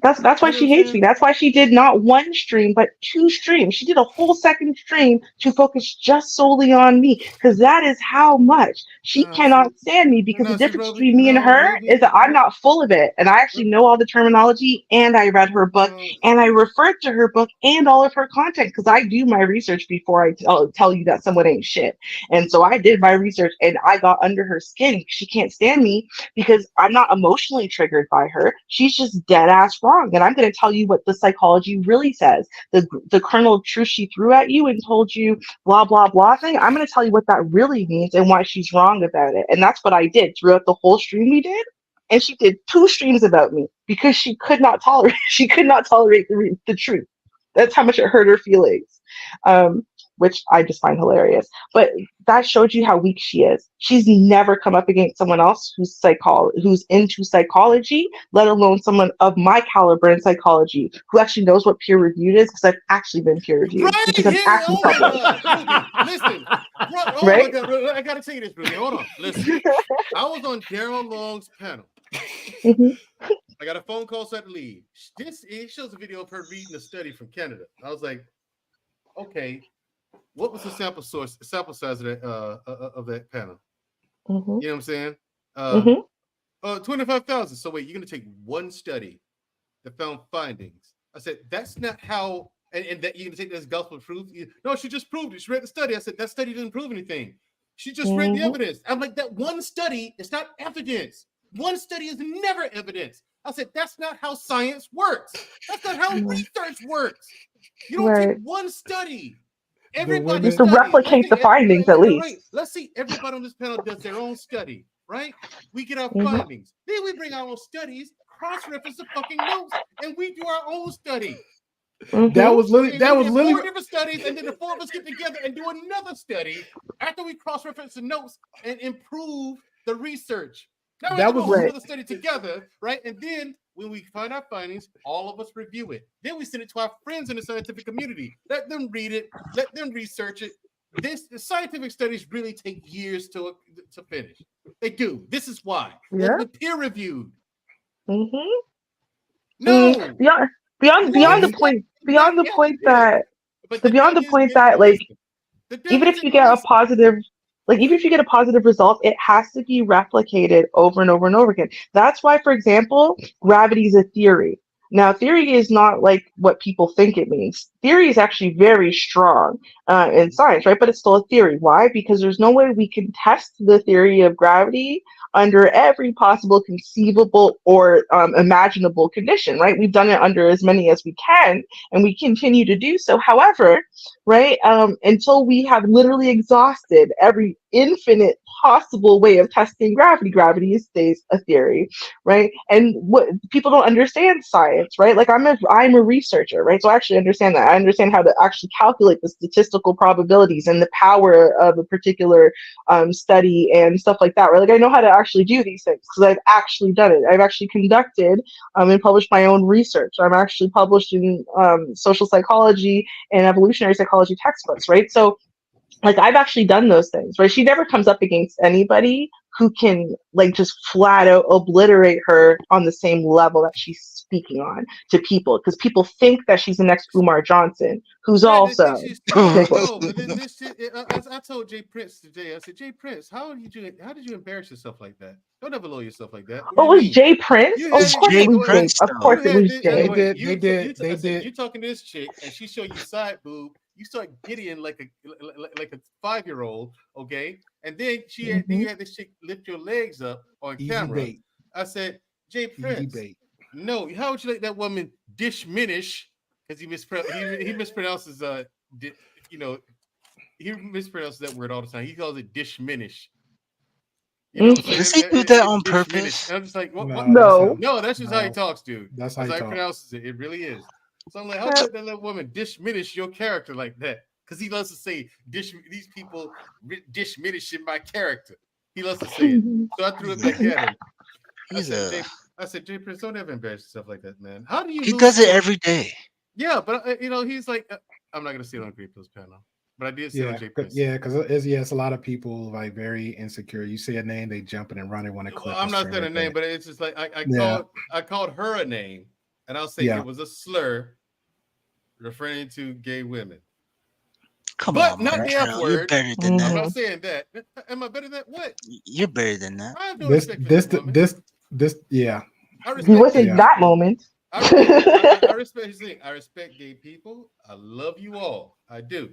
That's why she hates me. That's why she did not one stream, but 2 streams. She did a whole second stream to focus just solely on me, because that is how much she cannot stand me. Because the difference between me and her is that I'm not full of it, and I actually know all the terminology, and I read her book, and I referred to her book and all of her content, because I do my research before I tell you that someone ain't shit. And so I did my research, and I got under her skin. She can't stand me because I'm not emotionally triggered by her. She's just dead ass wrong. And I'm going to tell you what the psychology really says. The kernel of truth she threw at you and told you blah, blah, blah thing, I'm going to tell you what that really means and why she's wrong about it. And that's what I did throughout the whole stream we did. And she did 2 streams about me because she could not tolerate the truth. That's how much it hurt her feelings. Which I just find hilarious. But that showed you how weak she is. She's never come up against someone else who's into psychology, let alone someone of my caliber in psychology who actually knows what peer reviewed is, because I've actually been peer reviewed. Right because I'm here. actually Oh my God. Listen. My God. I got to tell you this, Ruby. Hold on. Listen. I was on Daryl Long's panel. I got a phone call, so I had to leave. It shows a video of her reading a study from Canada. I was like, okay. What was the sample size of that panel? You know what I'm saying? 25,000. So wait, you're gonna take one study that found findings. I said that's not how, and that you're gonna take that as gospel truth. No, she just proved it. She read the study. I said that study didn't prove anything. She just read the evidence. I'm like, that one study is not evidence. One study is never evidence. I said that's not how science works. That's not how research works. You don't take one study. Everybody to replicate the findings at least. Right. Let's see. Everybody on this panel does their own study, right? We get our findings. Then we bring our own studies, cross-reference the fucking notes, and we do our own study. That was literally 4 different studies, and then the 4 of us get together and do another study after we cross-reference the notes and improve the research. Now we do another study together, right? And then when we find our findings, all of us review it. Then we send it to our friends in the scientific community. Let them read it. Let them research it. The scientific studies really take years to finish. They do. This is why. They're peer reviewed. No. Beyond the point that like even if you get a positive. Like, even if you get a positive result, it has to be replicated over and over and over again. That's why, for example, gravity is a theory. Now, theory is not like what people think it means. Theory is actually very strong in science, right? But it's still a theory. Why? Because there's no way we can test the theory of gravity under every possible conceivable or imaginable condition, right? We've done it under as many as we can, and we continue to do so. However, right, until we have literally exhausted every infinite possible way of testing gravity stays a theory, right? And what people don't understand science, right? Like I'm a researcher, right? So I actually understand that. I understand how to actually calculate the statistical probabilities and the power of a particular study and stuff like that, right? Like I know how to actually do these things because I've actually done it. I've actually conducted and published my own research. I'm actually published in social psychology and evolutionary psychology textbooks, right? So like I've actually done those things, right? She never comes up against anybody who can like just flat out obliterate her on the same level that she's speaking on to people, because people think that she's the next Umar Johnson, who's also but this shit. I told Jay Prince today. I said, Jay Prince, how did you embarrass yourself like that? Don't ever lower yourself like that. Oh, it was Jay Prince? Of course it was Jay. Of course it was Jay. They did. You talking to this chick and she show you side boob. You start giddying like a 5-year-old, okay? And then you had this chick lift your legs up on camera. I said, Jay Prince, no, how would you let that woman diminish? Because he mispronounces he mispronounces that word all the time. He calls it diminish. You know what I'm saying? Does he do that on purpose? And I'm just like, what? No, that's just how he talks, dude. That's how he pronounces it. It really is. So I'm like, how could that little woman diminish your character like that? Because he loves to say these people diminishing my character. He loves to say it. So I threw it back at him. I said, Jay Prince, don't ever embarrass yourself like that, man. How do you? He does it every day. Yeah, but he's like, I'm not gonna see it on Great Pill's panel, but I did see it on Jay Prince. Yeah, because it's a lot of people like very insecure. You say a name, they jumping and running, want to clip. I'm not saying a name, but it's just like I called her a name. And I'll say it was a slur referring to gay women. But not the F word. You're better than that. I'm not saying that. Am I better than what? You're better than that. I have no respect for this yeah. He wasn't that moment. I respect gay people. I love you all. I do.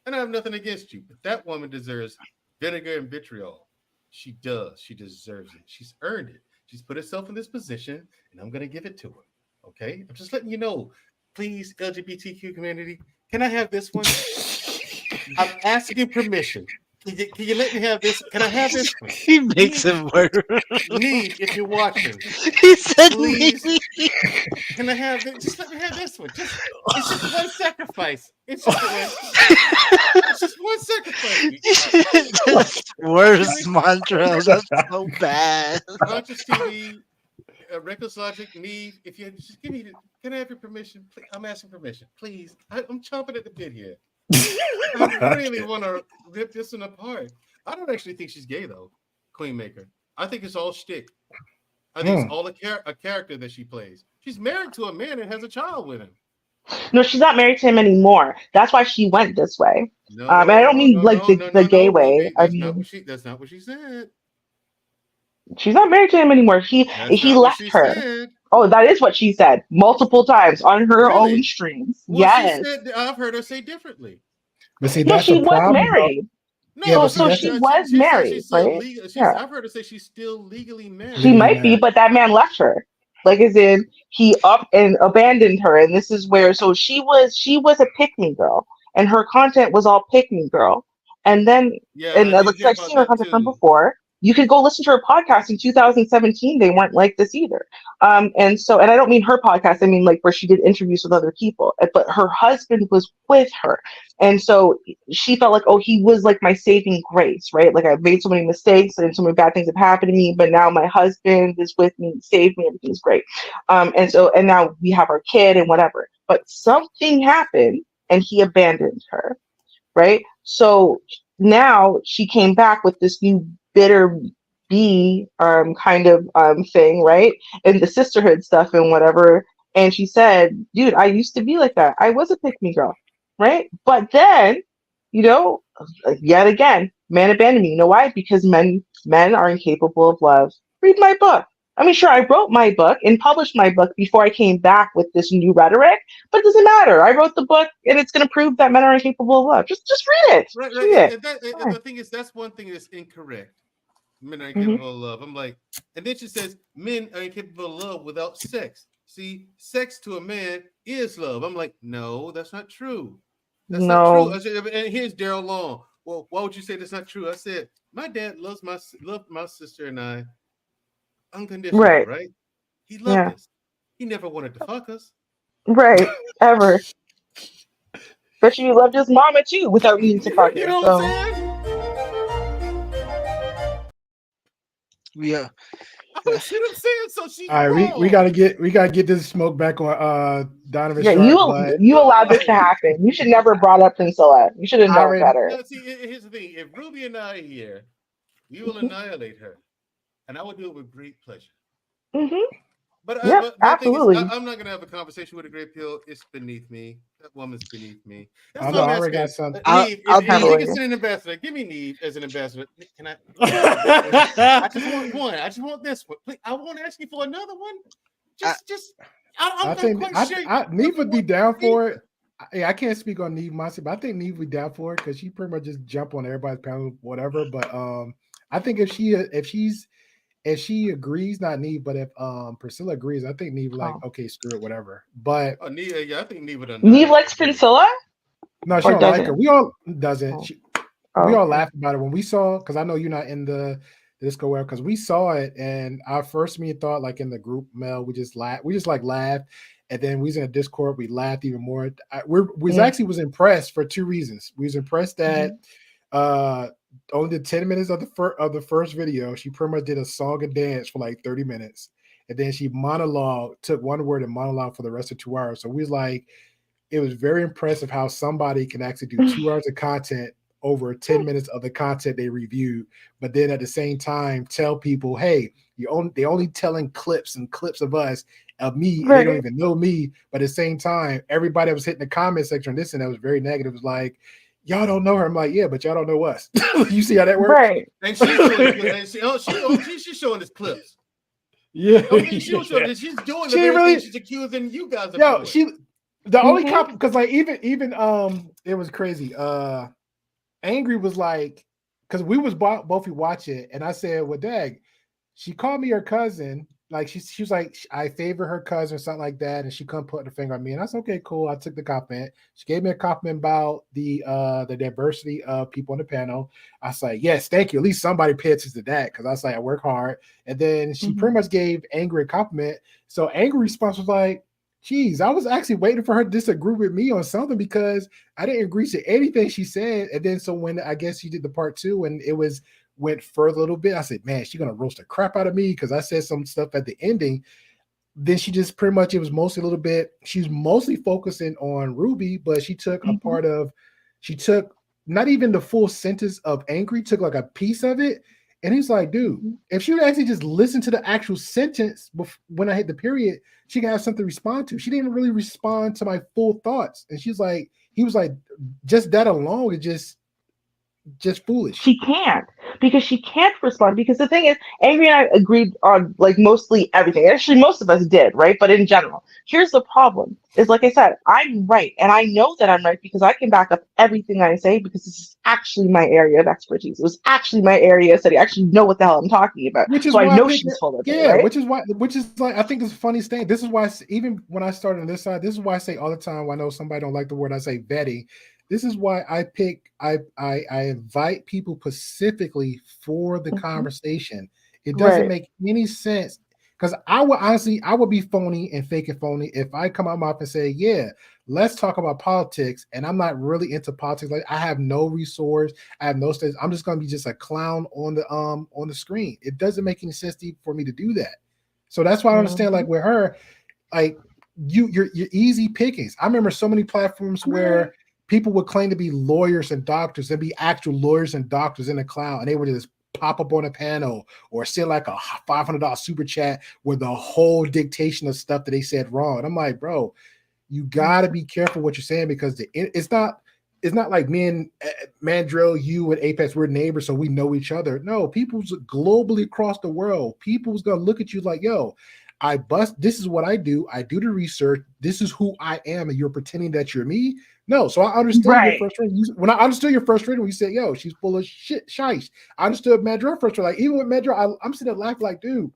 And I have nothing against you. But that woman deserves vinegar and vitriol. She does. She deserves it. She's earned it. She's put herself in this position, and I'm going to give it to her. Okay? I'm just letting you know. Please, LGBTQ community, can I have this one? I'm asking permission. Can you let me have this? Can I have this one? He makes it work. Need, if you're watching. He said, please. Can I have this? Just let me have this one. It's just one sacrifice. It's just one sacrifice. Just worse, Montreal. That's so bad. Conscious TV, Reckless Logic, Need. If you just give me can I have your permission? Please, I'm asking permission. Please. I'm chomping at the bit here. I really want to rip this one apart. I don't actually think she's gay though, Queenmaker. I think it's all shtick. I think it's all a character that she plays. She's married to a man and has a child with him. No, she's not married to him anymore. That's why she went this way. And I don't mean the gay way. I mean, that's not what she said. She's not married to him anymore. He left her. Said. Oh, that is what she said multiple times on her own streams. Well, yes, I've heard her say differently. But see, she was married. No, so she was married, right? I've heard her say she's still legally married. She might be, but that man left her. Like, as in, he up and abandoned her, and this is where. So she was a pick-me girl, and her content was all pick-me girl. And then, I've seen her content from before. You could go listen to her podcast in 2017. They weren't like this either. And I don't mean her podcast. I mean like where she did interviews with other people. But her husband was with her, and so she felt like, oh, he was like my saving grace, right? Like I've made so many mistakes and so many bad things have happened to me, but now my husband is with me, saved me, everything's great. And now we have our kid and whatever. But something happened, and he abandoned her, right? So now she came back with this new bitter bee kind of thing, right? And the sisterhood stuff and whatever. And she said, dude, I used to be like that. I was a pick-me girl, right? But then, yet again, man abandoned me. You know why? Because men are incapable of love. Read my book. I mean, sure, I wrote my book and published my book before I came back with this new rhetoric, but it doesn't matter. I wrote the book, and it's going to prove that men are incapable of love. Just read it. Right. Read it. The thing is, that's one thing that's incorrect. Men are incapable of love. I'm like, and then she says, men are incapable of love without sex. See, sex to a man is love. I'm like, no, that's not true. That's not true. I said, and here's Daryl Long. Well, why would you say that's not true? I said, my dad loved my sister and I unconditionally, right? He loved us. He never wanted to fuck us. Right. Ever. But you loved his mama too without needing to fuck her. You know what I'm saying? Yeah. See what I'm saying? So she. All right, we gotta get this smoke back on Donavan. Yeah, you allowed this to happen. You should never have brought up Pinsilla. You should have known better. See, here's the thing: if Ruby and I are here, We will annihilate her, and I will do it with great pleasure. Mm-hmm. But, Yep, but my thing is, absolutely. I'm not gonna have a conversation with a Great Pill. It's beneath me. That woman's beneath me. That's I all know. I'm I already asking. got something. Neve, I'll if tell you you. can send an ambassador, give me Neve as an ambassador. Can I? I just want one. I just want this one. Please, I won't ask you for another one. I'm I not think quite sure. Neve would be down for it. I can't speak on Neve myself, but I think Neve would be down for it because she pretty much just jump on everybody's panel, whatever. But I think if she agrees, not Neve, but if Priscilla agrees, I think Neve like, okay, screw it, whatever. But Neve, yeah, I think Neve would. Neve likes Priscilla. No, she Or don't like her. doesn't? We all doesn't. We all okay. laughed about it when we saw, because I know you're not in the disco web, because we saw it and our first immediate thought, like in the group mail, we just laughed. We just like laughed, and then we was in a Discord. We laughed even more. We actually was impressed for two reasons. We was impressed that only the 10 minutes of the first video, she pretty much did a song and dance for like 30 minutes, and then she took one word and monologue for the rest of 2 hours. So we was like, it was very impressive how somebody can actually do 2 hours of content over 10 minutes of the content they reviewed, but then at the same time tell people, hey, they only telling clips of us, of me, and they don't even know me. But at the same time, everybody that was hitting the comment section, this and that was very negative. It was like, y'all don't know her. I'm like, yeah, but y'all don't know us. You see how that works? Right. And she's doing she's showing us clips. Yeah. Okay, she's doing the very thing she's accusing you guys of doing. The only cop, because like even it was crazy. Angry was like, because we was both watch it, and I said, well, Dag, she called me her cousin. Like she was like, I favor her cousin or something like that, and she couldn't put her finger on me. And I said, okay, cool. I took the compliment. She gave me a compliment about the diversity of people on the panel. I was like, yes, thank you. At least somebody paid attention to that, because I was like, I work hard. And then she pretty much gave Angry a compliment. So Angry response was like, geez, I was actually waiting for her to disagree with me on something, because I didn't agree to anything she said. And then so when I guess she did the part 2 and it went further a little bit, I said, man, she's gonna roast the crap out of me because I said some stuff at the ending. Then she just pretty much, it was mostly a little bit, she's mostly focusing on Ruby, but she took a part of, she took not even the full sentence of Angry, took like a piece of it. And he's like, dude, if she would actually just listen to the actual sentence when I hit the period, she can have something to respond to. She didn't really respond to my full thoughts. And he was like, just that alone is just foolish. She can't, because she can't respond, because the thing is, Angry and I agreed on like mostly everything. Actually, most of us did, right? But in general, here's the problem is, like I said, I'm right, and I know that I'm right because I can back up everything I say, because this is actually my area of expertise. It was actually my area of study. I actually know what the hell I'm talking about. Which is so why I know she's full of it, right? which is like, I think it's the funniest thing. This is why, even when I started on this side, this is why I say all the time, I know somebody don't like the word, I say vetting. This is why I invite people specifically for the conversation. It doesn't make any sense, because I would be phony and fake and phony if I come out my mouth and say, yeah, let's talk about politics, and I'm not really into politics. Like, I have no resource, I have no stats. I'm just gonna be just a clown on the screen. It doesn't make any sense for me to do that. So that's why I understand, like with her, like you're easy pickings. I remember so many platforms where people would claim to be lawyers and doctors and be actual lawyers and doctors in the cloud, and they would just pop up on a panel or send like a $500 super chat with the whole dictation of stuff that they said wrong. And I'm like, bro, you got to be careful what you're saying, because it's not like me and Mandrill, you and Apex, we're neighbors, so we know each other. No, people's globally across the world, people's gonna look at you like, yo, this is what I do. I do the research. This is who I am, and you're pretending that you're me. No, so I understand your frustration. When I understood your frustration when you said, yo, she's full of shit, shice. I understood Mandrill frustration. Like, even with Mandrill, I'm sitting there laughing like, dude,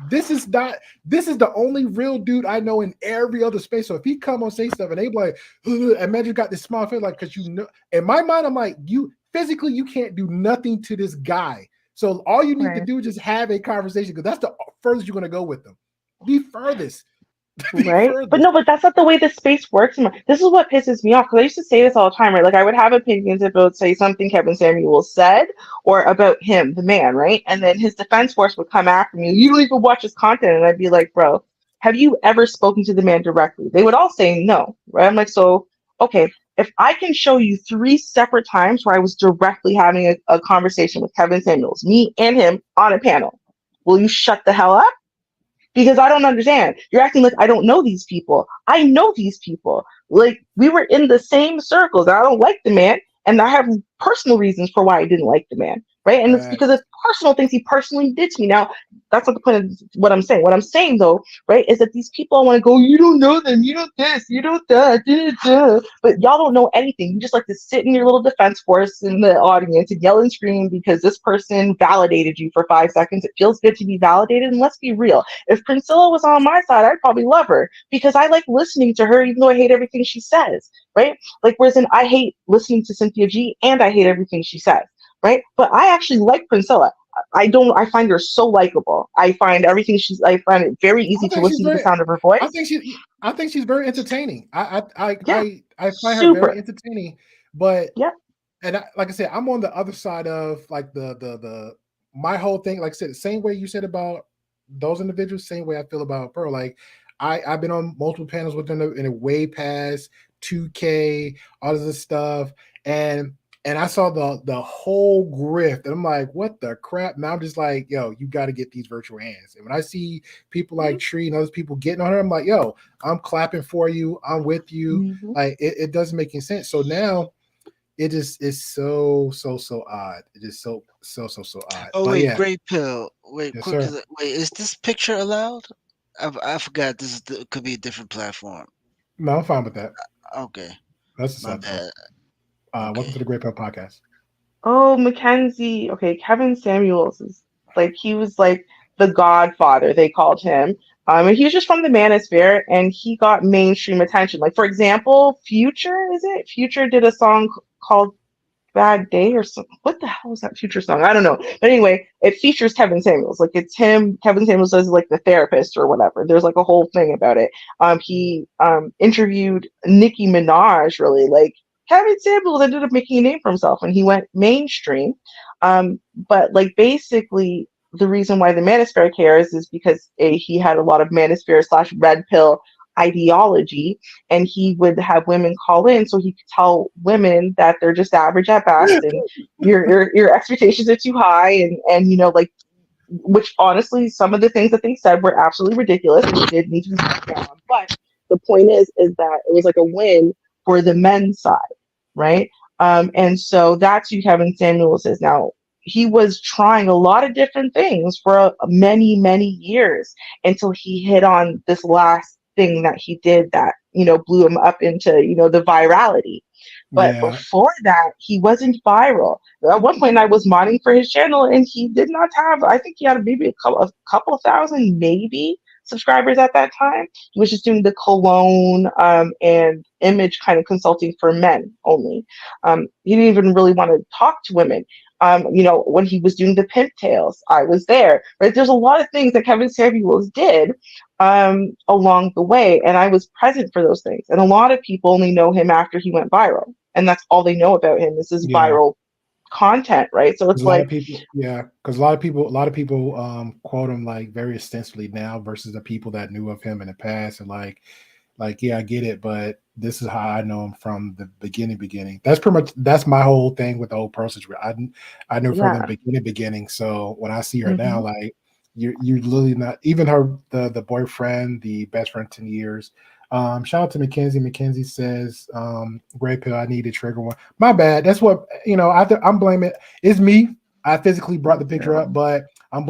this is the only real dude I know in every other space. So if he come on say stuff and they be like, and Mandrill got this small face, like, because in my mind, I'm like, you physically, you can't do nothing to this guy. So all you need to do is just have a conversation, because that's the furthest you're going to go with them. Be furthest. Right? But no, but that's not the way the space works. This is what pisses me off, because I used to say this all the time, right? Like, I would have opinions about, say, something Kevin Samuel said or about him, the man, right? And then his defense force would come after me. You don't even watch his content. And I'd be like, bro, have you ever spoken to the man directly? They would all say no, right? I'm like, so, okay, if I can show you 3 separate times where I was directly having a conversation with Kevin Samuels, me and him on a panel, will you shut the hell up? Because I don't understand. You're acting like I don't know these people. I know these people. Like, we were in the same circles. I don't like the man, and I have personal reasons for why I didn't like the man, right? And it's because of personal things he personally did to me. Now, that's not the point of what I'm saying. What I'm saying, though, right, is that these people want to go, you don't know them, you don't this, you don't that, but y'all don't know anything. You just like to sit in your little defense force in the audience and yell and scream because this person validated you for 5 seconds. It feels good to be validated, and let's be real. If Priscilla was on my side, I'd probably love her because I like listening to her, even though I hate everything she says, right? Like, whereas I hate listening to Cynthia G, and I hate everything she says, right? But I actually like Priscilla. I find her so likable. I find it very easy to listen to the sound of her voice. I think she's very entertaining. I find her Super. very entertaining. But yeah, and like I said, I'm on the other side of like the my whole thing. Like I said, the same way you said about those individuals, same way I feel about Pearl. Like I've been on multiple panels with them in a way past 2K, all of this stuff, and I saw the whole grift, and I'm like, what the crap? Now I'm just like, yo, you got to get these virtual hands. And when I see people like Tree and other people getting on her, I'm like, yo, I'm clapping for you. I'm with you. Like it doesn't make any sense. So now it just is so odd. It is so odd. Oh but wait, yeah. Grey Pill. Wait, Yes, quick. sir. Wait, is this picture allowed? I forgot. Could be a different platform. No, I'm fine with that. Okay. That's my bad. Welcome to the Great Pill Podcast. Oh, Mackenzie. Okay, Kevin Samuels is like, he was like the godfather, they called him. And he was just from the Manosphere, and he got mainstream attention. Like, for example, Future did a song called Bad Day or something. What the hell is that Future song? I don't know. But anyway, it features Kevin Samuels. Like, it's him. Kevin Samuels is like the therapist or whatever. There's like a whole thing about it. He interviewed Nicki Minaj, really. Like, Kevin Samuels ended up making a name for himself and he went mainstream. But like, basically, the reason why the Manosphere cares is because he had a lot of Manosphere / red pill ideology, and he would have women call in so he could tell women that they're just average at best and your expectations are too high, and like, which honestly, some of the things that they said were absolutely ridiculous and they did need to be taken down. But the point is that it was like a win for the men's side, right? And so that's who Kevin Samuels is now. He was trying a lot of different things for many years until he hit on this last thing that he did that blew him up into the virality. But before that, he wasn't viral. At one point, I was modding for his channel, and he did not have. I think he had maybe a couple thousand, maybe, subscribers at that time. He was just doing the cologne and image kind of consulting for men only. He didn't even really want to talk to women. When he was doing the pimp tails, I was there. Right? There's a lot of things that Kevin Samuels did along the way, and I was present for those things. And a lot of people only know him after he went viral, and that's all they know about him. This is viral content, right? So it's like, because a lot of people quote him like very extensively now versus the people that knew of him in the past, and like yeah, I get it, but this is how I know him from the beginning. That's my whole thing with the whole process. I knew from the beginning. So when I see her now, like, you're literally not even her the boyfriend, the best friend 10 years. Shout out to Mackenzie. Mackenzie says, Grey Pill, I need a trigger one. My bad. That's what I'm blaming. It's me. I physically brought the picture up, but I'm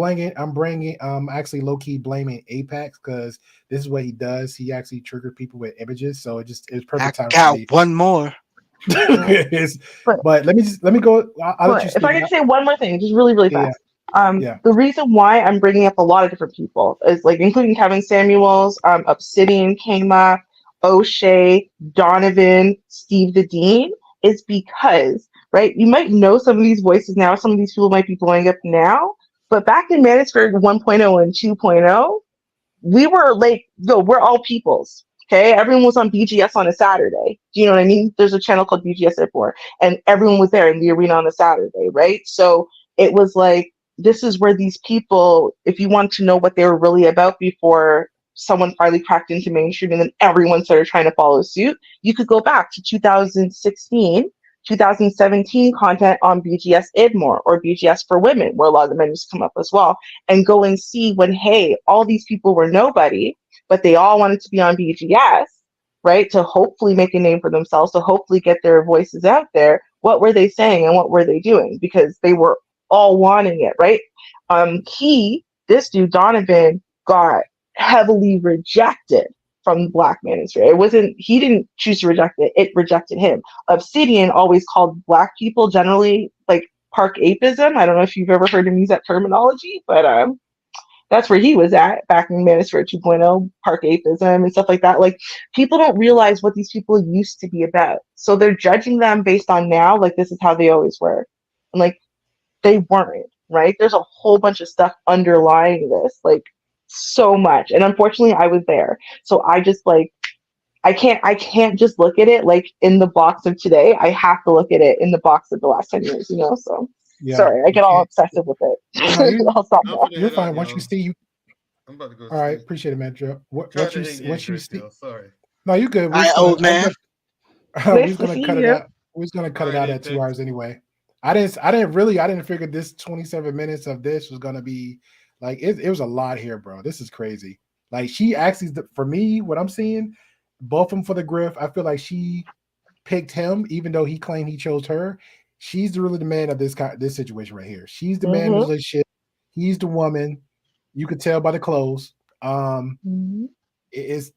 actually low-key blaming Apex because this is what he does. He actually triggered people with images. So it's perfect time. I got one more. But let me go. I'll let you if I speak. could say one more thing, just really fast. The reason why I'm bringing up a lot of different people is like, including Kevin Samuels, Obsidian came up, O'Shea, Donovan, Steve the Dean, is because, right, you might know some of these voices now, some of these people might be blowing up now, but back in Manosphere 1.0 and 2.0, we were like, we're all peoples. Okay, everyone was on BGS on a Saturday. Do you know what I mean? There's a channel called BGS at 4, and everyone was there in the arena on a Saturday, right? So it was like, this is where these people, if you want to know what they were really about before someone finally cracked into mainstream and then everyone started trying to follow suit. You could go back to 2016, 2017 content on BGS Idmore or BGS for Women, where a lot of the men used to come up as well, and go and see when, hey, all these people were nobody, but they all wanted to be on BGS, right? To hopefully make a name for themselves, to hopefully get their voices out there. What were they saying and what were they doing? Because they were all wanting it, right? This dude, Donovan, got heavily rejected from the Black manosphere. He didn't choose to reject it, it rejected him. Obsidian always called Black people generally like park apism. I don't know if you've ever heard him use that terminology, but that's where he was at back in Manosphere 2.0, park apism and stuff like that. Like, people don't realize what these people used to be about. So they're judging them based on now, like this is how they always were. And like, they weren't, right? There's a whole bunch of stuff underlying this, like so much. And unfortunately I was there. So I just like, I can't just look at it like in the box of today. I have to look at it in the box of the last 10 years, you know? So Yeah, sorry, I get all obsessive with it. No, I'll stop now. you're fine. Once you see you. I'm about to go. All right, appreciate it, man. Joe. Once you see. Sorry. No, you good. Hi, old man. We're gonna cut it out. We're gonna cut it out at 2 hours anyway. I didn't figure this 27 minutes of this was gonna be like it was a lot here, bro. This is crazy. Like, she actually, for me, what I'm seeing, both of them for the grift, I feel like she picked him, even though he claimed he chose her. She's really the man of this situation right here. She's the man of the relationship. He's the woman. You could tell by the clothes. This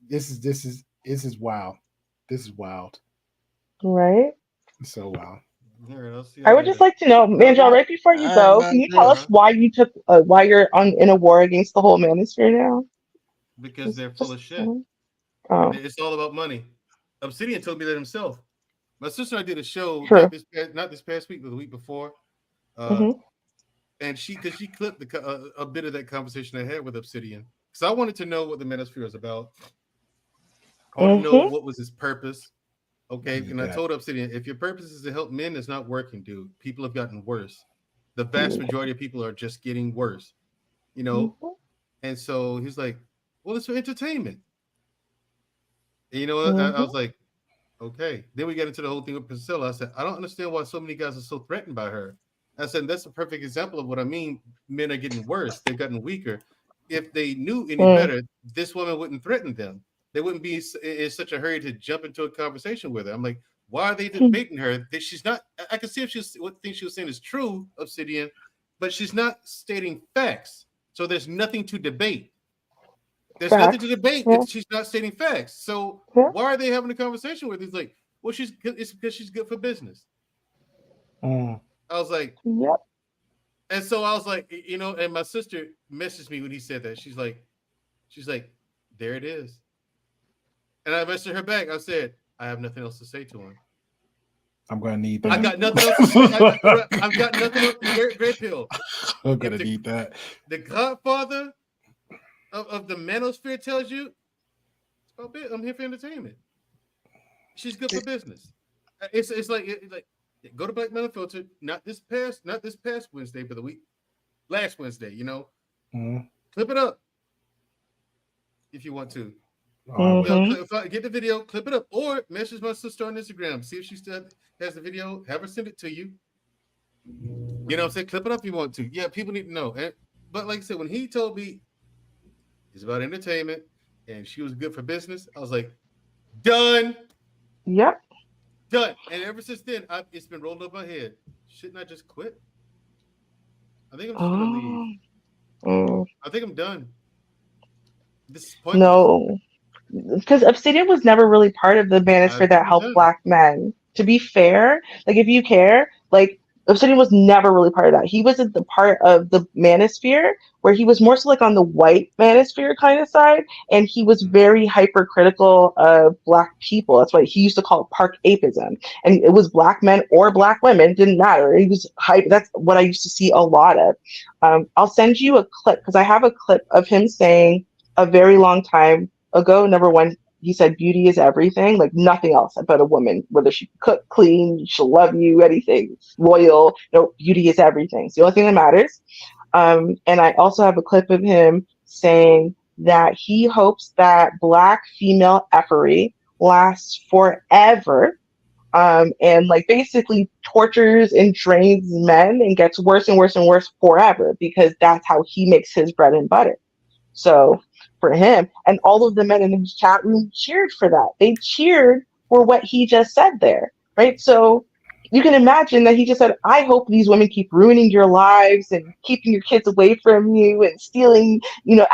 is wild. This is wild. Right? It's so wild. I would just like to know, Mandel, right before you go, can you tell us why you're in a war against the whole manosphere now? Because they're full of shit. Oh. It's all about money. Obsidian told me that himself. My sister and I did a show not this past week, but the week before, and she clipped a bit of that conversation I had with Obsidian, because I wanted to know what the manosphere is about. I want to know what was his purpose. Okay, and I told Obsidian, if your purpose is to help men, it's not working, dude. People have gotten worse. The vast majority of people are just getting worse, you know. And so he's like, well, it's for entertainment. And you know what? I was like, okay. Then we got into the whole thing with Priscilla. I said, I don't understand why so many guys are so threatened by her. I said, that's a perfect example of what I mean. Men are getting worse. They've gotten weaker. If they knew any better, this woman wouldn't threaten them. They wouldn't be in such a hurry to jump into a conversation with her. I'm like, why are they debating her? She's not. I can see if what things she was saying is true, Obsidian, but she's not stating facts. So there's nothing to debate. There's nothing to debate if she's not stating facts. So why are they having a conversation with her? He's like, well, it's because she's good for business. I was like, yep. And so I was like, you know, and my sister messaged me when he said that. She's like, there it is. And I messaged her back. I said, I have nothing else to say to him. I'm gonna need that. I got nothing else to say. I've got nothing else to Great Pill. I'm gonna need that. The godfather of the manosphere tells you, I'm here for entertainment. She's good for business. It's like go to Black Metal Filter, not this past Wednesday, but last Wednesday, you know. Clip it up if you want to. Get the video, clip it up, or message my sister on Instagram. See if she still has the video. Have her send it to you. You know what I'm saying? Clip it up if you want to. Yeah, people need to know. But like I said, when he told me it's about entertainment and she was good for business, I was like, done. Yep. Done. And ever since then, it's been rolled up my head. Shouldn't I just quit? I think I'm just gonna leave. I think I'm done. This is pointless. No. Because Obsidian was never really part of the manosphere that helped Black men. To be fair, like, if you care, like, Obsidian was never really part of that. He wasn't the part of the manosphere where he was more so like on the white manosphere kind of side, and he was very hypercritical of Black people. That's why he used to call it park apism. And it was Black men or Black women, didn't matter. He was hype. That's what I used to see a lot of. I'll send you a clip, because I have a clip of him saying a very long time ago, number one, he said beauty is everything, like nothing else about a woman, whether she cook, clean, she'll love you, anything, loyal, beauty is everything. It's the only thing that matters. And I also have a clip of him saying that he hopes that Black female effery lasts forever, and like basically tortures and drains men and gets worse and worse and worse forever, because that's how he makes his bread and butter. So for him, and all of the men in his chat room cheered for that. They cheered for what he just said there, right? So you can imagine that he just said, I hope these women keep ruining your lives and keeping your kids away from you and stealing,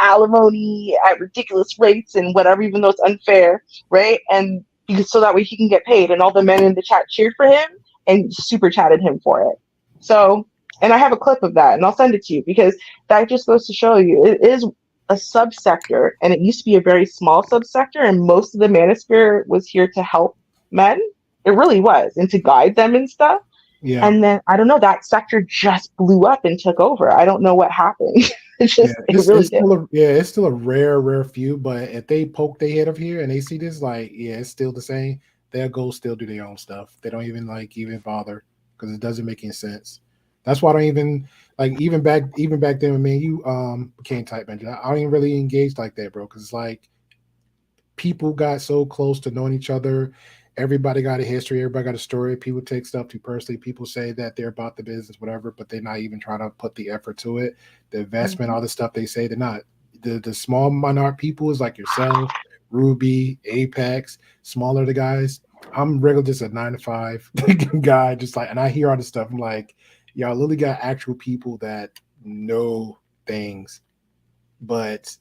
alimony at ridiculous rates and whatever, even though it's unfair, right? And because so that way he can get paid. And all the men in the chat cheered for him and super chatted him for it. So, and I have a clip of that and I'll send it to you, because that just goes to show you it is a subsector, and it used to be a very small subsector, and most of the manosphere was here to help men. It really was, and to guide them and stuff. Yeah. And then I don't know, that sector just blew up and took over. I don't know what happened. It's still a rare few, but if they poke their head up here and they see this, like, it's still the same. They'll go still do their own stuff. They don't even bother, because it doesn't make any sense. That's why I don't even back then, man, you can't type, man. I don't even really engage like that, bro, because it's like people got so close to knowing each other. Everybody got a history. Everybody got a story. People take stuff too personally. People say that they're about the business, whatever, but they're not even trying to put the effort to it. The investment, all the stuff they say, they're not. The small minority people is like yourself, Ruby, Apex, smaller the guys. I'm regular, just a 9-to-5 guy, just like, and I hear all this stuff. I'm like, y'all literally got actual people that know things, but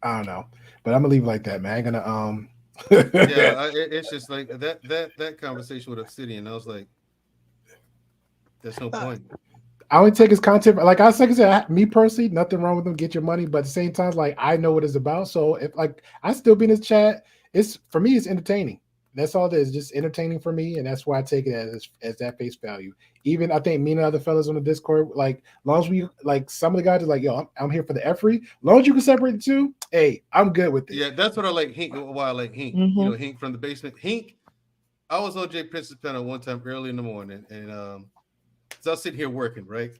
I don't know. But I'm gonna leave it like that, man. I ain't gonna it's just like that conversation with Obsidian. I was like, there's no point. I only take his content. Like I said, me personally, nothing wrong with him. Get your money, but at the same time, like I know what it's about. So if I still be in his chat, it's for me, it's entertaining. That's all it is, just entertaining for me, and that's why I take it as that face value. Even I think me and other fellas on the Discord, like, long as we some of the guys are like, yo, I'm here for the effery. Long as you can separate the two, hey, I'm good with it. Yeah, that's what I like. Hink, why I like Hink. Mm-hmm. Hink from the basement. Hink. I was on Jay Prince's panel one time early in the morning, and so I was sitting here working, right?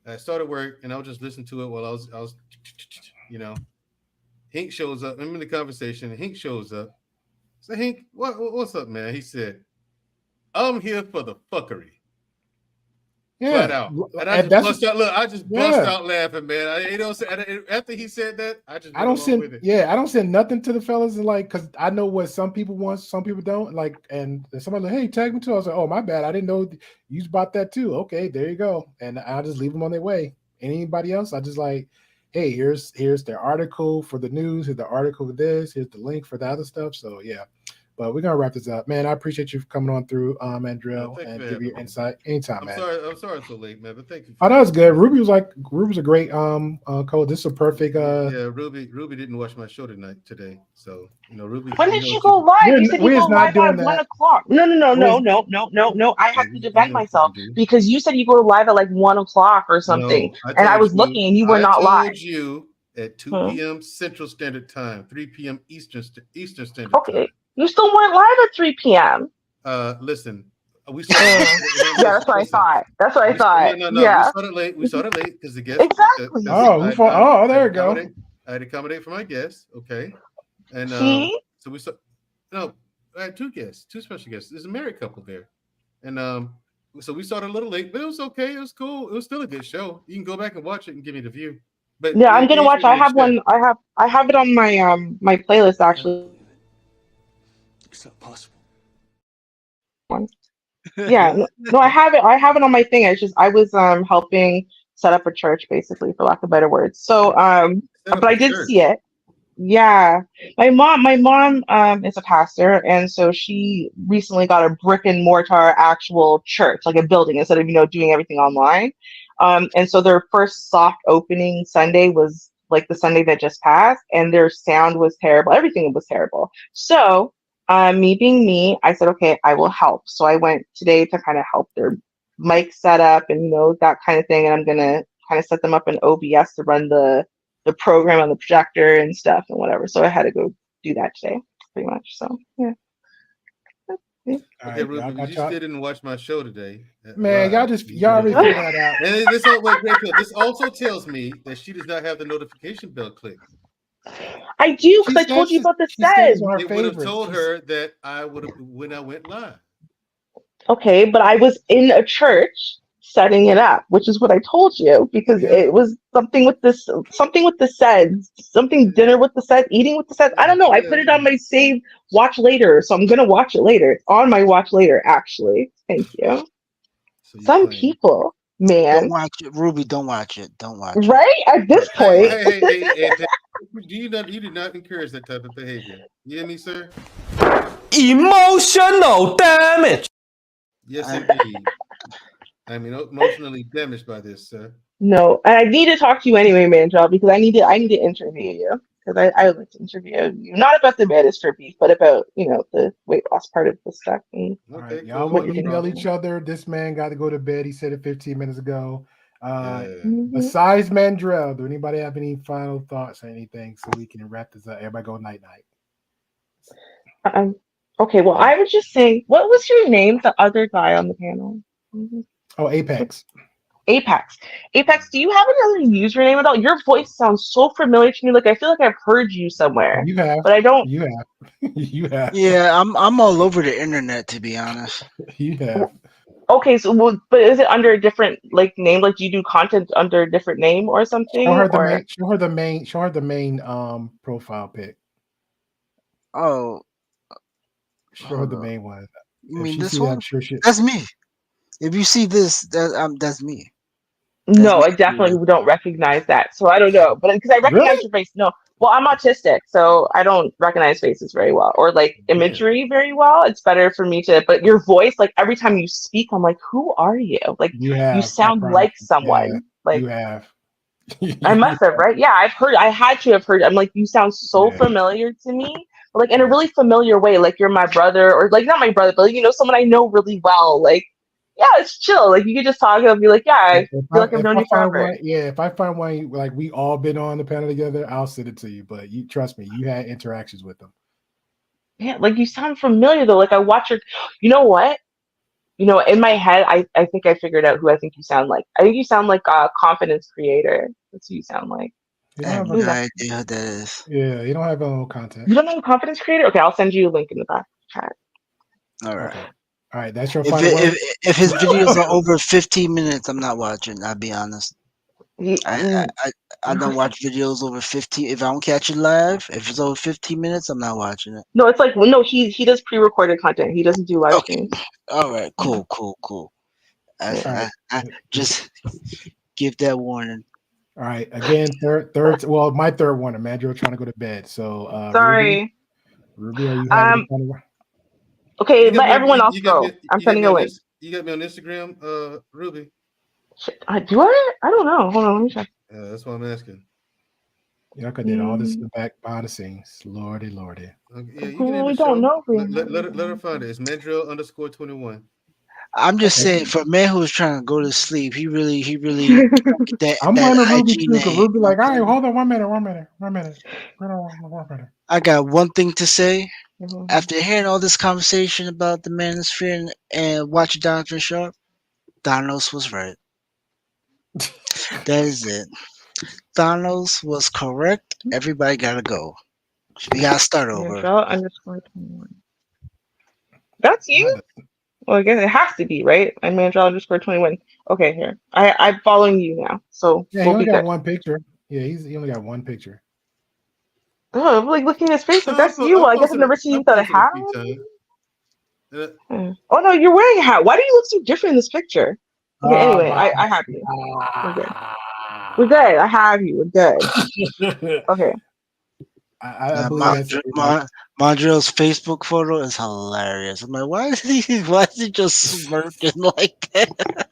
I started work, and I was just listening to it while I was, Hink shows up. I'm in the conversation, and Hink shows up. So Hink, what's up, man? He said, I'm here for the fuckery. Yeah. Flat out. And I just bust out laughing, man. After he said that, I don't send nothing to the fellas, and because I know what some people want, some people don't. And somebody hey, tag me too. I was like, oh, my bad. I didn't know you bought that too. Okay, there you go. And I'll just leave them on their way. Anybody else, I just hey, here's their article for the news, here's the article for this, here's the link for the other stuff. So yeah. But we're gonna wrap this up, man. I appreciate you for coming on through, Andrell, and give your insight anytime, man. I'm sorry it's so late, man, but thank you. Oh, that was good. Ruby was a great coach. This is a perfect. Yeah, Ruby didn't watch my show today, so Ruby. When did you go live? You said you go live at 1 o'clock. No. I have to defend myself because you said you go live at 1 o'clock or something, and I was looking and you were not live. I told you at 2 p.m. Central Standard Time, 3 p.m. Eastern Standard Time. You still weren't live at 3 p.m. Listen, we started. That's what I thought. That's what I thought. No. Yeah. We started late because the guests. Exactly. There you go. I had to accommodate for my guests. Okay. And so we saw. No, I had two special guests. There's a married couple there, and so we started a little late, but it was okay. It was cool. It was still a good show. You can go back and watch it and give me the view. But yeah, I'm gonna watch. I have one. I have it on my my playlist actually. It's not possible. Yeah, no, I have it on my thing. It's just I was helping set up a church, basically, for lack of better words. So but I did see it. Yeah, my mom is a pastor, and so she recently got a brick and mortar actual church, like a building, instead of doing everything online. And so their first soft opening Sunday was the Sunday that just passed, and their sound was terrible. Everything was terrible. So me being me, I said, okay, I will help. So I went today to kind of help their mic setup and that kind of thing. And I'm gonna kind of set them up in OBS to run the program on the projector and stuff and whatever. So I had to go do that today, pretty much. So yeah. Okay, Ruby, you still didn't watch my show today. Man, y'all already figured that out. And this also tells me that she does not have the notification bell clicked. I do, because I She told says you about the she said it's SEDS. one of her It would have favorites. told her that I would have when I went live. Okay, but I was in a church setting it up, which is what I told you, because Yeah. it was something with this, something with the SEDS, something dinner with the SEDS, eating with the SEDS. I don't know. I put it on my save watch later, so I'm gonna watch it later. It's on my watch later, actually. Thank you. Some people, man, Don't watch it, Ruby. Don't watch it. Don't watch it. right at this point. Hey, you do not encourage that type of behavior. You hear me, sir? Emotional damage. Yes, indeed. I'm emotionally damaged by this, sir. No, I need to talk to you anyway, Mandrell, because I need to interview you, because I would like to interview you, not about the manosphere beef, but about the weight loss part of the stuff. And All right, y'all what will you're email doing. each other. This man got to go to bed. He said it 15 minutes ago. Mhm. Besides Mandrell, do anybody have any final thoughts or anything so we can wrap this up? Everybody go night night. Okay, well, I was just saying, what was your name? The other guy on the panel. Oh, Apex. Apex, do you have another username at all? Your voice sounds so familiar to me. Like I feel like I've heard you somewhere. You have, but I don't. You have. You have. Yeah, I'm all over the internet, to be honest. You have. Okay, so but is it under a different name? Like, do you do content under a different name or something? Show her the or main. Show her the main profile pic. Oh, Show her the main one. you If mean she this see that, one? I'm sure she. That's me. If you see this, that's me. No, I definitely don't recognize that. So I don't know, but because I recognize your face. No, well, I'm autistic, so I don't recognize faces very well, or imagery very well. It's better for me to. But your voice, every time you speak, I'm like, who are you? You have. You sound like someone. Yeah, you have. I must have, right? Yeah, I had to have heard. I'm like, you sound so familiar to me, in a really familiar way. Like you're my brother, or not my brother, but someone I know really well. Yeah, it's chill. You could just talk and be like, yeah, I feel like I've known you forever. If I find one, we all been on the panel together, I'll send it to you. But you trust me, you had interactions with them. Yeah, you sound familiar though. I watch your. You know what? In my head, I think I figured out who I think you sound like. I think you sound like a confidence creator. That's who you sound like. I have no idea who that is. Yeah, you don't have no content. You don't know a confidence creator? Okay, I'll send you a link in the back chat. All right. Okay. All right, that's your final word. If his videos are over 15 minutes, I'm not watching. I'll be honest. I don't watch videos over 15. If I don't catch it live, if it's over 15 minutes, I'm not watching it. No, it's no. He does pre-recorded content. He doesn't do live streams. All right. Cool. I just give that warning. All right. Again, third. Well, my third one. Mandrell trying to go to bed. So sorry. Ruby, are you having a final word? Okay, let everyone else go. I'm sending a link. You got me on Instagram, Ruby. Do I? I don't know. Hold on, let me check. Yeah, that's what I'm asking. Yucca did all this in the back behind the scenes. Lordy. Okay, yeah, you can we don't know. Let her find it. It's Mandrell_21. I'm just saying, for a man who was trying to go to sleep, he really that. I'm that going to Ruby IG too. Because name. Ruby all right, hold on 1 minute. I got one thing to say. After hearing all this conversation about the manosphere and watching Donavan Sharpe, Thanos was right. That is it. Thanos was correct. Everybody gotta go. We gotta start over. Mandrell_21. That's you? Well, I guess it has to be, right? I'm Mandrell_21. Okay, here. I'm following you now. So yeah, he only got one picture. Yeah, he only got one picture. Oh, I'm looking at his face. That's you. Well, I guess I've never seen you without a hat. Oh no, you're wearing a hat. Why do you look so different in this picture? Okay, anyway, I have you. We're good. We're good. I have you. We're good. Okay. I believe Mondrell's Facebook photo is hilarious. I'm like, why is he just smirking like that?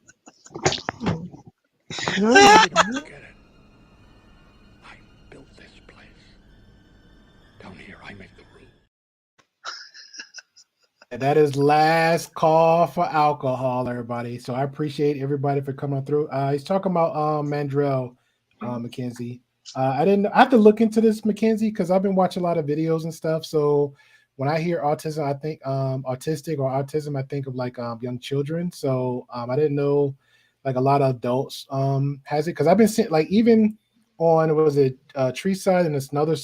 That is last call for alcohol, everybody. So I appreciate everybody for coming through. He's talking about Mandrell McKenzie. I have to look into this, McKenzie, because I've been watching a lot of videos and stuff. So when I hear autism, I think autistic or autism, I think of young children. So I didn't know a lot of adults has it, because I've been seeing even on, was it Treeside and this another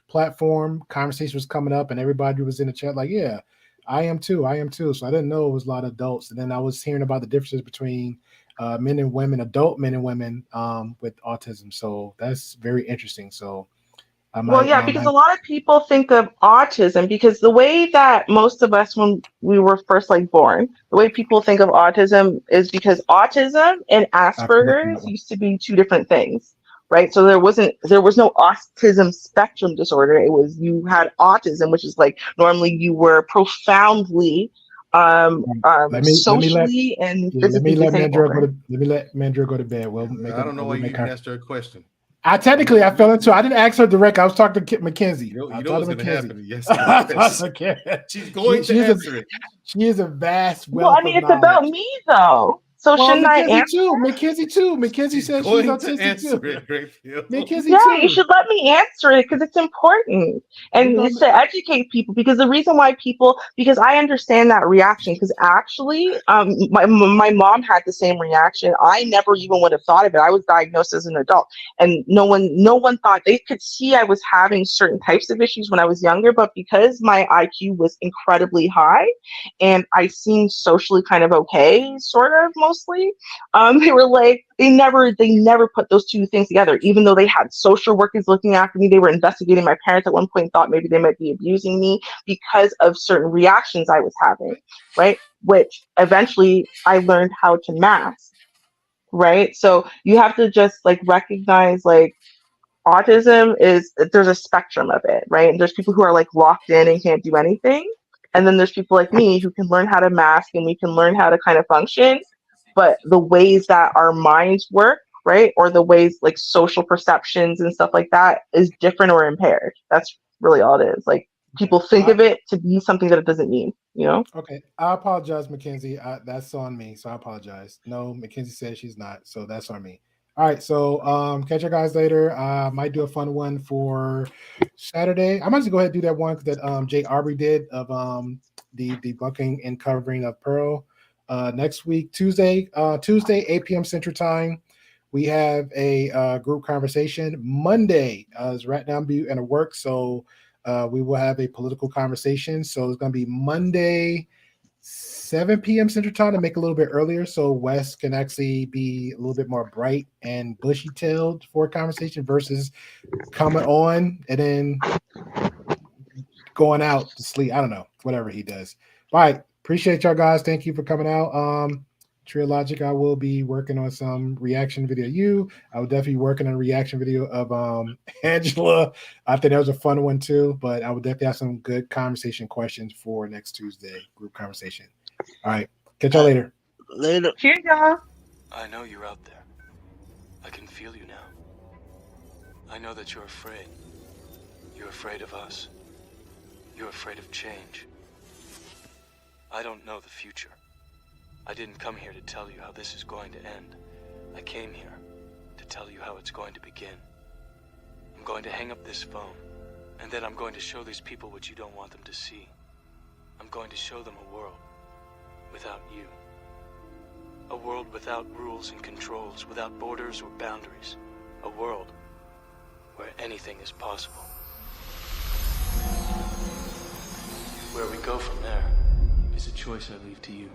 platform, conversation was coming up and everybody was in the chat like, yeah, I am too. So I didn't know it was a lot of adults. And then I was hearing about the differences between men and women, adult men and women with autism. So that's very interesting. So Well, yeah, because a lot of people think of autism because the way that most of us, when we were first like born, the way people think of autism is because autism and Asperger's used to be two different things, right? So there was no autism spectrum disorder. It was you had autism, which is like normally you were profoundly socially and physically disabled. Right? Let me let Mandra go to bed. I don't know why you even asked her a question. I fell into. I didn't ask her direct. I was talking to Mackenzie. You know what's going to happen. Yes, she's going to answer it. She is a vast wealth. Well, I mean, it's about me though. So shouldn't I answer? Mackenzie too. Mackenzie says she's autistic too. Mackenzie yeah, you should let me answer it because it's important and it's to educate people. Because the reason why because I understand that reaction. Because actually, my mom had the same reaction. I never even would have thought of it. I was diagnosed as an adult, and no one thought they could see I was having certain types of issues when I was younger. But because my IQ was incredibly high, and I seemed socially kind of okay, sort of mostly. They were like they never put those two things together. Even though they had social workers looking after me, they were investigating my parents at one point, thought maybe they might be abusing me because of certain reactions I was having, right? Which eventually I learned how to mask, right? So you have to just like recognize like autism there's a spectrum of it, right? And there's people who are like locked in and can't do anything, and then there's people like me who can learn how to mask and we can learn how to kind of function. But the ways that our minds work, right, or the ways like social perceptions and stuff like that is different or impaired. That's really all it is. Like people think of it to be something that it doesn't mean, you know? Okay. I apologize, Mackenzie. That's on me. So I apologize. No, Mackenzie says she's not. So that's on me. All right. So catch you guys later. I might do a fun one for Saturday. I might just go ahead and do that one that Jay Arbery did of the debunking and covering of Pearl. Next week, Tuesday, 8 p.m. Central Time, we have a group conversation. Monday is right now in a work, so we will have a political conversation. So it's going to be Monday, 7 p.m. Central Time to make it a little bit earlier, so Wes can actually be a little bit more bright and bushy-tailed for a conversation versus coming on and then going out to sleep. I don't know, whatever he does. All right. Appreciate y'all guys. Thank you for coming out. Trilogic, I will be working on some reaction video. I will definitely be working on a reaction video of Angela. I think that was a fun one too, but I will definitely have some good conversation questions for next Tuesday group conversation. All right. Catch y'all later. Later. Cheers, y'all. I know you're out there. I can feel you now. I know that you're afraid. You're afraid of us. You're afraid of change. I don't know the future. I didn't come here to tell you how this is going to end. I came here to tell you how it's going to begin. I'm going to hang up this phone, and then I'm going to show these people what you don't want them to see. I'm going to show them a world without you. A world without rules and controls, without borders or boundaries. A world where anything is possible. Where we go from there is a choice I leave to you.